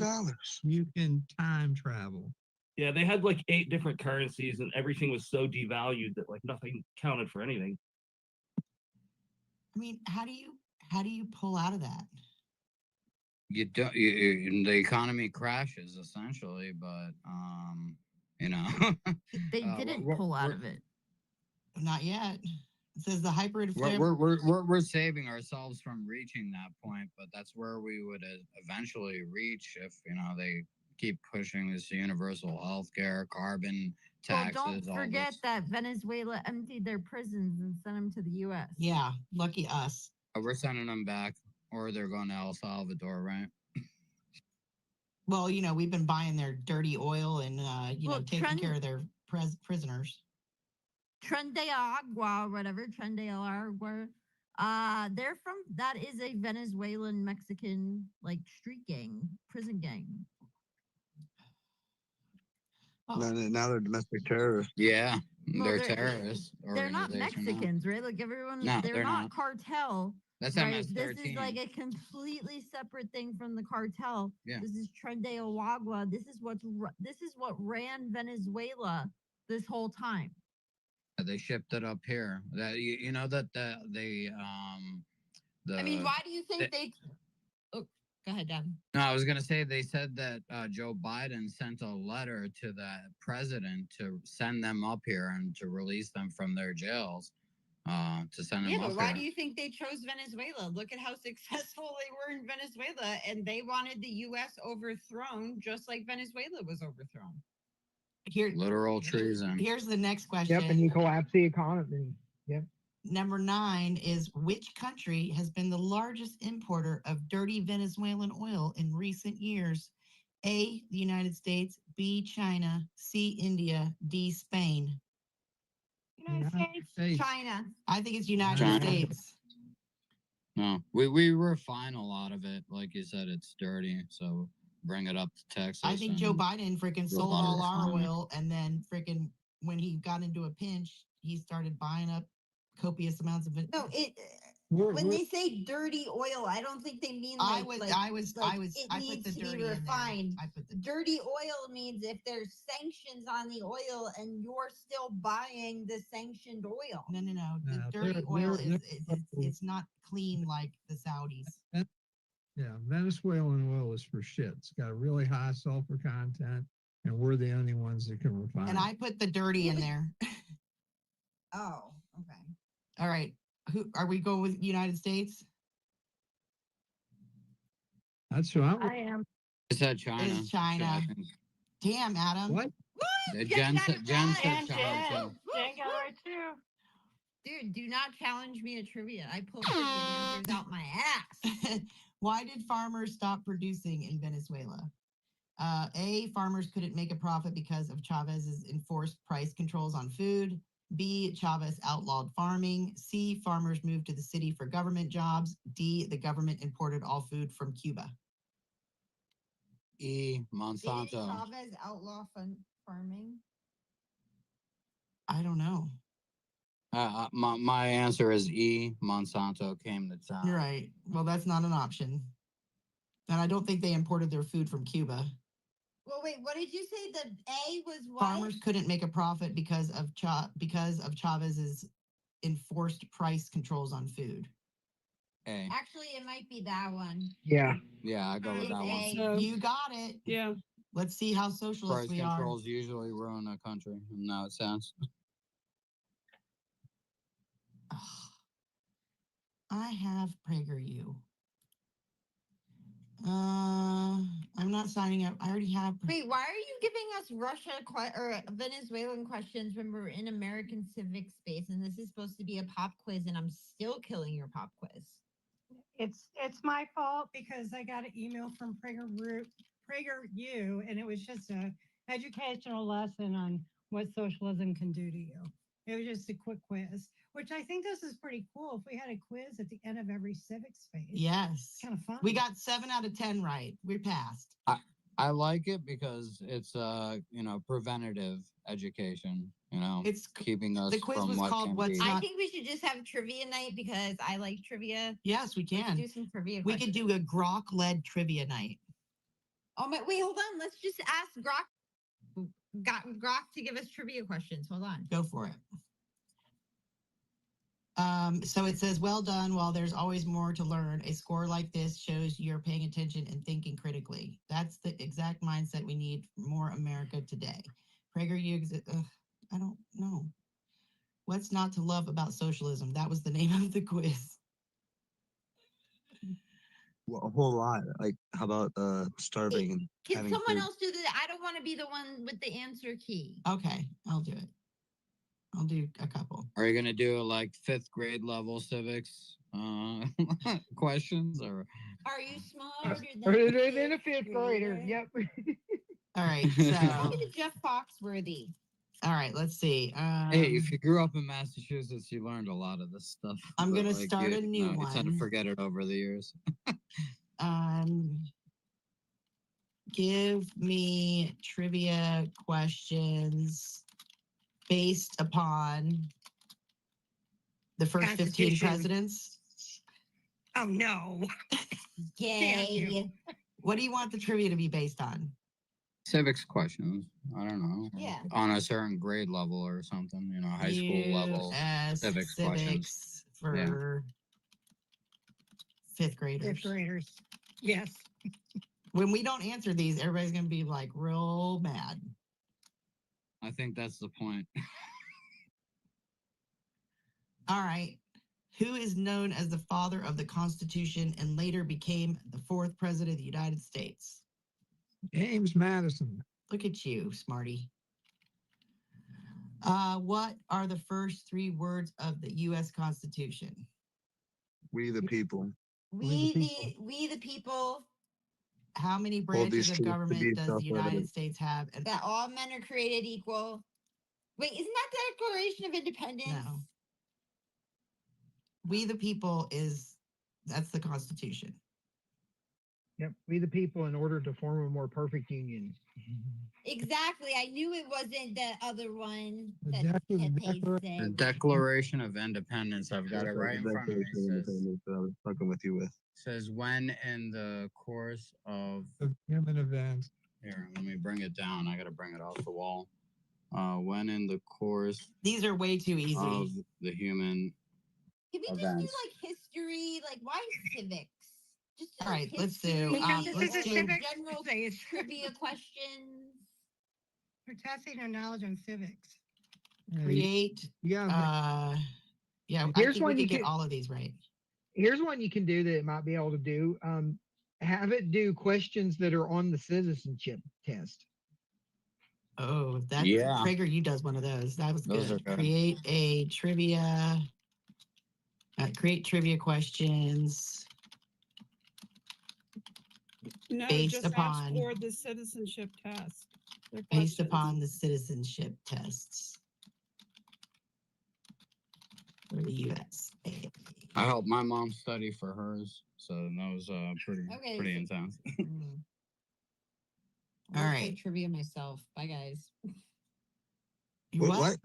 Speaker 9: You can time travel.
Speaker 3: Yeah, they had like 8 different currencies, and everything was so devalued that like nothing counted for anything.
Speaker 2: I mean, how do you pull out of that?
Speaker 6: You don't. The economy crashes essentially, but you know.
Speaker 10: They
Speaker 6: Uh,
Speaker 10: didn't
Speaker 6: we're-
Speaker 10: pull out
Speaker 6: we're-
Speaker 10: of it.
Speaker 2: Not yet. It says the hyperinflation.
Speaker 6: we're saving ourselves from reaching that point, but that's where we would eventually reach if they keep pushing this universal health care, carbon taxes.
Speaker 10: Well, don't
Speaker 6: all
Speaker 10: forget
Speaker 6: this.
Speaker 10: that Venezuela emptied their prisons and sent them to the U.S.
Speaker 2: Yeah, lucky us.
Speaker 6: We're sending them back, or they're going to El Salvador, right?
Speaker 2: Well, we've been buying their dirty oil and
Speaker 10: Well,
Speaker 2: taking care of their prisoners.
Speaker 10: Tren de Agua, or whatever, Tren de Agua. They're from, that is a Venezuelan Mexican like street gang, prison gang.
Speaker 2: Oh,
Speaker 7: Now they're domestic terrorists.
Speaker 6: Yeah,
Speaker 10: Well,
Speaker 6: they're
Speaker 10: they're-
Speaker 6: terrorists.
Speaker 10: They're not
Speaker 6: organization now.
Speaker 10: Mexicans, right? Like everyone,
Speaker 6: No,
Speaker 10: they're
Speaker 6: they're
Speaker 10: not
Speaker 6: not.
Speaker 10: cartel.
Speaker 6: That's
Speaker 10: Right?
Speaker 6: MS-13.
Speaker 10: This is like a completely separate thing from the cartel.
Speaker 6: Yeah.
Speaker 10: This is Tren de Agua. This is what ran Venezuela this whole time.
Speaker 6: They shipped it up here. That you know that the
Speaker 10: I mean, why do you think
Speaker 6: the-
Speaker 10: they? Oh, go ahead, Deb.
Speaker 6: No, I was gonna say they said that Joe Biden sent a letter to the president to send them up here and to release them from their jails. To send them
Speaker 5: Yeah, but
Speaker 6: up
Speaker 5: why
Speaker 6: here.
Speaker 5: do you think they chose Venezuela? Look at how successful they were in Venezuela, and they wanted the U.S. overthrown, just like Venezuela was overthrown.
Speaker 2: Here,
Speaker 6: Literal treason.
Speaker 2: here's the next question.
Speaker 8: Yep, and you collapse the economy. Yep.
Speaker 2: Number 9 is which country has been the largest importer of dirty Venezuelan oil in recent years? A, the United States, B, China, C, India, D, Spain.
Speaker 5: United States, China.
Speaker 2: I think it's United
Speaker 6: China.
Speaker 2: States.
Speaker 6: No, we refine a lot of it. Like you said, it's dirty, so bring it up to Texas.
Speaker 2: I think Joe
Speaker 6: and
Speaker 2: Biden freaking
Speaker 6: do a
Speaker 2: sold
Speaker 6: lot of
Speaker 2: all our
Speaker 6: refining.
Speaker 2: oil, and then freaking when he got into a pinch, he started buying up copious amounts of it.
Speaker 5: No, when they say dirty oil, I don't think they mean
Speaker 2: I
Speaker 5: like,
Speaker 2: was,
Speaker 5: like,
Speaker 2: I was,
Speaker 5: like
Speaker 2: I was,
Speaker 5: it
Speaker 2: I put
Speaker 5: needs
Speaker 2: the
Speaker 5: to be
Speaker 2: dirty in there.
Speaker 5: refined.
Speaker 2: I put the
Speaker 5: Dirty oil means if there's sanctions on the oil and you're still buying the sanctioned oil.
Speaker 2: no. The
Speaker 9: No,
Speaker 2: dirty
Speaker 9: they're-
Speaker 2: oil
Speaker 9: they're-
Speaker 2: it's not clean like the Saudis.
Speaker 9: Yeah, Venezuelan oil is for shit. It's got a really high sulfur content, and we're the only ones that can refine
Speaker 2: And
Speaker 9: it.
Speaker 2: I put the dirty in there.
Speaker 5: Oh, okay.
Speaker 2: All right. Who are we going with? United States?
Speaker 9: That's who I'm.
Speaker 5: am.
Speaker 6: I said China.
Speaker 2: It's China.
Speaker 6: I think.
Speaker 2: Damn, Adam.
Speaker 9: What?
Speaker 6: Jen said China too.
Speaker 5: Jen got it right too.
Speaker 10: Dude, do not challenge me to trivia. I pull freaking answers out my ass.
Speaker 2: Why did farmers stop producing in Venezuela? A, farmers couldn't make a profit because of Chavez's enforced price controls on food. B, Chavez outlawed farming. C, farmers moved to the city for government jobs. D, the government imported all food from Cuba.
Speaker 6: E.
Speaker 10: Did
Speaker 6: Monsanto.
Speaker 10: Chavez outlaw farming?
Speaker 2: I don't know.
Speaker 6: My answer is E. Monsanto came to town.
Speaker 2: You're right. Well, that's not an option. And I don't think they imported their food from Cuba.
Speaker 10: Well, wait, what did you say? The A was what?
Speaker 2: Farmers couldn't make a profit because of Chavez's enforced price controls on food.
Speaker 6: A.
Speaker 10: Actually, it might be that one.
Speaker 8: Yeah.
Speaker 6: Yeah, I go with
Speaker 10: It's
Speaker 6: that one.
Speaker 10: A.
Speaker 5: So,
Speaker 2: You got it.
Speaker 5: yeah.
Speaker 2: Let's see how socialist
Speaker 6: Price
Speaker 2: we are.
Speaker 6: controls usually ruin a country, and now it sounds.
Speaker 2: I have PragerU. I'm not signing up. I already have.
Speaker 10: Wait, why are you giving us Russia or Venezuelan questions when we're in American civic space and this is supposed to be a pop quiz and I'm still killing your pop quiz?
Speaker 5: It's my fault because I got an email from PragerU, and it was just a educational lesson on what socialism can do to you. It was just a quick quiz, which I think this is pretty cool. If we had a quiz at the end of every civic space,
Speaker 2: Yes.
Speaker 5: kind of fun.
Speaker 2: We got 7 out of 10 right. We passed.
Speaker 6: I like it because it's preventative education.
Speaker 2: It's
Speaker 6: keeping us
Speaker 2: the quiz
Speaker 6: from
Speaker 2: was
Speaker 6: what
Speaker 2: called
Speaker 6: can
Speaker 2: What's
Speaker 6: be.
Speaker 10: I
Speaker 2: Not.
Speaker 10: think we should just have trivia night because I like trivia.
Speaker 2: Yes, we
Speaker 10: Let's
Speaker 2: can.
Speaker 10: do some trivia.
Speaker 2: We could do a Grok-led trivia night.
Speaker 10: Oh my! Wait, hold on. Let's just ask Grok to give us trivia questions. Hold on.
Speaker 2: Go for it. So it says, well done. While there's always more to learn, a score like this shows you're paying attention and thinking critically. That's the exact mindset we need for more America today. PragerU, I don't know. What's not to love about socialism? That was the name of the quiz.
Speaker 7: Well, a whole lot. Like, how about starving and
Speaker 10: Can
Speaker 7: having
Speaker 10: someone
Speaker 7: food?
Speaker 10: else do that? I don't want to be the one with the answer key.
Speaker 2: Okay, I'll do it. I'll do a couple.
Speaker 6: Are you gonna do like 5th grade level civics questions, or
Speaker 10: Are you smarter
Speaker 8: Or
Speaker 10: than
Speaker 8: than a fifth grader. Yep.
Speaker 2: All right, so
Speaker 10: Look at Jeff Foxworthy.
Speaker 2: all right, let's see.
Speaker 6: hey, if you grew up in Massachusetts, you learned a lot of this stuff.
Speaker 2: I'm
Speaker 6: but,
Speaker 2: gonna
Speaker 6: like,
Speaker 2: start a new
Speaker 6: You tend to
Speaker 2: one.
Speaker 6: forget it over the years.
Speaker 2: Give me trivia questions based upon the first 15
Speaker 5: Constitution.
Speaker 2: presidents.
Speaker 5: Oh no.
Speaker 10: Gay.
Speaker 2: What do you want the trivia to be based on?
Speaker 6: Civics questions. I don't know.
Speaker 10: Yeah.
Speaker 6: On a certain grade level or something. High school level.
Speaker 2: US
Speaker 6: civics questions.
Speaker 2: for 5th graders.
Speaker 5: Fifth graders. Yes.
Speaker 2: When we don't answer these, everybody's gonna be like real mad.
Speaker 6: I think that's the point.
Speaker 2: All right. Who is known as the father of the Constitution and later became the 4th president of the United States?
Speaker 9: James Madison.
Speaker 2: Look at you, smarty. What are the first 3 words of the U.S. Constitution?
Speaker 7: We the people.
Speaker 10: We the people.
Speaker 2: How many
Speaker 7: Hold
Speaker 2: branches
Speaker 7: these
Speaker 2: of
Speaker 7: truths to
Speaker 2: government
Speaker 7: be
Speaker 2: does the United
Speaker 7: self-evident.
Speaker 2: States have? And
Speaker 10: That all men are created equal. Wait, isn't that the Declaration of Independence?
Speaker 2: no. We the people that's the Constitution.
Speaker 8: Yep. We the people in order to form a more perfect union.
Speaker 10: Exactly. I knew it wasn't the other one
Speaker 9: The
Speaker 10: that Pepe
Speaker 6: The
Speaker 10: said.
Speaker 6: Declaration of Independence. I've got it right in front of me.
Speaker 7: That I was fucking with you with.
Speaker 6: Says when in the course of
Speaker 9: Of human events.
Speaker 6: here, let me bring it down. I gotta bring it off the wall. When in the course
Speaker 2: These are way too easy.
Speaker 6: of the human
Speaker 10: Can we just
Speaker 6: events.
Speaker 10: do like history? Like why civics? Just
Speaker 2: All right, let's do,
Speaker 10: history,
Speaker 5: Because
Speaker 2: let's
Speaker 5: this is
Speaker 2: do-
Speaker 5: civics
Speaker 10: general
Speaker 5: days.
Speaker 10: trivia questions.
Speaker 5: We're testing our knowledge on civics.
Speaker 2: create.
Speaker 9: Yeah.
Speaker 2: Yeah, I
Speaker 8: Here's
Speaker 2: think
Speaker 8: one
Speaker 2: we
Speaker 8: you
Speaker 2: can get
Speaker 8: can-
Speaker 2: all of these right.
Speaker 8: Here's one you can do that it might be able to do. Have it do questions that are on the citizenship test.
Speaker 2: Oh, that
Speaker 6: Yeah.
Speaker 2: PragerU does one of those. That was
Speaker 6: Those
Speaker 2: good.
Speaker 6: are good.
Speaker 2: Create a trivia. Create trivia questions
Speaker 11: No,
Speaker 2: based
Speaker 11: just ask
Speaker 2: upon-
Speaker 11: for the citizenship test. They're
Speaker 2: based
Speaker 11: questions.
Speaker 2: upon the citizenship tests for the U.S.
Speaker 6: I helped my mom study for hers, so that was pretty
Speaker 10: Okay,
Speaker 6: pretty
Speaker 10: so-
Speaker 6: intense.
Speaker 2: All
Speaker 10: I'll
Speaker 2: right.
Speaker 10: play trivia myself. Bye guys.
Speaker 2: You what?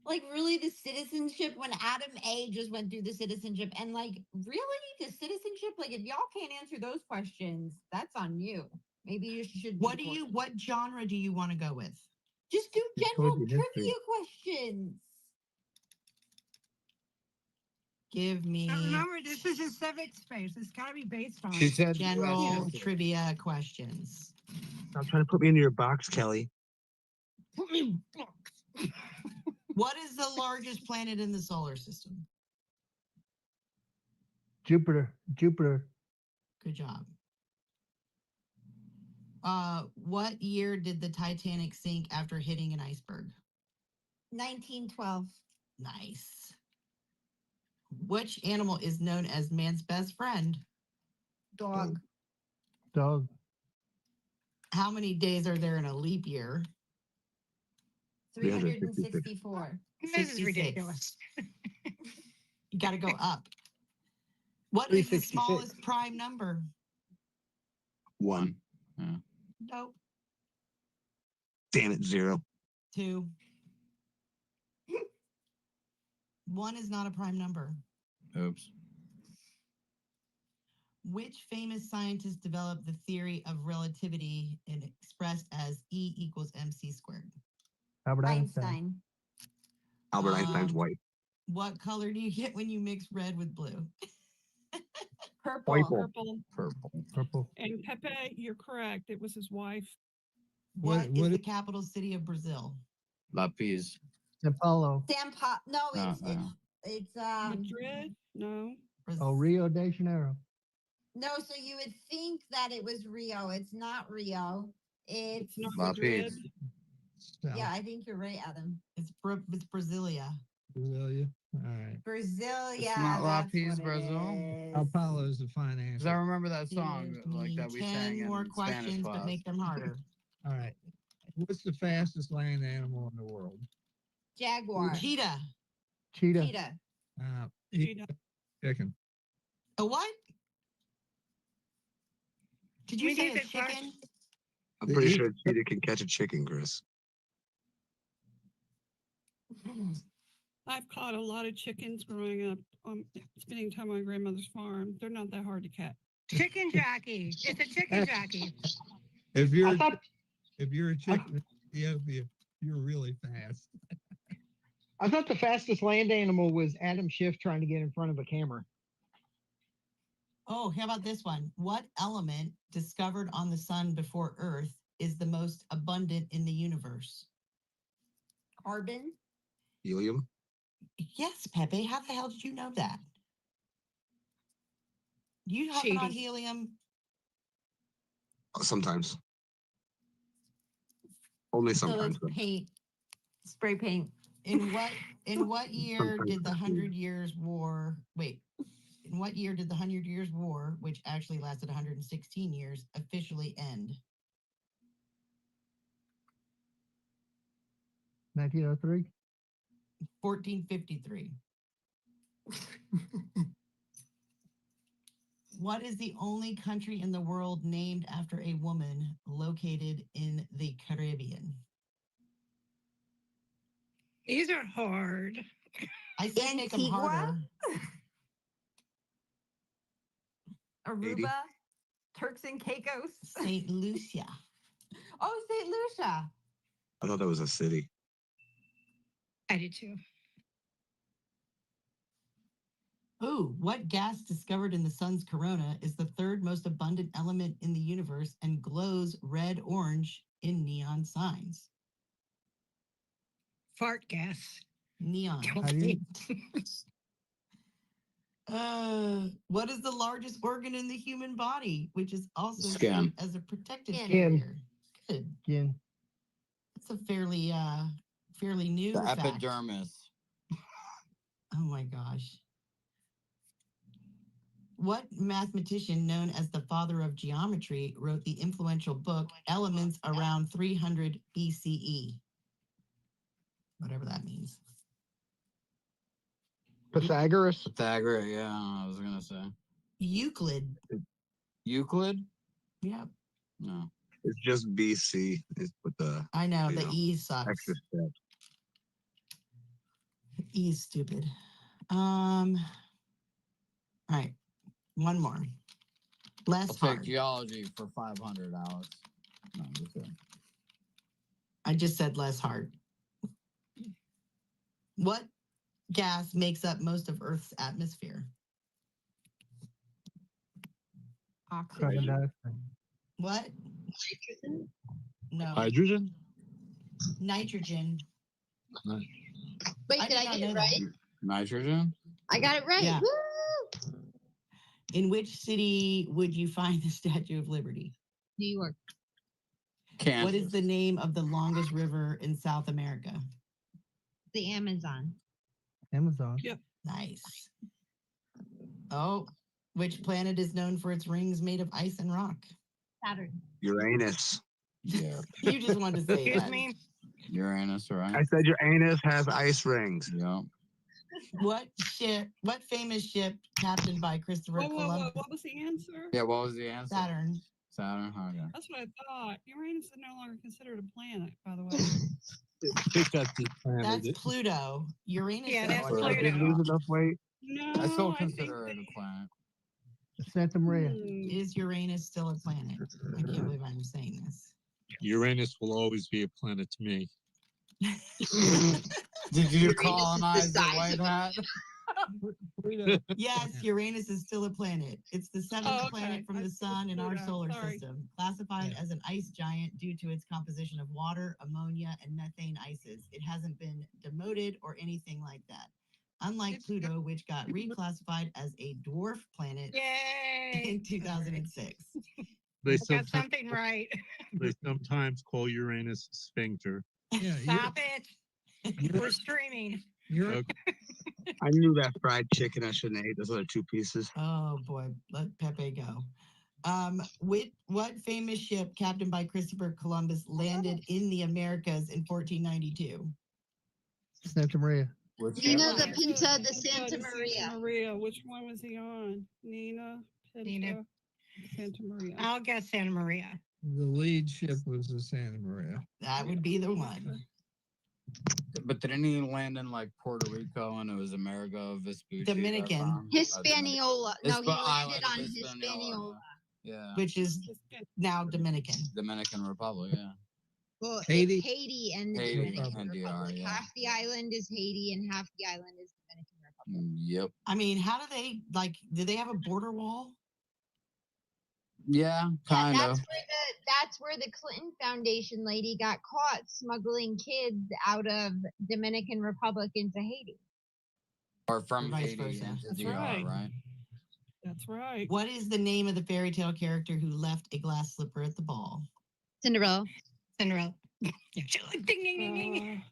Speaker 10: Like really the citizenship when Adam A just went through the citizenship and like really the citizenship, like if y'all can't answer those questions, that's on you. Maybe you should be
Speaker 2: What genre do you want to go with?
Speaker 10: just do
Speaker 9: Just
Speaker 10: general
Speaker 9: told you history.
Speaker 10: trivia questions.
Speaker 2: Give me
Speaker 5: Now remember, this is a civic space. It's got to be based on.
Speaker 6: She said
Speaker 2: general
Speaker 6: yes.
Speaker 2: trivia questions.
Speaker 7: Stop trying to put me into your box, Kelly.
Speaker 5: Put me in books.
Speaker 2: What is the largest planet in the solar system?
Speaker 8: Jupiter. Jupiter.
Speaker 2: Good job. What year did the Titanic sink after hitting an iceberg?
Speaker 10: 1912.
Speaker 2: Nice. Which animal is known as man's best friend?
Speaker 10: Dog.
Speaker 8: Dog.
Speaker 2: How many days are there in a leap year?
Speaker 10: 364.
Speaker 5: This is
Speaker 2: 66.
Speaker 5: ridiculous.
Speaker 2: You got to go up. What is the
Speaker 8: 366.
Speaker 2: smallest prime number?
Speaker 7: 1.
Speaker 2: Nope.
Speaker 7: Damn it, 0.
Speaker 2: 2. 1 is not a prime number.
Speaker 6: Oops.
Speaker 2: Which famous scientist developed the theory of relativity and expressed as E equals mc squared?
Speaker 8: Albert Einstein.
Speaker 10: Einstein.
Speaker 7: Albert Einstein's
Speaker 2: Um,
Speaker 7: wife.
Speaker 2: What color do you get when you mix red with blue?
Speaker 10: Purple.
Speaker 7: Purple.
Speaker 11: Purple.
Speaker 6: Purple.
Speaker 8: Purple.
Speaker 11: And Pepe, you're correct. It was his wife.
Speaker 2: What
Speaker 8: What
Speaker 2: is the
Speaker 8: is-
Speaker 2: capital city of Brazil?
Speaker 6: Lapis.
Speaker 8: Sao Paulo.
Speaker 10: No,
Speaker 6: No,
Speaker 10: it's
Speaker 6: no.
Speaker 10: it's
Speaker 11: Madrid? No.
Speaker 8: Oh, Rio de Janeiro.
Speaker 10: no. So you would think that it was Rio. It's not Rio. It's
Speaker 11: It's not
Speaker 6: Lapis.
Speaker 11: Madrid.
Speaker 8: South
Speaker 10: yeah. I think you're right, Adam.
Speaker 2: It's Brasilia.
Speaker 8: Brasilia. All right.
Speaker 10: Brazil.
Speaker 6: It's
Speaker 10: Yeah,
Speaker 6: not
Speaker 10: that's
Speaker 6: Lapis,
Speaker 10: what it
Speaker 6: Brazil?
Speaker 10: is.
Speaker 8: Sao Paulo is the
Speaker 6: Because I
Speaker 8: financial.
Speaker 6: remember that song
Speaker 2: Give
Speaker 6: like
Speaker 2: me
Speaker 6: that we
Speaker 2: 10
Speaker 6: sang
Speaker 2: more
Speaker 6: in Spanish
Speaker 2: questions, but
Speaker 6: class.
Speaker 2: make them harder.
Speaker 8: All right. What's the fastest land animal in the world?
Speaker 10: Jaguar.
Speaker 2: Cheetah.
Speaker 8: Cheetah.
Speaker 10: Cheetah.
Speaker 11: Cheetah.
Speaker 8: Chicken.
Speaker 2: A what? Did you
Speaker 5: We
Speaker 2: say
Speaker 5: need
Speaker 2: a
Speaker 5: the question.
Speaker 2: chicken?
Speaker 7: I'm
Speaker 8: The
Speaker 7: pretty
Speaker 8: e-
Speaker 7: sure a cheetah can catch a chicken, Chris.
Speaker 11: I've caught a lot of chickens growing up, spending time on my grandmother's farm. They're not that hard to catch.
Speaker 5: Chicken jockey. It's a chicken jockey.
Speaker 8: If you're
Speaker 9: I thought
Speaker 8: if you're a chicken in Ethiopia, you're really fast.
Speaker 9: I thought the fastest land animal was Adam Schiff trying to get in front of a camera.
Speaker 2: Oh, how about this one? What element discovered on the sun before Earth is the most abundant in the universe?
Speaker 10: Carbon.
Speaker 7: Helium?
Speaker 2: Yes, Pepe. How the hell did you know that? You hopping on
Speaker 5: Cheating.
Speaker 2: helium?
Speaker 7: Sometimes. Only
Speaker 10: So
Speaker 7: sometimes.
Speaker 10: it's
Speaker 7: though.
Speaker 10: paint. Spray paint.
Speaker 2: In what year
Speaker 7: Sometimes
Speaker 2: did the
Speaker 7: that's
Speaker 2: 100 Years' War in what year did the 100 Years' War, which actually lasted 116 years, officially end?
Speaker 8: 1903.
Speaker 2: 1453. What is the only country in the world named after a woman located in the Caribbean?
Speaker 5: These are hard.
Speaker 2: I say make them
Speaker 10: Antigua?
Speaker 2: harder.
Speaker 10: Aruba. Turks and Caicos.
Speaker 2: St. Lucia.
Speaker 10: Oh, St. Lucia.
Speaker 7: I thought that was a city.
Speaker 5: I did too.
Speaker 2: Ooh, what gas discovered in the sun's corona is the third most abundant element in the universe and glows red-orange in neon signs?
Speaker 5: Fart gas.
Speaker 2: Neon.
Speaker 5: Don't
Speaker 8: How do you-
Speaker 5: think-
Speaker 2: What is the largest organ in the human body, which is also
Speaker 6: Skin.
Speaker 2: served as a protective
Speaker 10: Skin.
Speaker 2: barrier? Good.
Speaker 8: Again.
Speaker 2: That's a fairly new
Speaker 6: The
Speaker 2: fact.
Speaker 6: epidermis.
Speaker 2: Oh my gosh. What mathematician known as the father of geometry wrote the influential book Elements around 300 BCE? Whatever that means.
Speaker 9: Pythagoras.
Speaker 6: Pythagoras, yeah, I was gonna say.
Speaker 2: Euclid.
Speaker 6: Euclid?
Speaker 2: Yep.
Speaker 6: No.
Speaker 7: It's just BC. It's with the
Speaker 2: I know
Speaker 7: You
Speaker 2: the
Speaker 7: know,
Speaker 2: E sucks.
Speaker 7: extra step.
Speaker 2: E is stupid. All right. One more. Less
Speaker 6: I'll take
Speaker 2: hard.
Speaker 6: geology for 500, Alex. No, I'm just kidding.
Speaker 2: I just said less hard. What gas makes up most of Earth's atmosphere?
Speaker 10: Oxygen.
Speaker 9: Carbon dioxide.
Speaker 2: What?
Speaker 12: Nitrogen?
Speaker 2: No.
Speaker 4: Hydrogen?
Speaker 2: Nitrogen.
Speaker 12: Wait,
Speaker 2: I
Speaker 12: did I
Speaker 2: not
Speaker 12: get
Speaker 2: know
Speaker 12: it
Speaker 2: that.
Speaker 12: right?
Speaker 6: Nitrogen?
Speaker 12: I got it right.
Speaker 2: Yeah.
Speaker 12: Woo!
Speaker 2: In which city would you find the Statue of Liberty?
Speaker 12: New York.
Speaker 6: Kansas.
Speaker 2: What is the name of the longest river in South America?
Speaker 12: The Amazon.
Speaker 9: Amazon.
Speaker 11: Yep.
Speaker 2: Nice. Oh, which planet is known for its rings made of ice and rock?
Speaker 12: Saturn.
Speaker 7: Uranus.
Speaker 6: Yeah.
Speaker 2: You just wanted to say
Speaker 5: Excuse
Speaker 2: that.
Speaker 5: me.
Speaker 6: Uranus, right?
Speaker 7: I said Uranus has ice rings.
Speaker 6: Yeah.
Speaker 2: What famous ship captained by Christopher
Speaker 11: Whoa, whoa, whoa.
Speaker 2: Columbus?
Speaker 11: What was the answer?
Speaker 6: Yeah, what was the answer?
Speaker 2: Saturn.
Speaker 6: Saturn, okay.
Speaker 11: That's what I thought. Uranus is no longer considered a planet, by the way.
Speaker 4: Pick up this planet.
Speaker 2: That's Pluto. Uranus.
Speaker 5: Yeah,
Speaker 2: is
Speaker 5: that's
Speaker 2: Pluto.
Speaker 7: I did lose enough weight.
Speaker 11: No,
Speaker 6: I still
Speaker 11: I think
Speaker 6: consider it a planet.
Speaker 9: Santa Maria.
Speaker 2: Is Uranus still a planet? I can't believe I'm saying this.
Speaker 4: Uranus will always be a planet to me.
Speaker 6: Did you
Speaker 12: Uranus is the
Speaker 6: colonize the
Speaker 12: size
Speaker 6: white
Speaker 12: of a-
Speaker 6: hat?
Speaker 2: Yes, Uranus is still a planet. It's the seventh
Speaker 11: Oh, okay.
Speaker 2: planet from
Speaker 11: I
Speaker 2: the
Speaker 11: see
Speaker 2: sun in our
Speaker 11: Pluto.
Speaker 2: solar
Speaker 11: Sorry.
Speaker 2: system, classified as an ice giant due to its composition of water, ammonia, and methane ices. It hasn't been demoted or anything like that. Unlike Pluto, which got reclassified as a dwarf planet
Speaker 5: Yay.
Speaker 2: in 2006.
Speaker 4: They
Speaker 5: Got
Speaker 4: sometimes,
Speaker 5: something right.
Speaker 4: they sometimes call Uranus sphincter.
Speaker 9: Yeah,
Speaker 5: Stop it. We're streaming.
Speaker 9: You're
Speaker 4: Okay.
Speaker 7: I knew that fried chicken I shouldn't have ate those other two pieces.
Speaker 2: Oh boy, let Pepe go. What famous ship captained by Christopher Columbus landed in the Americas in 1492?
Speaker 9: Santa Maria.
Speaker 6: Which
Speaker 12: Nina the
Speaker 6: ship?
Speaker 12: Pinta de
Speaker 11: Pinta
Speaker 12: Santa
Speaker 11: de
Speaker 12: Maria.
Speaker 11: Santa Maria. Which one was he on? Nina, Pinta,
Speaker 5: Nina.
Speaker 11: Santa Maria.
Speaker 5: I'll guess Santa Maria.
Speaker 9: The lead ship was the Santa Maria.
Speaker 2: That would be the one.
Speaker 6: But didn't he land in like Puerto Rico and it was Amerigo Vespucci?
Speaker 2: Dominican.
Speaker 6: Dominican.
Speaker 12: Hispaniola. No, he
Speaker 6: Hispa-
Speaker 12: landed
Speaker 6: Island of
Speaker 12: on
Speaker 6: Hispaniola,
Speaker 12: Hispaniola.
Speaker 6: Yeah.
Speaker 2: Which is now Dominican.
Speaker 6: Dominican Republic, yeah.
Speaker 12: Well,
Speaker 9: Haiti.
Speaker 12: it's Haiti and the
Speaker 6: Haiti
Speaker 12: Dominican
Speaker 6: and DR,
Speaker 12: Republic.
Speaker 6: yeah.
Speaker 12: Half the island is Haiti and half the island is Dominican Republic.
Speaker 6: Yep.
Speaker 2: I mean, how do they do they have a border wall?
Speaker 6: Yeah,
Speaker 12: Yeah,
Speaker 6: kind of.
Speaker 12: that's where the Clinton Foundation lady got caught smuggling kids out of Dominican Republic into Haiti.
Speaker 6: Or from
Speaker 2: Vice
Speaker 6: Haiti
Speaker 2: versa.
Speaker 6: into
Speaker 11: That's
Speaker 6: DR,
Speaker 11: right.
Speaker 6: right?
Speaker 11: That's right.
Speaker 2: What is the name of the fairy tale character who left a glass slipper at the ball?
Speaker 12: Cinderella.
Speaker 5: Cinderella. Ding, ding, ding, ding.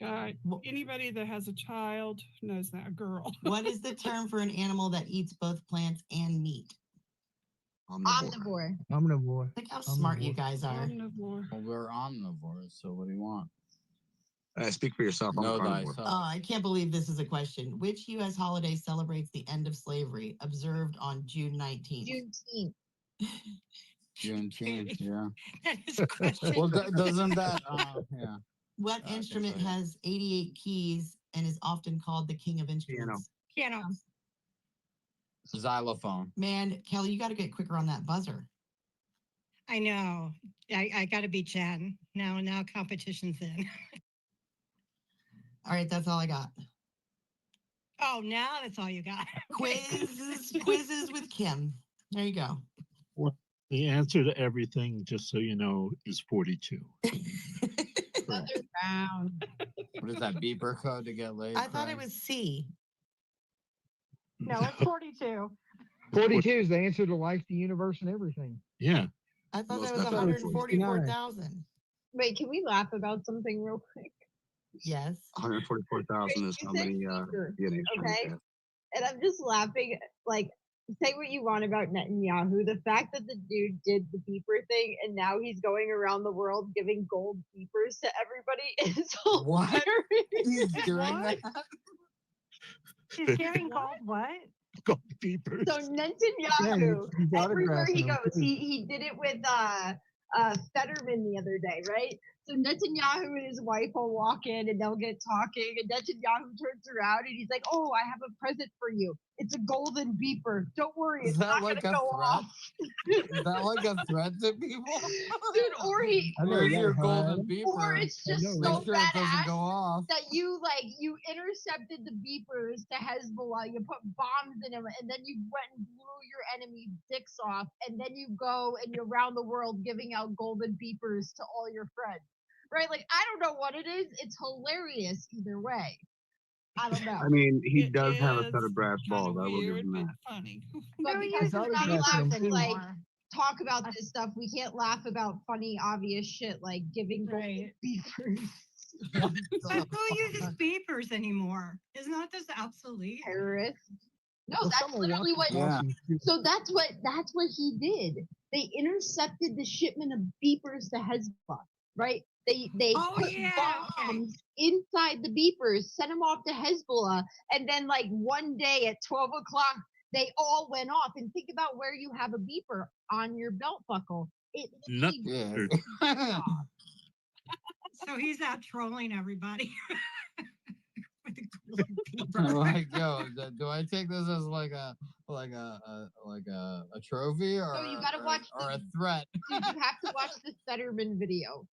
Speaker 11: God,
Speaker 2: Wh-
Speaker 11: anybody that has a child knows that girl.
Speaker 2: What is the term for an animal that eats both plants and meat?
Speaker 12: Omnivore.
Speaker 9: Omnivore.
Speaker 2: Look how smart you guys are.
Speaker 11: Omnivore.
Speaker 6: Well, we're omnivores, so what do you want?
Speaker 7: Speak for yourself. I'm a
Speaker 6: Know
Speaker 7: carnivore.
Speaker 6: thyself.
Speaker 2: Oh, I can't believe this is a question. Which U.S. holiday celebrates the end of slavery, observed on June 19th?
Speaker 12: Juneteenth.
Speaker 6: Juneteenth, yeah.
Speaker 5: That is a question.
Speaker 6: Well, doesn't that, yeah.
Speaker 2: What
Speaker 6: I can
Speaker 2: instrument
Speaker 6: say it.
Speaker 2: has 88 keys and is often called the king of instruments?
Speaker 5: Piano.
Speaker 6: Xylophone.
Speaker 2: Man, Kelly, you got to get quicker on that buzzer.
Speaker 5: I know. I got to beat Jen. Now competition's in.
Speaker 2: All right, that's all I got.
Speaker 5: Oh, now that's all you got.
Speaker 2: Quizzes with Kim. There you go.
Speaker 4: The answer to everything, just so you know, is 42.
Speaker 12: Another round.
Speaker 6: What is that, beeper code to get laid?
Speaker 2: I thought it
Speaker 6: Craig?
Speaker 2: was C.
Speaker 5: No, it's 42.
Speaker 8: 42 is the answer to life, the universe, and everything.
Speaker 4: Yeah.
Speaker 2: I thought
Speaker 7: Most
Speaker 2: that was
Speaker 7: definitely
Speaker 2: 144,000.
Speaker 12: Wait, can we laugh about something real quick?
Speaker 2: Yes.
Speaker 7: 144,000 is how many DNA strands
Speaker 12: Okay.
Speaker 7: they have.
Speaker 12: And I'm just laughing, like, say what you want about Netanyahu. The fact that the dude did the beeper thing and now he's going around the world giving gold beepers to everybody is
Speaker 6: What?
Speaker 12: hilarious.
Speaker 6: He's doing
Speaker 5: What?
Speaker 6: that?
Speaker 5: She's getting called what?
Speaker 4: Go beepers.
Speaker 12: So Netanyahu,
Speaker 9: he's
Speaker 12: everywhere he
Speaker 9: autographing them,
Speaker 12: goes,
Speaker 9: too.
Speaker 12: he did it with Fetterman the other day, right? So Netanyahu and his wife will walk in and they'll get talking, and Netanyahu turns around and he's like, "Oh, I have a present for you. It's a golden beeper. Don't worry,
Speaker 4: Is
Speaker 12: it's
Speaker 4: that
Speaker 12: not
Speaker 4: like
Speaker 12: gonna
Speaker 4: a
Speaker 12: go
Speaker 4: threat?
Speaker 12: off.
Speaker 4: Is that like a threat to people?
Speaker 12: Dude, or he
Speaker 8: I know
Speaker 4: Where's
Speaker 8: that,
Speaker 4: your
Speaker 8: huh?
Speaker 4: golden
Speaker 12: or
Speaker 4: beeper?
Speaker 12: it's
Speaker 8: I
Speaker 12: just
Speaker 8: know
Speaker 4: Make
Speaker 12: so
Speaker 8: it.
Speaker 4: sure it doesn't
Speaker 12: badass
Speaker 4: go off.
Speaker 12: that you intercepted the beepers to Hezbollah, you put bombs in them, and then you went and blew your enemy's dicks off, and then you go and you're around the world giving out golden beepers to all your friends. Right? Like, I don't know what it is. It's hilarious either way. I don't know.
Speaker 7: I mean, he
Speaker 11: It
Speaker 7: does have a set
Speaker 11: is
Speaker 7: of brass
Speaker 11: kind
Speaker 7: balls.
Speaker 11: of
Speaker 7: I will give
Speaker 11: weird,
Speaker 7: him
Speaker 11: but
Speaker 7: that.
Speaker 11: funny.
Speaker 12: But
Speaker 10: Who
Speaker 12: because
Speaker 10: uses
Speaker 8: thought
Speaker 12: we're
Speaker 8: he
Speaker 12: not
Speaker 8: was
Speaker 12: allowed
Speaker 8: asking
Speaker 12: to
Speaker 8: too.
Speaker 12: like talk about this stuff, we can't laugh about funny, obvious shit like giving golden
Speaker 5: Right.
Speaker 12: beepers.
Speaker 5: But who uses beepers anymore? Isn't that just obsolete?
Speaker 12: Terrorists. No,
Speaker 8: Well,
Speaker 12: that's
Speaker 8: someone
Speaker 12: literally
Speaker 8: wants
Speaker 12: what.
Speaker 8: to
Speaker 6: Yeah.
Speaker 8: talk to you.
Speaker 12: So that's what he did. They intercepted the shipment of beepers to Hezbollah, right? They
Speaker 5: Oh,
Speaker 12: put
Speaker 5: yeah, okay.
Speaker 12: bombs inside the beepers, sent them off to Hezbollah, and then like one day at 12 o'clock, they all went off. And think about where you have a beeper on your belt buckle. It
Speaker 13: Nut.
Speaker 12: literally
Speaker 4: Yeah.
Speaker 5: So he's out trolling everybody. With the golden beeper.
Speaker 4: Like, yo, do I take this as like a trophy or
Speaker 12: So you gotta watch
Speaker 4: or a
Speaker 12: the-
Speaker 4: threat?
Speaker 12: Dude, you have to watch the Fetterman video.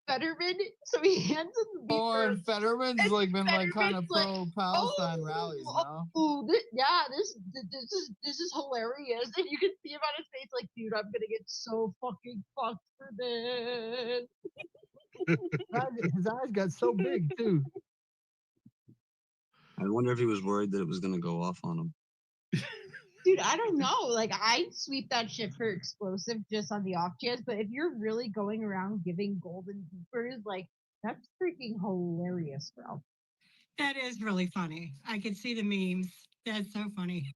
Speaker 12: Fetterman, so he hands him the
Speaker 4: Oh,
Speaker 12: beeper.
Speaker 4: and Fetterman's
Speaker 12: And
Speaker 4: like been like kind of
Speaker 12: Fetterman's like,
Speaker 4: pro-Palestine rallies, no?
Speaker 12: This is hilarious. And you can see him on his face like, dude, I'm gonna get so fucking fucked for this.
Speaker 8: His eyes got so big too.
Speaker 7: I wonder if he was worried that it was going to go off on him.
Speaker 12: Dude, I don't know. Like, I'd sweep that shit for explosive just on the off chance. But if you're really going around giving golden beepers, like, that's freaking hilarious, bro.
Speaker 5: That is really funny. I can see the memes. That's so funny.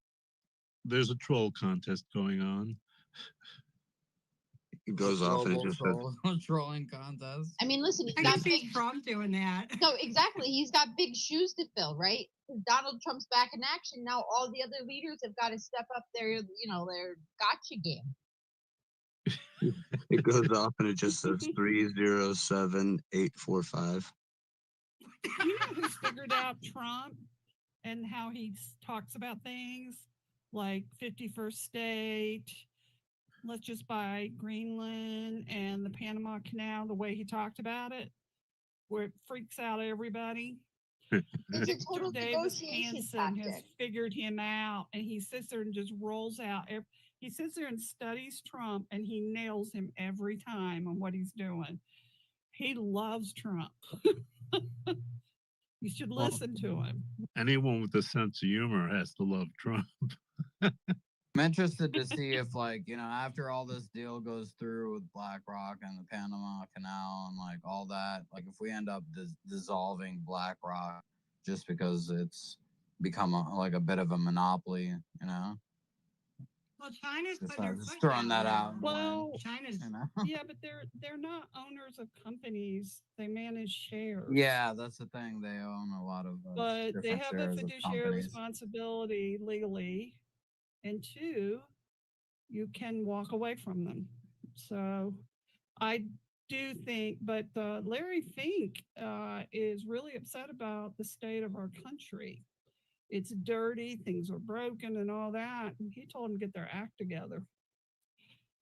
Speaker 13: There's a troll contest going on.
Speaker 7: It goes off and it just says,
Speaker 4: trolling contest.
Speaker 12: I mean, listen, he's
Speaker 5: I
Speaker 12: got
Speaker 5: can see
Speaker 12: big.
Speaker 5: Trump doing that.
Speaker 12: No, exactly. He's got big shoes to fill, right? Donald Trump's back in action. Now all the other leaders have got to step up their gotcha game.
Speaker 7: it goes off and it just says 307845.
Speaker 11: You know who's figured out Trump and how he talks about things like 51st state, let's just buy Greenland and the Panama Canal, the way he talked about it, where it freaks out everybody.
Speaker 12: It's a total
Speaker 11: Victor Davis
Speaker 12: negotiation
Speaker 11: Hansen has
Speaker 12: tactic.
Speaker 11: figured him out, and he sits there and just rolls out. He sits there and studies Trump, and he nails him every time on what he's doing. He loves Trump. You should
Speaker 13: Well,
Speaker 11: listen to him.
Speaker 13: Anyone with a sense of humor has to love Trump.
Speaker 6: I'm interested to see if, like, after all this deal goes through with BlackRock and the Panama Canal and like all that, like if we end up dissolving BlackRock just because it's become like a bit of a monopoly,
Speaker 5: Well, China's
Speaker 6: just,
Speaker 5: putting their
Speaker 6: just
Speaker 5: foot
Speaker 6: throwing
Speaker 5: down
Speaker 6: that out.
Speaker 5: there.
Speaker 11: Well,
Speaker 5: China's
Speaker 11: yeah, but they're not owners of companies. They manage shares.
Speaker 6: Yeah, that's the thing. They own a lot of
Speaker 11: But they
Speaker 6: different
Speaker 11: have a
Speaker 6: shares of
Speaker 11: fiduciary
Speaker 6: companies.
Speaker 11: responsibility legally, and two, you can walk away from them. So I do think, but Larry Fink is really upset about the state of our country. It's dirty, things are broken, and all that. And he told them to get their act together.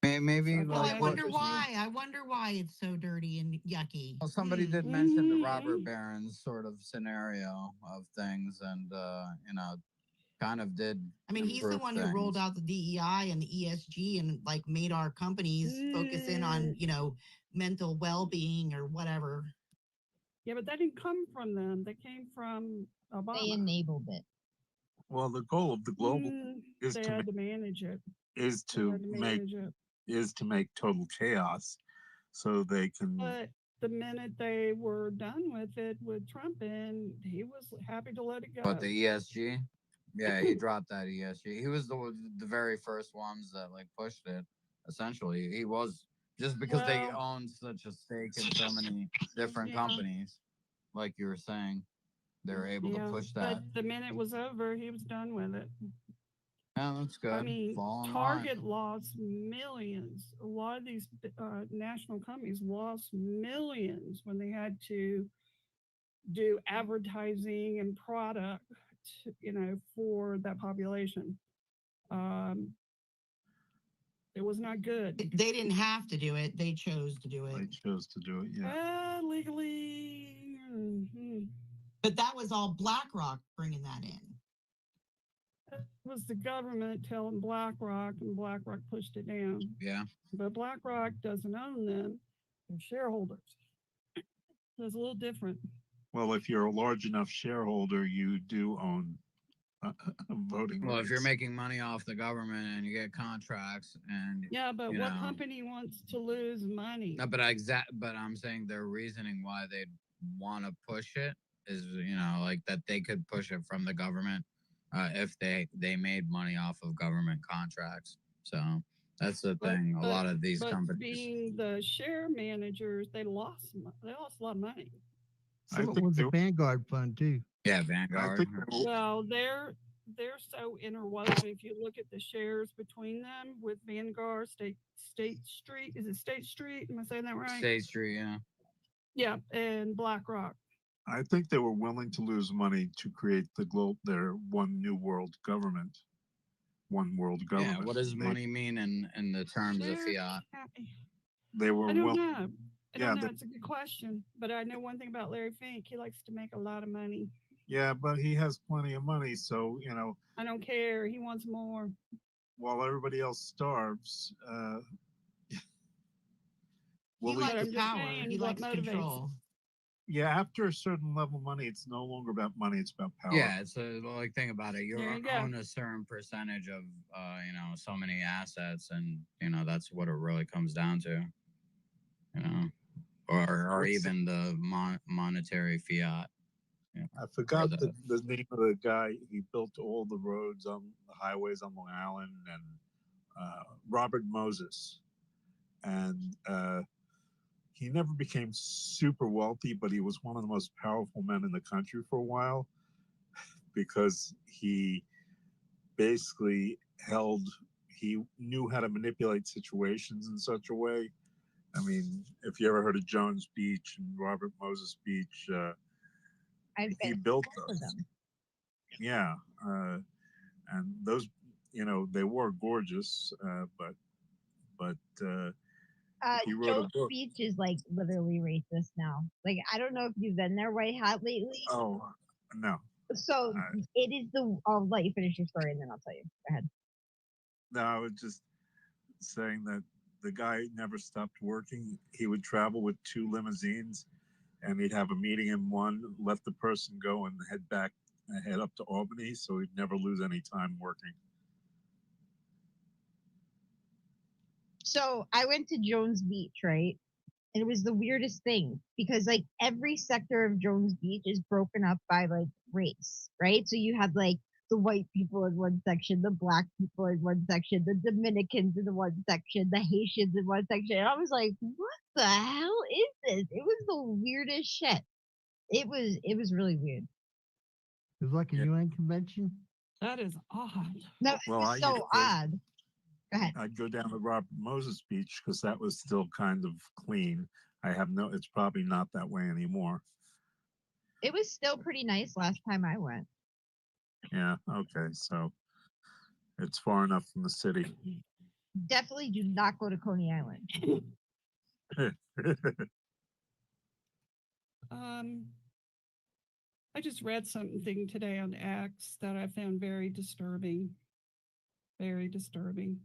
Speaker 6: Maybe
Speaker 11: So
Speaker 2: Well,
Speaker 6: like
Speaker 2: I
Speaker 11: that
Speaker 6: what,
Speaker 2: wonder
Speaker 11: interests me.
Speaker 2: why. I wonder why it's so dirty and yucky.
Speaker 6: well, somebody
Speaker 2: Hmm.
Speaker 6: did mention the
Speaker 11: Mhm.
Speaker 6: robber barons sort of scenario of things, and kind of did.
Speaker 2: I mean, he's the
Speaker 6: improve
Speaker 2: one who rolled
Speaker 6: things.
Speaker 2: out the DEI and the ESG and like made our companies focus in on, mental well-being or whatever.
Speaker 11: Yeah, but that didn't come from them. They came from
Speaker 12: They
Speaker 11: Obama.
Speaker 12: enabled it.
Speaker 13: Well, the goal of the global is
Speaker 11: They
Speaker 13: to
Speaker 11: had to manage it.
Speaker 13: is
Speaker 11: They
Speaker 13: to
Speaker 11: had to
Speaker 13: make
Speaker 11: manage it.
Speaker 13: to make total chaos, so they can.
Speaker 11: But the minute they were done with it with Trump in, he was happy to let it go.
Speaker 6: But the ESG, yeah, he dropped that ESG. He was the very first ones that like pushed it. Essentially, he was just because they
Speaker 11: Well-
Speaker 6: own such a stake in so many different
Speaker 11: Yeah.
Speaker 6: companies, like you were saying, they're able to push that.
Speaker 11: But the minute it was over, he was done with it.
Speaker 6: Yeah, that's good.
Speaker 11: I mean,
Speaker 6: Fall in line.
Speaker 11: Target lost millions. A lot of these national companies lost millions when they had to do advertising and product for that population. It was not good.
Speaker 2: They didn't have to do it. They chose to do
Speaker 13: They
Speaker 2: it.
Speaker 13: chose to do it. Yeah.
Speaker 11: Legally.
Speaker 2: But that was all BlackRock bringing that in.
Speaker 11: It was the government telling BlackRock, and BlackRock pushed it down.
Speaker 6: Yeah.
Speaker 11: But BlackRock doesn't own them; they're shareholders. So it's a little different.
Speaker 13: Well, if you're a large enough shareholder, you do own voting
Speaker 6: Well, if you're
Speaker 13: rights.
Speaker 6: making money off the government and you get contracts and
Speaker 11: Yeah, but
Speaker 6: you
Speaker 11: what
Speaker 6: know,
Speaker 11: company wants to lose money?
Speaker 6: no, but I'm saying their reasoning why they'd want to push it is, like that they could push it from the government if they made money off of government contracts. So that's the thing. A lot of these companies,
Speaker 11: being the share managers, they lost a lot of money.
Speaker 9: Some of it was a Vanguard fund too.
Speaker 6: yeah, Vanguard.
Speaker 11: Well, they're so interwoven. If you look at the shares between them with Vanguard, State Street, is it State Street? Am I saying that right?
Speaker 6: State Street, yeah.
Speaker 11: Yeah, and BlackRock.
Speaker 13: I think they were willing to lose money to create their one new world government. One world government.
Speaker 6: Yeah, what does money mean in the terms of fiat?
Speaker 13: They were
Speaker 11: I don't
Speaker 13: willing.
Speaker 11: know. I don't know. It's a good question. But I know one thing about Larry Fink. He likes to make a lot of money.
Speaker 13: Yeah, but he has plenty of money, so
Speaker 11: I don't care. He wants more.
Speaker 13: While everybody else starves,
Speaker 2: He likes power. He likes control.
Speaker 13: Yeah, after a certain level of money, it's no longer about money; it's about power.
Speaker 6: Yeah, it's think about it. You
Speaker 11: There you
Speaker 6: own a certain percentage of, so many assets, and that's what it really comes down to. Or even the monetary fiat.
Speaker 13: I forgot the name of the guy. He built all the roads on the highways on Long Island, and Robert Moses, and he never became super wealthy, but he was one of the most powerful men in the country for a while because he basically he knew how to manipulate situations in such a way. I mean, if you ever heard of Jones Beach and Robert Moses Beach, he built those. Yeah. And those, they were gorgeous, but he wrote
Speaker 12: Joe's
Speaker 13: a book.
Speaker 12: Beach is like literally racist now. Like, I don't know if you've been there white hot lately.
Speaker 13: Oh, no.
Speaker 12: So it is I'll let you finish your story and then I'll tell you. Go ahead.
Speaker 13: No, I was just saying that the guy never stopped working. He would travel with 2 limousines and he'd have a meeting in one, let the person go and head up to Albany. So he'd never lose any time working.
Speaker 12: So I went to Jones Beach, right? And it was the weirdest thing because like every sector of Jones Beach is broken up by like race, right? So you have like the white people in one section, the black people in one section, the Dominicans in the one section, the Haitians in one section. And I was like, what the hell is this? It was the weirdest shit. It was really weird.
Speaker 9: It was like a UN convention.
Speaker 11: That is odd.
Speaker 12: No, it was so odd. Go ahead.
Speaker 13: I'd go down to Robert Moses Beach because that was still kind of clean. It's probably not that way anymore.
Speaker 12: It was still pretty nice last time I went.
Speaker 13: Yeah, okay, so it's far enough from the city.
Speaker 12: Definitely do not go to Coney Island.
Speaker 11: I just read something today on X that I found very disturbing. Very disturbing.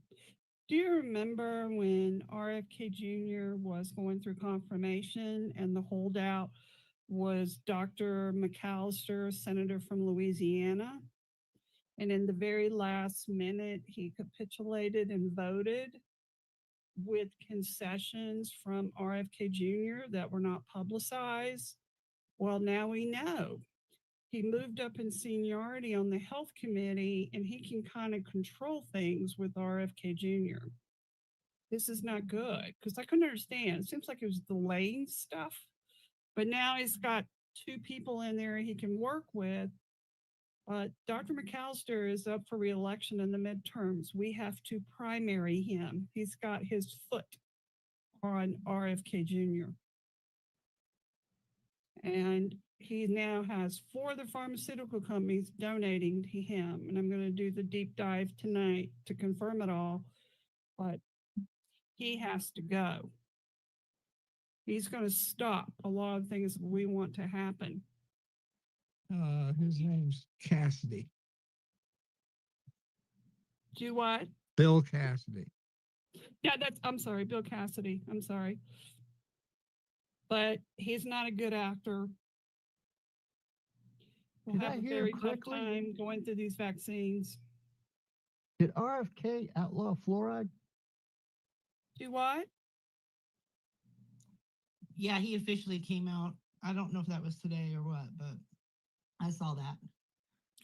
Speaker 11: Do you remember when RFK Jr. was going through confirmation and the holdout was Dr. McAllister, senator from Louisiana? And in the very last minute, he capitulated and voted with concessions from RFK Jr. that were not publicized. Well, now we know. He moved up in seniority on the health committee and he can kind of control things with RFK Jr. This is not good because I couldn't understand. It seems like it was delaying stuff, but now he's got 2 people in there he can work with. But Dr. McAllister is up for re-election in the midterms. We have to primary him. He's got his foot on RFK Jr. And he now has 4 of the pharmaceutical companies donating to him. And I'm going to do the deep dive tonight to confirm it all. But he has to go. He's going to stop a lot of things we want to happen.
Speaker 9: His name's Cassidy.
Speaker 11: Do what?
Speaker 9: Bill Cassidy.
Speaker 11: Yeah, I'm sorry, Bill Cassidy. I'm sorry. But he's not a good actor. We'll
Speaker 8: Did
Speaker 11: have
Speaker 8: I
Speaker 11: a
Speaker 8: hear
Speaker 11: very tough
Speaker 8: correctly?
Speaker 11: time going through these vaccines.
Speaker 8: Did RFK outlaw fluoride?
Speaker 11: Do what?
Speaker 2: Yeah, he officially came out. I don't know if that was today or what, but I saw that.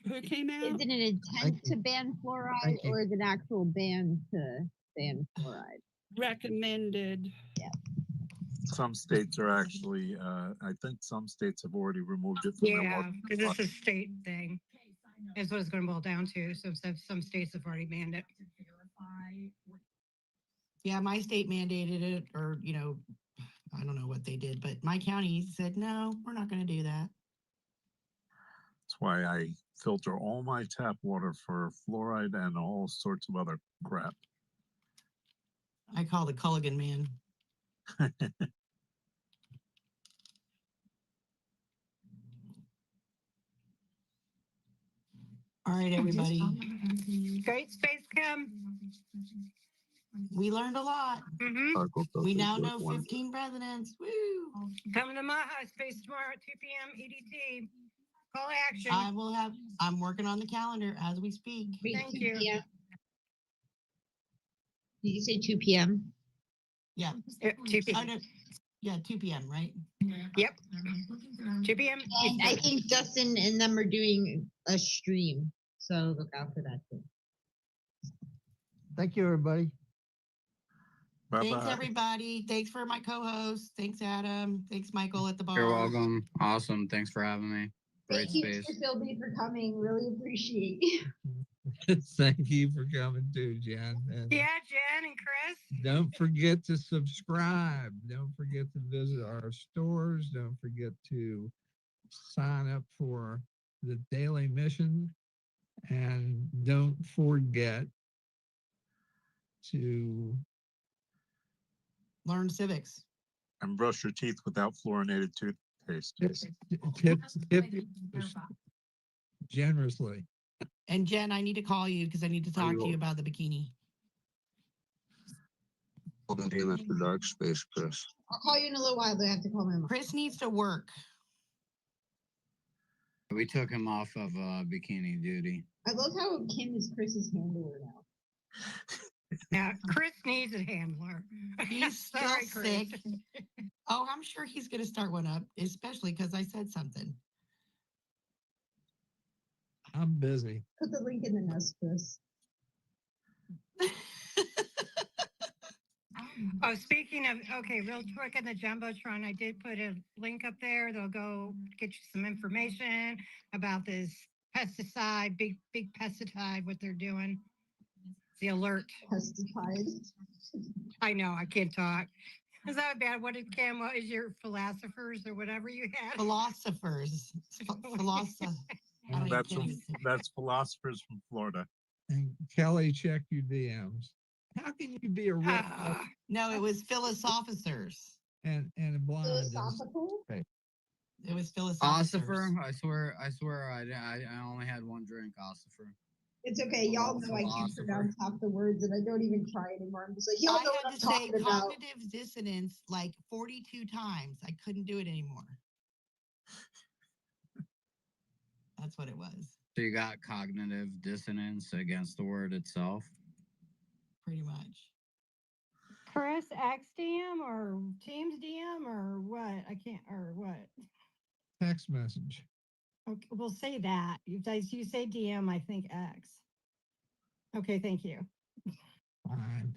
Speaker 11: Who came out?
Speaker 12: Is it an intent to ban fluoride or is it an actual ban to ban fluoride?
Speaker 11: Recommended.
Speaker 12: Yeah.
Speaker 13: Some states are actually, I think some states have already removed it from their
Speaker 5: Yeah,
Speaker 13: law.
Speaker 5: because it's a state thing. Is what it's going to boil down to. So some states have already banned it.
Speaker 2: Yeah, my state mandated it, or, I don't know what they did, but my county said, no, we're not going to do that.
Speaker 13: That's why I filter all my tap water for fluoride and all sorts of other crap.
Speaker 2: I call the Culligan man. All right, everybody.
Speaker 5: Great space cam.
Speaker 2: We learned a lot. We now know 15 presidents. Woo!
Speaker 5: Coming to my high space tomorrow at 2 p.m. EDT. Call action.
Speaker 2: I'm working on the calendar as we speak.
Speaker 5: Thank you.
Speaker 12: Did you say 2 p.m.?
Speaker 2: Yeah.
Speaker 5: 2 p.m.
Speaker 2: Yeah, 2 p.m., right?
Speaker 5: Yep. 2 p.m.
Speaker 12: And I think Justin and them are doing a stream. So look out for that too.
Speaker 8: Thank you, everybody.
Speaker 13: Bye-bye.
Speaker 2: Thanks, everybody. Thanks for my co-host. Thanks, Adam. Thanks, Michael at the bar.
Speaker 6: You're welcome. Awesome. Thanks for having me. Great
Speaker 12: Thank you,
Speaker 6: space.
Speaker 12: Mr. Philby, for coming. Really appreciate you.
Speaker 9: Thank you for coming too, Jen. And
Speaker 5: Yeah, Jen and Chris.
Speaker 9: don't forget to subscribe. Don't forget to visit our stores. Don't forget to sign up for the daily mission. And don't forget to
Speaker 2: learn civics.
Speaker 13: And brush your teeth without fluorinated toothpaste.
Speaker 9: tip generously.
Speaker 2: And Jen, I need to call you because I need to talk to you about the bikini.
Speaker 7: Name after dark space, Chris.
Speaker 12: I'll call you in a little while, but I have to call my mom.
Speaker 2: Chris needs to work.
Speaker 6: We took him off of bikini duty.
Speaker 12: I love how Kim is Chris's handler now.
Speaker 5: Yeah, Chris needs a handler.
Speaker 2: He's still
Speaker 5: Sorry, Chris.
Speaker 2: sick. Oh, I'm sure he's going to start one up, especially because I said something.
Speaker 9: I'm busy.
Speaker 12: Put the link in the notes, Chris.
Speaker 5: Oh, speaking of, okay, real quick in the Jumbotron, I did put a link up there. They'll go get you some information about this pesticide, big pesticide, what they're doing. The alert.
Speaker 12: Pesticide.
Speaker 5: I know, I can't talk. Is that bad? What did Cam, what is your philosophers or whatever you had?
Speaker 2: Philosophers.
Speaker 13: That's philosophers from Florida.
Speaker 9: And Kelly, check your DMs. How can you be a real
Speaker 2: No, it was philosophers.
Speaker 9: and a blind?
Speaker 12: Philosophical?
Speaker 2: It was philosophers.
Speaker 6: Ossifer. I swear I only had one drink, Ossifer.
Speaker 12: It's okay. Y'all know I can't pronounce half the words and I don't even try anymore. I'm just like, y'all know what I'm talking about.
Speaker 2: Cognitive dissonance like 42 times. I couldn't do it anymore. That's what it was.
Speaker 6: So you got cognitive dissonance against the word itself?
Speaker 2: Pretty much.
Speaker 5: Chris, XDM or Teams DM or what? I can't, or what?
Speaker 9: Text message.
Speaker 5: Okay, we'll say that. You say DM, I think X. Okay, thank you.
Speaker 9: Fine.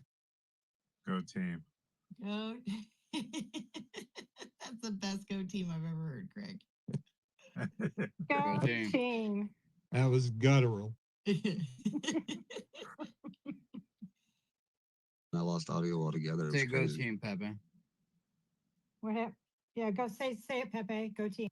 Speaker 13: Go team.
Speaker 2: Go. That's the best go team I've ever heard, Craig.
Speaker 5: Go team.
Speaker 9: That was guttural.
Speaker 7: I lost audio altogether.
Speaker 6: Say go team, Pepe.
Speaker 5: What happened? Yeah, go say it, Pepe. Go team.